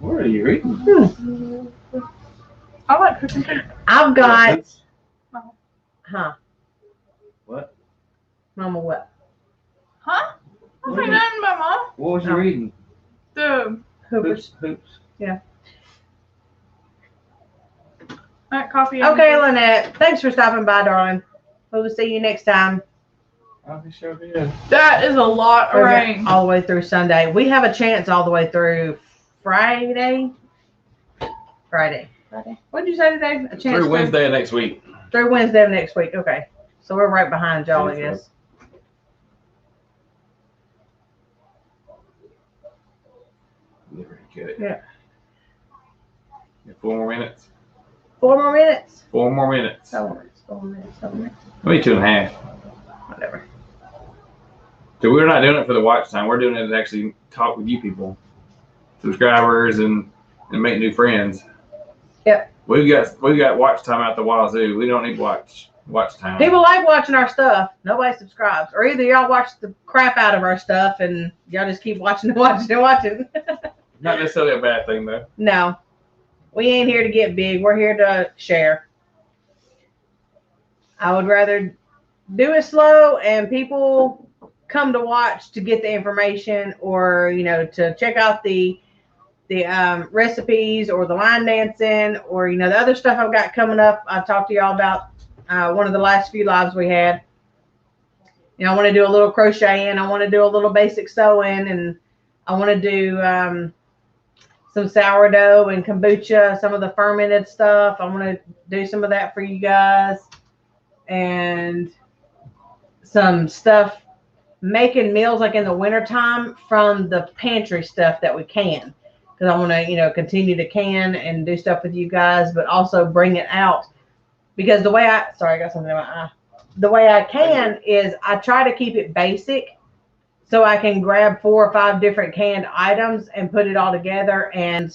What are you reading? I like cooking too. I've got, huh? What? Mama, what? Huh? I don't know nothing about Mom. What was you reading? The Hoopers. Hoops. that coffee. Okay, Lynette. Thanks for stopping by, darling. We will see you next time. I'll be sure did. That is a lot of rain. All the way through Sunday. We have a chance all the way through Friday. What did you say today? A chance Through Wednesday of next week. Through Wednesday of next week. Okay. So we're right behind y'all, I guess. Yeah. 4 more minutes. 4 more minutes? 4 more minutes. 4 more minutes. 4 more minutes. 4 more minutes. Maybe 2.5. Whatever. So we're not doing it for the watch time. We're doing it to actually talk with you people, subscribers, and make new friends. Yep. We've got watch time out the wazoo. We don't need watch time. People like watching our stuff. Nobody subscribes. Or either y'all watch the crap out of our stuff and y'all just keep watching and watching and watching. Not necessarily a bad thing, though. No. We ain't here to get big. We're here to share. I would rather do it slow and people come to watch to get the information, or, you know, to check out the recipes or the line dancing, or, you know, the other stuff I've got coming up. I talked to y'all about one of the last few lives we had. You know, I want to do a little crocheting. I want to do a little basic sewing, and I want to do some sourdough and kombucha, some of the fermented stuff. I want to do some of that for you guys, and some stuff making meals like in the wintertime from the pantry stuff that we can. Because I want to, you know, continue to can and do stuff with you guys, but also bring it out. Because the way I got something in my eye. The way I can is I try to keep it basic, so I can grab 4 or 5 different canned items and put it all together and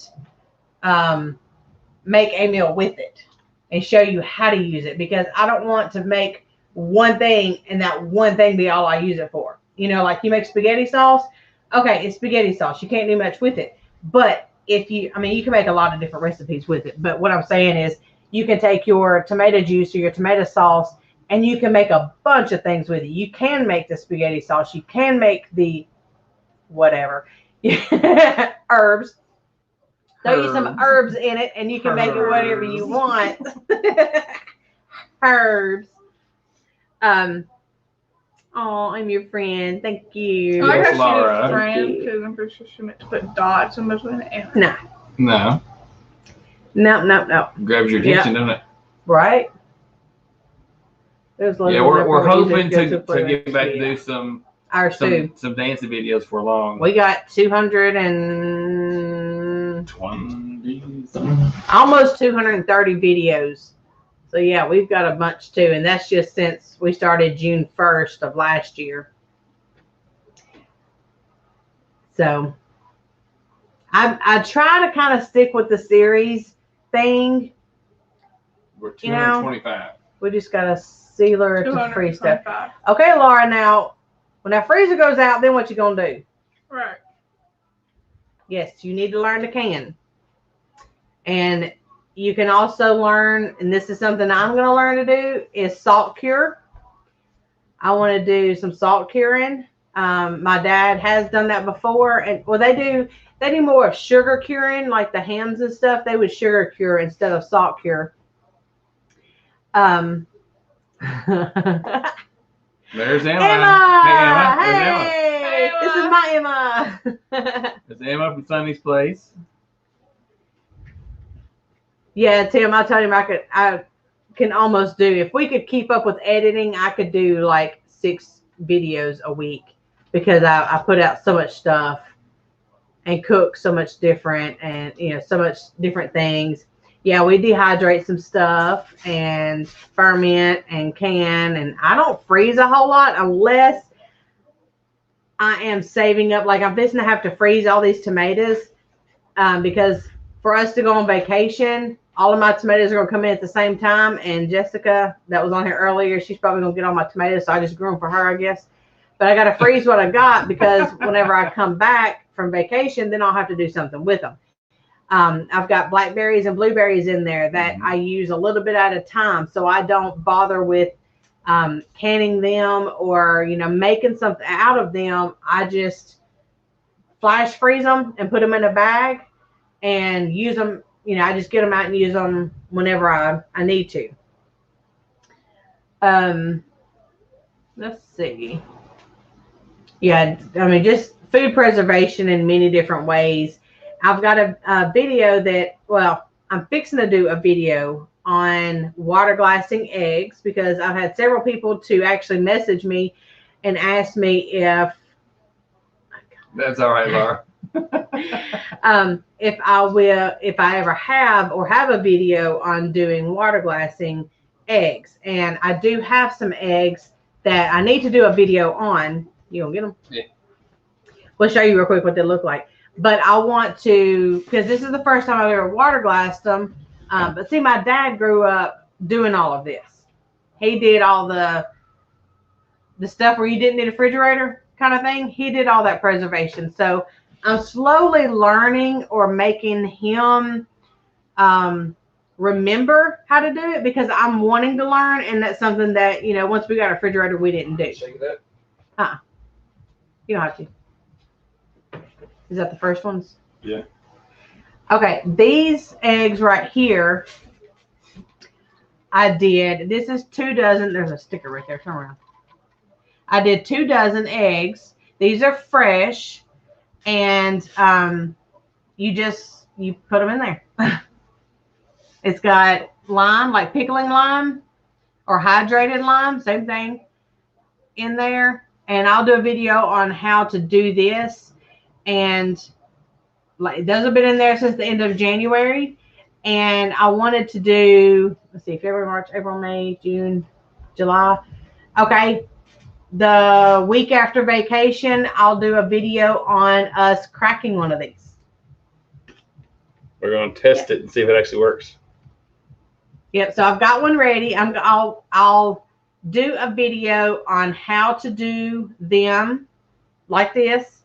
make a meal with it and show you how to use it. Because I don't want to make one thing and that one thing be all I use it for. You know, like you make spaghetti sauce. Okay, it's spaghetti sauce. You can't do much with it. But you can make a lot of different recipes with it. But what I'm saying is you can take your tomato juice or your tomato sauce and you can make a bunch of things with it. You can make the spaghetti sauce. You can make the whatever. Herbs. Throw you some herbs in it and you can make it whatever you want. Herbs. Oh, I'm your friend. Thank you. I like Yes, how Laura. she was friend, because I'm pretty sure she meant to put dots in between it. No. No. No. Grabs your attention, doesn't it? Right? Yeah, we're hoping to get back to do some dancing videos for long. We got 220 almost 230 videos. So yeah, we've got a bunch too, and that's just since we started June 1st of last year. So I try to kind of stick with the series thing. We're 225. We just got a sealer to freeze stuff. 225. Okay, Laura, now when that freezer goes out, then what you gonna do? Right. Yes, you need to learn to can. And you can also learn, and this is something I'm going to learn to do, is salt cure. I want to do some salt curing. My dad has done that before, and well, they do more of sugar curing, like the hams and stuff. They would sugar cure instead of salt cure. There's Emma. Emma! Hey, Emma. Hey! This is my Emma. It's Emma from Sunny's Place. Yeah, Tim, I'll tell you, I can almost do, if we could keep up with editing, I could do like 6 videos a week because I put out so much stuff and cook so much different and, you know, so much different things. Yeah, we dehydrate some stuff and ferment and can, and I don't freeze a whole lot unless I am saving up. Like I'm fixing to have to freeze all these tomatoes because for us to go on vacation, all of my tomatoes are going to come in at the same time. And Jessica, that was on here earlier, she's probably going to get all my tomatoes, so I just grew them for her, I guess. But I got to freeze what I got because whenever I come back from vacation, then I'll have to do something with them. I've got blackberries and blueberries in there that I use a little bit at a time, so I don't bother with canning them or, you know, making something out of them. I just flash freeze them and put them in a bag and use them. You know, I just get them out and use them whenever I need to. Let's see. Yeah, I mean, just food preservation in many different ways. I've got a video that, well, I'm fixing to do a video on water glassing eggs because I've had several people to actually message me and ask me if. That's all right, Laura. If I ever have a video on doing water glassing eggs. And I do have some eggs that I need to do a video on. You gonna get them? Yeah. We'll show you real quick what they look like. But I want to, because this is the first time I've ever water glassed them. But see, my dad grew up doing all of this. He did all the stuff where you didn't need a refrigerator kind of thing. He did all that preservation. So I'm slowly learning or making him remember how to do it because I'm wanting to learn. And that's something that, you know, once we got a refrigerator, we didn't do. Shake it up. You don't have to. Is that the first ones? Yeah. Okay, these eggs right here, I did. This is 2 dozen. There's a sticker right there. Turn around. I did 2 dozen eggs. These are fresh, and you put them in there. It's got lime, like pickling lime or hydrated lime, same thing in there. And I'll do a video on how to do this. And like those have been in there since the end of January. And I wanted to do, let's see, February, March, April, May, June, July. Okay. The week after vacation, I'll do a video on us cracking one of these. We're going to test it and see if it actually works. Yep. So I've got one ready. I'll do a video on how to do them like this.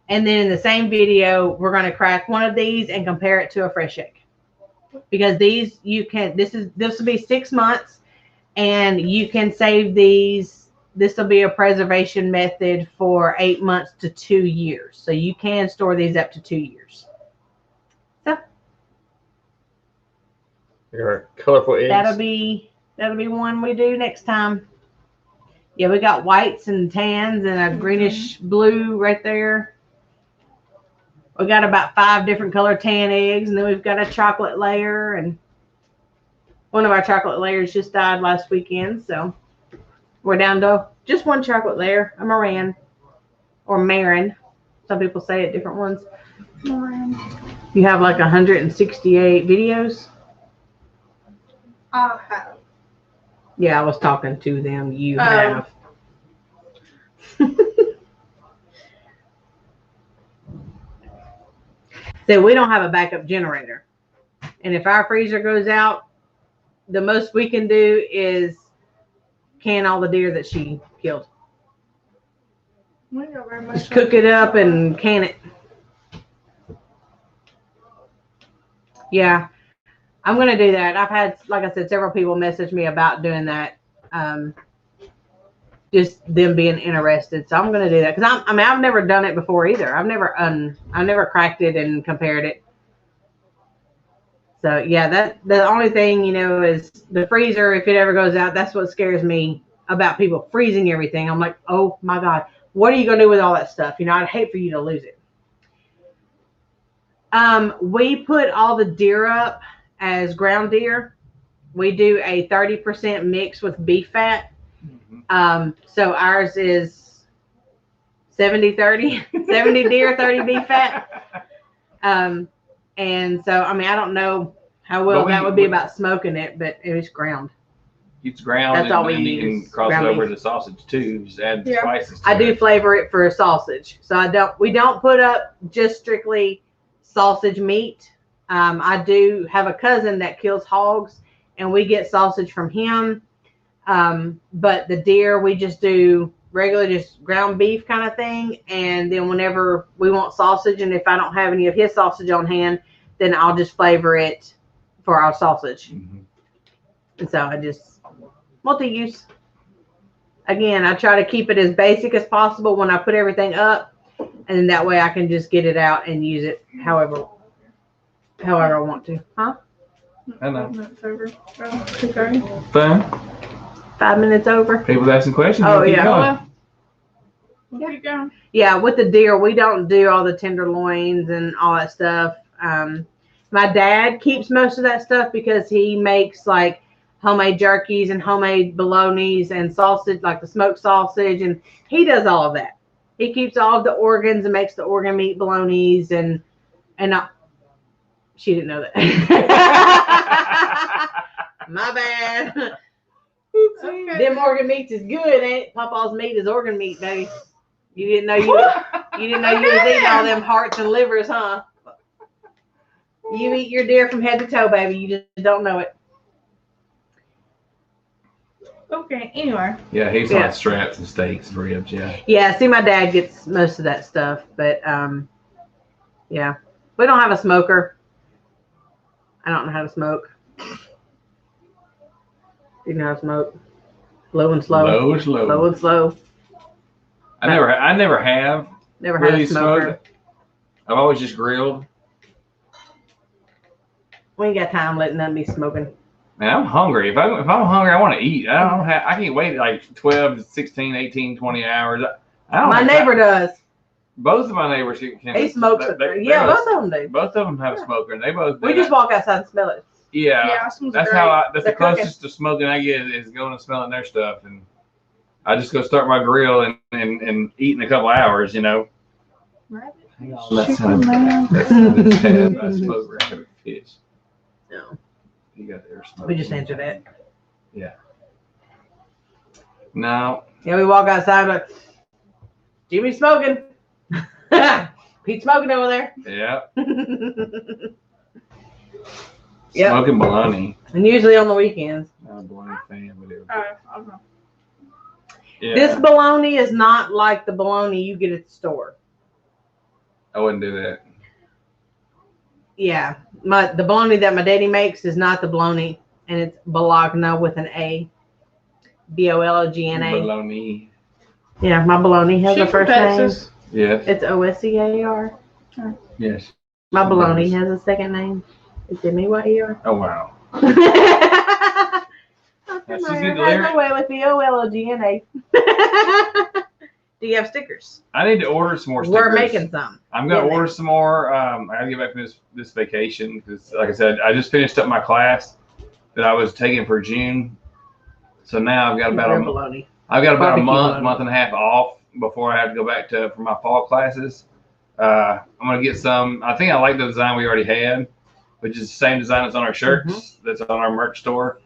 And then in the same video, we're going to crack one of these and compare it to a fresh egg. Because these, this will be 6 months and you can save these. This will be a preservation method for 8 months to 2 years. So you can store these up to 2 years. So Our colorful eggs. that'll be one we do next time. Yeah, we got whites and tans and a greenish blue right there. We got about 5 different color tan eggs, and then we've got a chocolate layer, and one of our chocolate layers just died last weekend, so we're down to just one chocolate layer, a Moran or Marin. Some people say it different ones. Moran. You have like 168 videos. I have. Yeah, I was talking to them. You have. So we don't have a backup generator. And if our freezer goes out, the most we can do is can all the deer that she killed. We don't very much. Just cook it up and can it. Yeah, I'm going to do that. I've had, like I said, several people message me about doing that. Just them being interested. So I'm going to do that because I've never done it before either. I've never cracked it and compared it. So yeah, the only thing, you know, is the freezer. If it ever goes out, that's what scares me about people freezing everything. I'm like, oh my God, what are you going to do with all that stuff? You know, I'd hate for you to lose it. We put all the deer up as ground deer. We do a 30% mix with beef fat. So ours is 70-30, 70 deer, 30 beef fat. And so, I mean, I don't know how well that would be about smoking it, but it was ground. It's ground. That's all we and use. You can cross it over to sausage too. Just add the spices to I do it. flavor it for a sausage. So we don't put up just strictly sausage meat. I do have a cousin that kills hogs, and we get sausage from him. But the deer, we just do regular, just ground beef kind of thing. And then whenever we want sausage, and if I don't have any of his sausage on hand, then I'll just flavor it for our sausage. And so I just multi-use. Again, I try to keep it as basic as possible when I put everything up, and that way I can just get it out and use it however I want to. Huh? I know. Minutes over. 2:30. Fun. 5 minutes over. People asking questions. Oh, we'll keep yeah. going. We'll keep going. Yeah, with the deer, we don't do all the tenderloins and all that stuff. My dad keeps most of that stuff because he makes like homemade jerkies and homemade bolognas and sausage, like the smoked sausage, and he does all of that. He keeps all of the organs and makes the organ meat bolognas and she didn't know that. My bad. Okay. Them organ meats is good, ain't it? Papa's meat is organ meat, baby. You didn't know you was eating all them hearts and livers, huh? You eat your deer from head to toe, baby. You just don't know it. Okay, anyway. Yeah, he's on straps and steaks and ribs. Yeah. Yeah, see, my dad gets most of that stuff, but yeah, we don't have a smoker. I don't know how to smoke. You know how to smoke? Low and slow. Low and slow. Low and slow. I never have Never had really a smoker. smoked. I've always just grilled. We ain't got time letting them be smoking. Man, I'm hungry. If I'm hungry, I want to eat. I can't wait like 12, 16, 18, 20 hours. I don't My have neighbor time. does. Both of my neighbors can. He smokes it. Yeah, both of them do. Both of them have a smoker, and they both. We just walk outside and smell it. Yeah, smells that's great. how. That's the They're cooking. closest to smoking I get is going and smelling their stuff, and I just go start my grill and eat in a couple hours. You know. Rabbit. Hang on, that sounded bad. I smoke rabbit fish. No. You got there smoking. We just answered that. Yeah. No. Yeah, we walk outside like, Jimmy's smoking. Pete's smoking over there. Yeah. Yep. Smoking bologna. And usually on the weekends. Not a bologna fan, but it, Okay. yeah. This bologna is not like the bologna you get at the store. I wouldn't do that. Yeah, the bologna that my daddy makes is not the bologna, and it's bologna with an A. Bologna. Bologna. Yeah, my bologna has She's a from first name. Texas. Yes. It's Oscar. Yes. My bologna has a second name. It's M-E-Y-E-R. Oh wow. That's just good to Has hear. a way with the Ologna. Do you have stickers? I need to order some more stickers. We're making some. I'm gonna order some more. I gotta get back from this vacation because, like I said, I just finished up my class that I was taking for June. So now I've got about bologna. a month, bologna. month and a half off before I have to go back for my fall classes. I'm gonna get some. I think I like the design we already had, which is the same design that's on our shirts. That's on our merch store.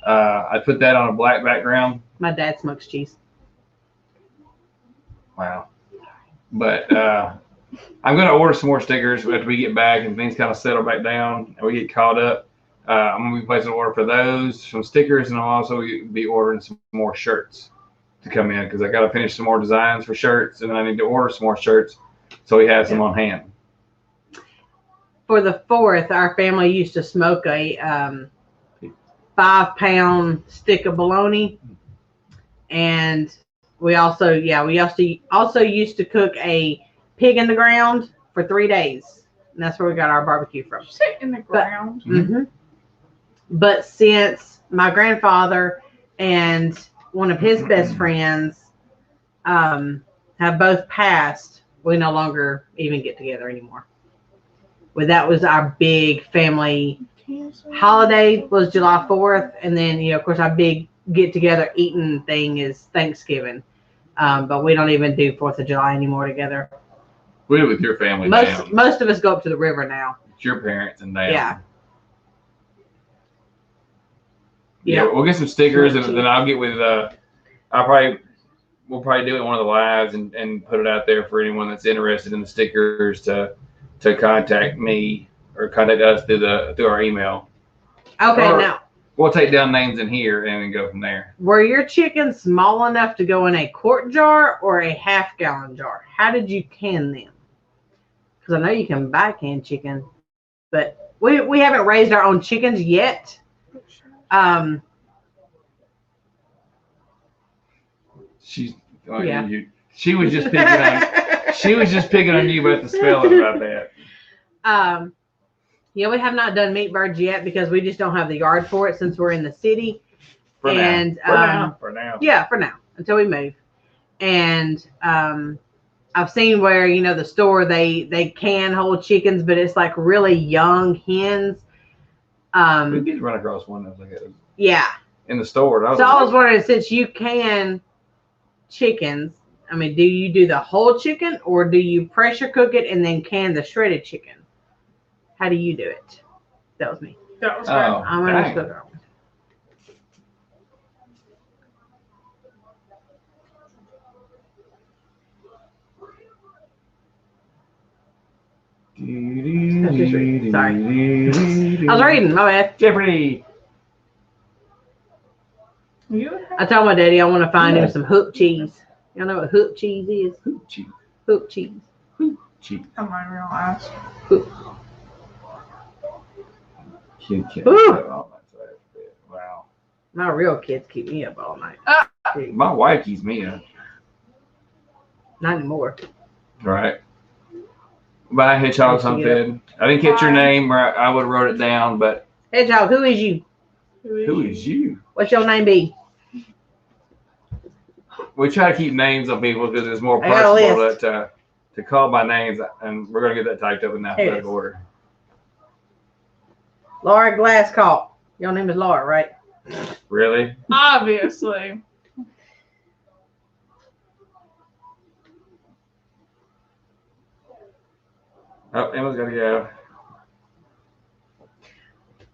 I put that on a black background. My dad smokes cheese. Wow. But I'm going to order some more stickers after we get back and things kind of settle back down and we get caught up. I'm going to be placing an order for those, some stickers, and I'll also be ordering some more shirts to come in because I got to finish some more designs for shirts and then I need to order some more shirts so we have some on hand. For the 4th, our family used to smoke a 5-pound stick of bologna, and we also used to cook a pig in the ground for 3 days, and that's where we got our barbecue from. Sit in the ground. But since my grandfather and one of his best friends have both passed, we no longer even get together anymore. Well, that was our big family holiday was July 4th. And then, of course, our big get together eating thing is Thanksgiving. But we don't even do 4th of July anymore together. We live with your family now. Most of us go up to the river now. It's your parents and down. Yeah. Yeah, we'll get some stickers and then I'll get with we'll probably do it in one of the lives and put it out there for anyone that's interested in the stickers to contact me or contact us through our email. Okay, now we'll take down names in here and then go from there. Were your chickens small enough to go in a quart jar or a half-gallon jar? How did you can them? Because I know you can buy canned chicken, but we haven't raised our own chickens yet. She was just picking on you about the spelling about that. Yeah, we have not done meat birds yet because we just don't have the yard for it since we're in the city. For now. Yeah, for now until we move. And I've seen where the store they can hold chickens, but it's like really young hens. We did run across one that was like in the store. I was wondering, since you can chickens, I mean, do you do the whole chicken or do you pressure cook it and then can the shredded chicken? How do you do it? That was me. That was Oh, I'm gonna go there. Sorry. I was reading, my bad. Jeopardy. I told my daddy I want to find him some hoop cheese. Y'all know what hoop cheese is? Hoop cheese. Hoop cheese. Hoop cheese. I'm my real ass. Hoop. Wow. My real kids keep me up all night. My wife keeps me up. Not anymore. Right. Bye, Hedgehog something. I didn't catch your name, or I would have wrote it down, but. Hedgehog, who is you? Who is you? What's your name be? We try to keep names of people because it's more personal to call by names, and we're going to get that typed up in alphabetical order. Laura Glasscock. Your name is Laura, right? Really? Obviously. Oh, Emma's got to go.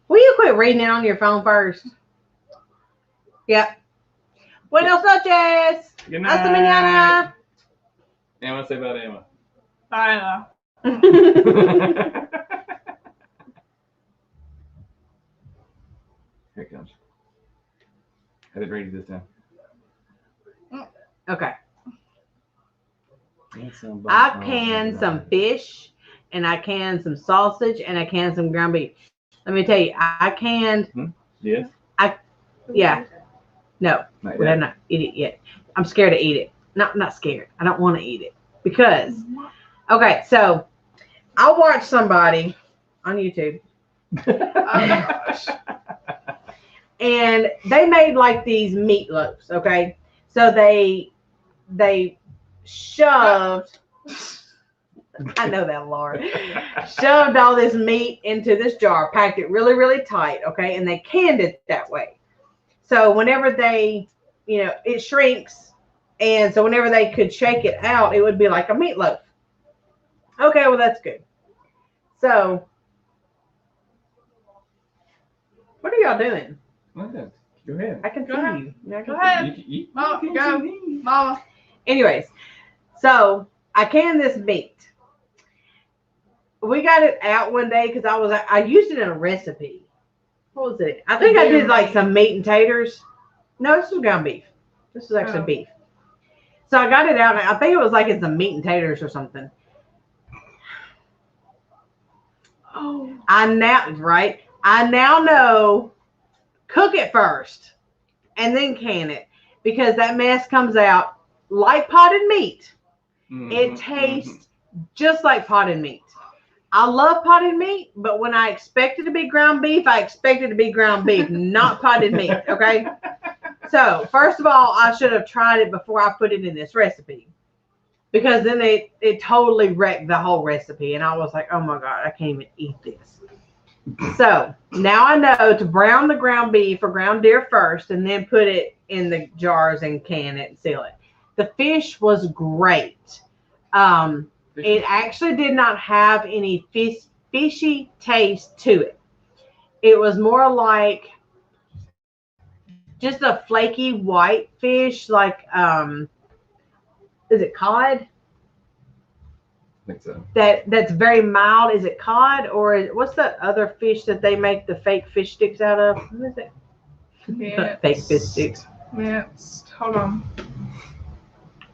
Will you quit reading it on your phone first? Yep. Buenos noches. Good Hasta night. mañana. Emma, say bye to Emma. I Here it comes. I didn't read it this time. Okay. I canned some fish, and I canned some sausage, and I canned some ground beef. Let me tell you, I canned. Yes. Yeah. No, Not we have not eaten it yet. I'm scared to eat it. Not scared. I don't want to eat it because. Okay, so I watched somebody on YouTube. And they made like these meatloaves, okay? So they shoved, I know that, Laura, shoved all this meat into this jar, packed it really, really tight, okay? And they canned it that way. So whenever they, it shrinks. And so whenever they could shake it out, it would be like a meatloaf. Okay, well, that's good. So what are y'all doing? Go ahead. I can see you. Go ahead. Mama, go. Mama. Anyways, so I canned this meat. We got it out one day because I used it in a recipe. What was it? I think I did like some meat and taters. No, this was ground beef. This was actually beef. So I got it out. I think it was like in some meat and taters or something. Oh. I now know, cook it first and then can it, because that mess comes out like potted meat. Mm-hmm. It tastes just like potted meat. I love potted meat, but when I expect it to be ground beef, I expect it to be ground beef, not potted meat. Okay. So first of all, I should have tried it before I put it in this recipe. because then it totally wrecked the whole recipe. And I was like, oh my God, I can't even eat this. So now I know to brown the ground beef or ground deer first and then put it in the jars and can it and seal it. The fish was great. It actually did not have any fishy taste to it. It was more like just a flaky white fish, like is it cod? I think so. That's very mild. Is it cod or what's that other fish that they make the fake fish sticks out of? What is it? Fake fish sticks. Hold on.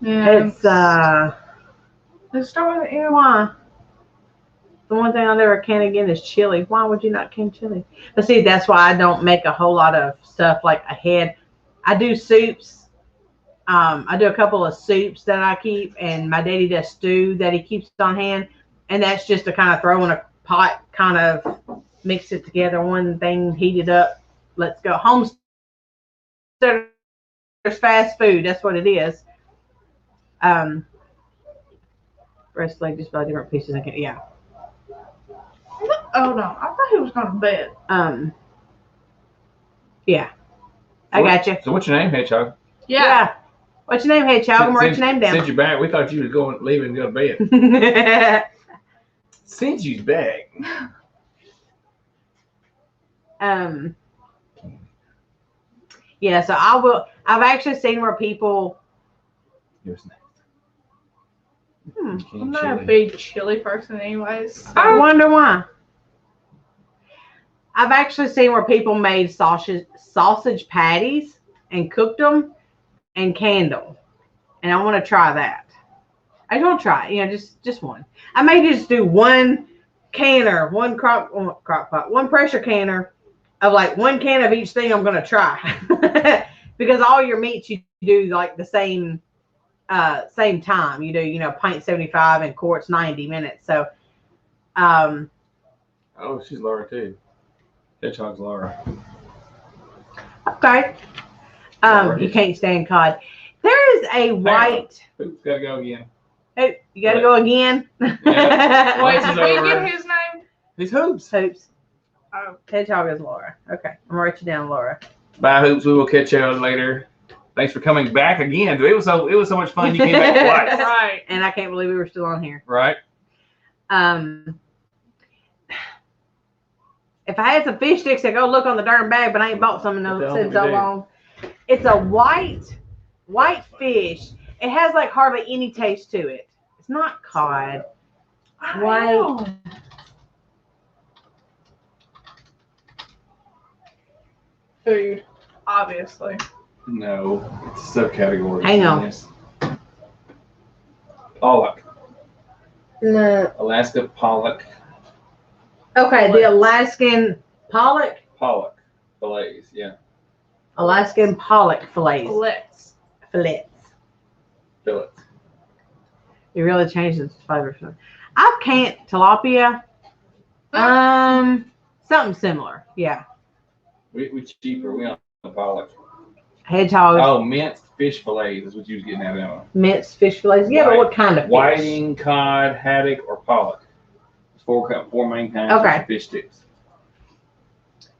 It's Let's start with the M. why? The one thing I never can again is chili. Why would you not can chili? But see, that's why I don't make a whole lot of stuff like ahead. I do soups. I do a couple of soups that I keep, and my daddy does stew that he keeps on hand, and that's just to kind of throw in a pot, kind of mix it together. One thing, heat it up. Let's go. Homestead fast food. That's what it is. Breast leg, just about different pieces. Yeah. Oh no, I thought he was going to bed. Yeah. I got you. So what's your name, Hedgehog? Yeah. What's your name, Hedgehog? I'm gonna write your name down. Since you're back, we thought you was leaving and go to bed. Since you're back. Yeah, so I've actually seen where people I'm not a big chili person anyways. So. I wonder why. I've actually seen where people made sausage patties and cooked them and canned them. And I want to try that. I just want to try it, just one. I may just do one canner, one one pressure canner of like one can of each thing I'm going to try. Because all your meats you do like the same time. You do, pint 75 and quarts 90 minutes. So oh, she's Laura too. Hedgehog's Laura. Okay. You can't stand cod. There is a white. Oops, gotta go again. Oh, you gotta go again. Yeah. Wait, did we get his name? He's Hoops. Hoops. Oh. Hedgehog is Laura. Okay, I'm gonna write you down, Laura. Bye, Hoops. We will catch you later. Thanks for coming back again. It was so much fun. You came back twice. Right. And I can't believe we were still on here. Right. If I had some fish sticks, I'd go look on the darn bag, but I ain't bought some in What the hell since did so we do? long. It's a white fish. It has like hardly any taste to it. It's not cod. White. Food, obviously. No, it's a subcategory. Hang on. Yes. Pollock. No. Alaska pollock. Okay, the Alaskan pollock. Pollock fillets. Yeah. Alaskan pollock fillets. Let's. Fillets. Fillets. You really changed the flavor. I've canned tilapia. Something similar. Yeah. We cheaper. We on the pollock. Hedgehog. Oh, minced fish fillets is what you was getting at that one. Minced fish fillets. Yeah, but what kind of fish? Whiting, cod, haddock, or pollock. Four main kinds of fish sticks.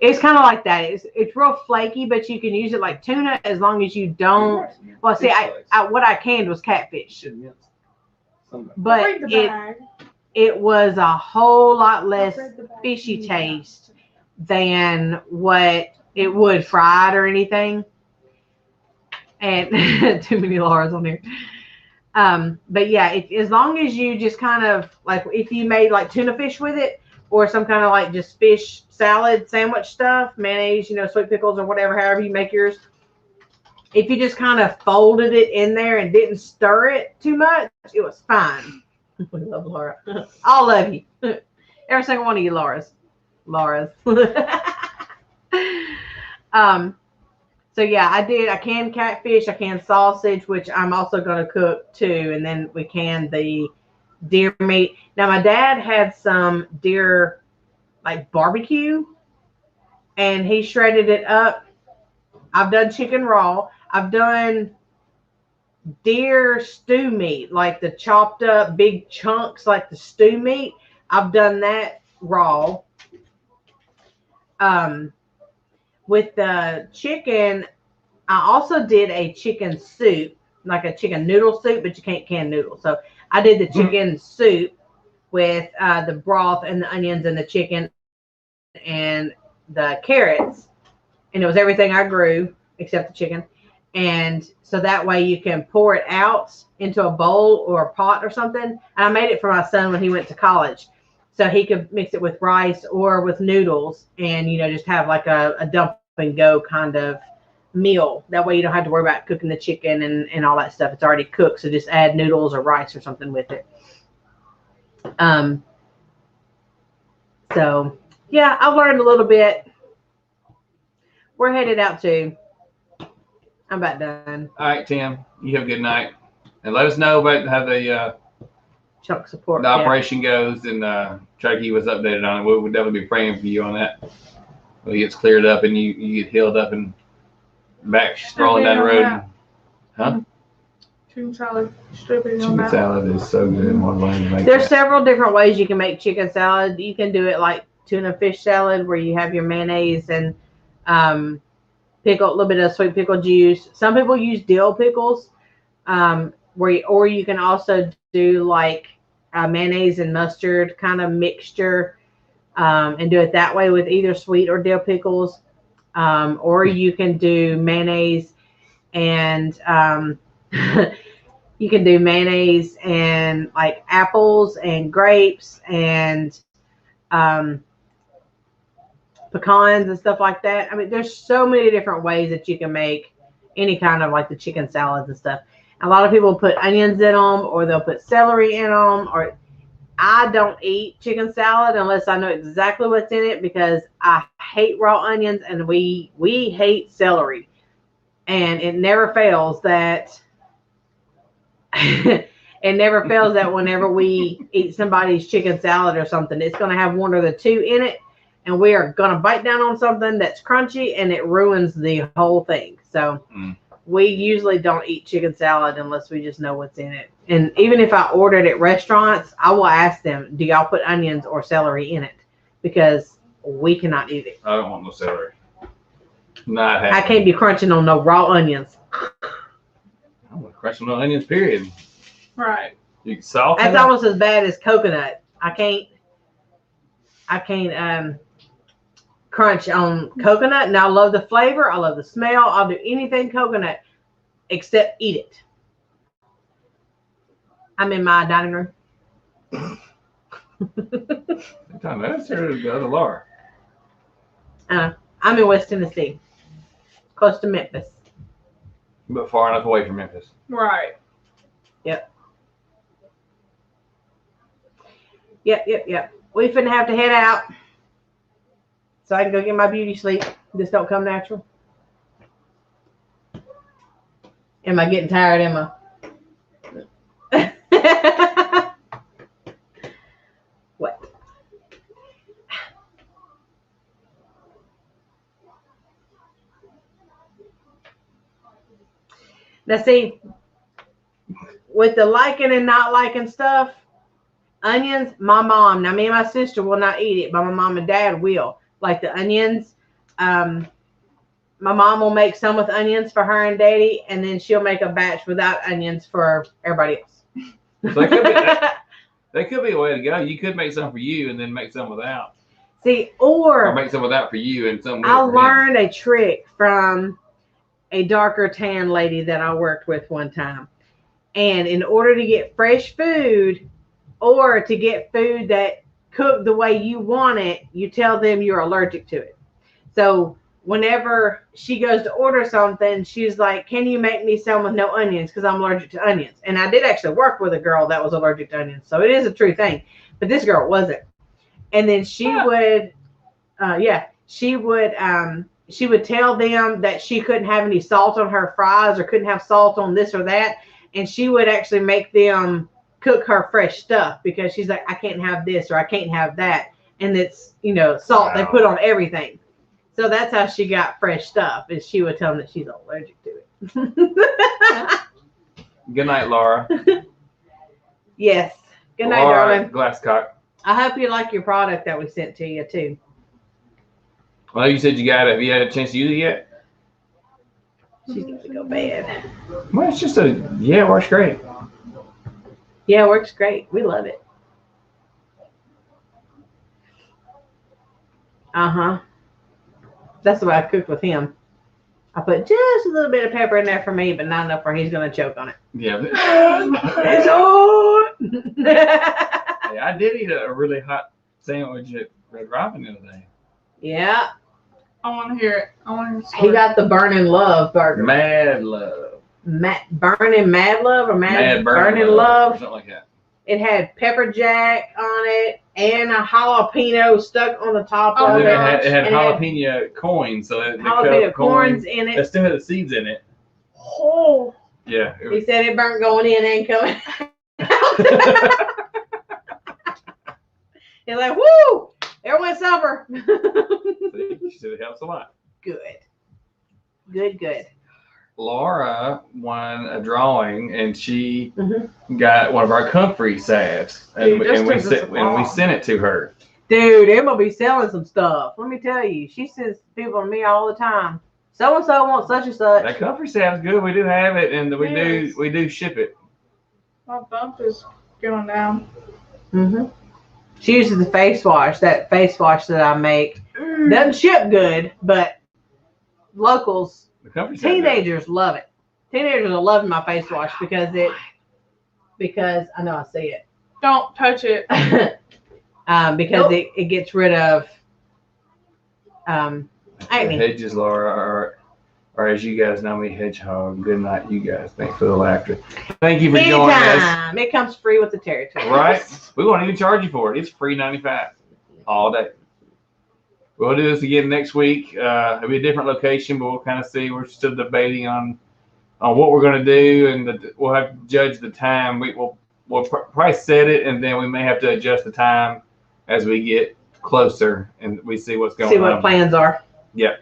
It's kind of like that. It's real flaky, but you can use it like tuna as long as you don't. Well, see, what I canned was catfish, but it was a whole lot less fishy taste than what it would fried or anything. And too many Lauras on here. But yeah, as long as you just kind of like, if you made like tuna fish with it or some kind of like just fish salad sandwich stuff, mayonnaise, sweet pickles or whatever, however you make yours. If you just kind of folded it in there and didn't stir it too much, it was fine. We love Laura. I love you. Every single one of you, Laura's. So yeah, I canned catfish, I canned sausage, which I'm also going to cook too. And then we canned the deer meat. Now my dad had some deer like barbecue and he shredded it up. I've done chicken raw. I've done deer stew meat, like the chopped up big chunks, like the stew meat. I've done that raw. With the chicken, I also did a chicken soup, like a chicken noodle soup, but you can't can noodles. So I did the chicken soup with the broth and the onions and the chicken and the carrots. And it was everything I grew except the chicken. And so that way you can pour it out into a bowl or a pot or something. And I made it for my son when he went to college. So he could mix it with rice or with noodles and, you know, just have like a dump and go kind of meal. That way you don't have to worry about cooking the chicken and all that stuff. It's already cooked. So just add noodles or rice or something with it. So yeah, I've learned a little bit. We're headed out too. I'm about done. All right, Tim. You have a good night, and let us know about how the chunk support the operation goes, and try to keep us updated on it. We would definitely be praying for you on that. When it gets cleared up and you get healed up and back strolling down the road. Huh? Chicken salad. Chicken salad is so good. There's several different ways you can make chicken salad. You can do it like tuna fish salad, where you have your mayonnaise and pickle, a little bit of sweet pickle juice. Some people use dill pickles, or you can also do like mayonnaise and mustard kind of mixture, and do it that way with either sweet or dill pickles. Or you can do mayonnaise and you can do mayonnaise and like apples and grapes and pecans and stuff like that. I mean, there's so many different ways that you can make any kind of like the chicken salads and stuff. A lot of people put onions in them, or they'll put celery in them. Or I don't eat chicken salad unless I know exactly what's in it, because I hate raw onions and we hate celery. And it never fails that whenever we eat somebody's chicken salad or something, it's going to have one or the two in it, and we are going to bite down on something that's crunchy, and it ruins the whole thing. So we usually don't eat chicken salad unless we just know what's in it. And even if I ordered at restaurants, I will ask them, do y'all put onions or celery in it? Because we cannot eat it. I don't want no celery. Not happening. I can't be crunching on no raw onions. I want to crunch on no onions, period. Right. You can salt. That's almost as bad as coconut. I can't crunch on coconut, and I love the flavor. I love the smell. I'll do anything coconut except eat it. I'm in my dining room. That's the other Laura. I'm in West Tennessee, close to Memphis. But far enough away from Memphis. Right. Yep. We finna have to head out so I can go get my beauty sleep. This don't come natural. Am I getting tired, Emma? What? Now see, with the liking and not liking stuff, onions, my mom, now me and my sister will not eat it, but my mom and dad will. Like the onions, my mom will make some with onions for her and daddy, and then she'll make a batch without onions for everybody else. So that could be a way to go. You could make some for you and then make some without. See, or make some without for you and some with. I learned a trick from a darker tan lady that I worked with one time. And in order to get fresh food, or to get food that cooked the way you want it, you tell them you're allergic to it. So whenever she goes to order something, she's like, can you make me some with no onions? Because I'm allergic to onions. And I did actually work with a girl that was allergic to onions. So it is a true thing. But this girl wasn't. And then she would tell them that she couldn't have any salt on her fries or couldn't have salt on this or that. And she would actually make them cook her fresh stuff, because she's like, I can't have this or I can't have that. And it's, salt they put on everything. So that's how she got fresh stuff, is she would tell them that she's allergic to it. Good night, Laura. Yes. Good night, Laura darling. Glasscock. I hope you like your product that we sent to you too. Well, you said you got it. Have you had a chance to use it yet? She's got to go bed. Well, it's just it works great. Yeah, it works great. We love it. That's the way I cook with him. I put just a little bit of pepper in there for me, but not enough where he's going to choke on it. Yeah. It's on. Hey, I did eat a really hot sandwich at Red Robin the other day. Yeah. I want to hear it. I want to hear the He story. got the Burning Love burger. Mad Love. Burning Mad Love or Mad Burning Or Love. something like that. It had pepper jack on it and a jalapeno stuck on the top Oh, of And it. yeah. it had And jalapeno coins, so it Jalapeno corns in It it. still had the seeds in it. Oh. Yeah. It He was, said it burnt going in and coming out. He's like, woo! There went supper. she said it helps a lot. Good. Good. Laura won a drawing, and she Mhm. got one of our comfrey salves, and, Dude, this and we took us sent, and we long. sent it to her. Dude, Emma be selling some stuff. Let me tell you. She sends people to me all the time. So-and-so wants such and such. That comfrey salve's good. We do have it, and Yes. we do ship it. My bump is going down. She uses the face wash, that face wash that I make. Doesn't ship good, but locals, The comfrey salve. teenagers love it. Teenagers are loving my face wash because I know I see it. Don't touch it. Because it gets rid of acne. Hedges, Laura, or as you guys know me, Hedgehog. Good night, you guys. Thanks for the laughter. Thank you for joining us. Anytime. It comes free with the territory. Right? We won't even charge you for it. It's free 95 all day. We'll do this again next week. It'll be a different location, but we'll kind of see. We're still debating on what we're going to do, and we'll have to judge the time. We'll probably set it, and then we may have to adjust the time as we get closer and we see what's going on. See what plans are. Yeah.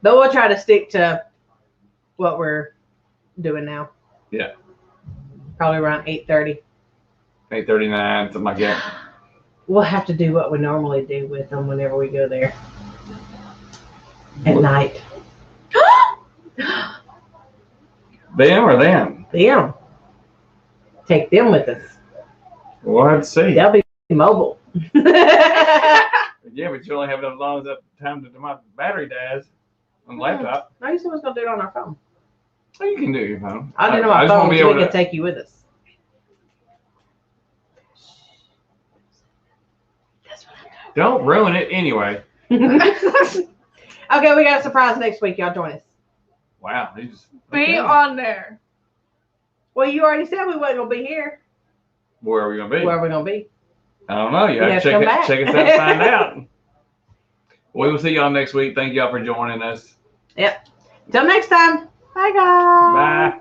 But we'll try to stick to what we're doing now. Yeah. Probably around 8:30. 8:39, something like that. We'll have to do what we normally do with them whenever we go there at night. Them or them? Them. Take them with us. We'll have to see. They'll be mobile. Yeah, but you only have as long as that time that my battery dies on the laptop. No, you said we was going to do it on our phone. Oh, you can do your phone. I'll do it on my just phone wanna so we able can to- take you with us. Don't ruin it anyway. Okay, we got a surprise next week. Y'all join us. Wow. Be on there. Well, you already said we wasn't going to be here. Where are we going to be? Where are we going to be? I don't know. You You have have to to come back. check us out and find out. We will see y'all next week. Thank y'all for joining us. Till next time. Bye, guys. Bye.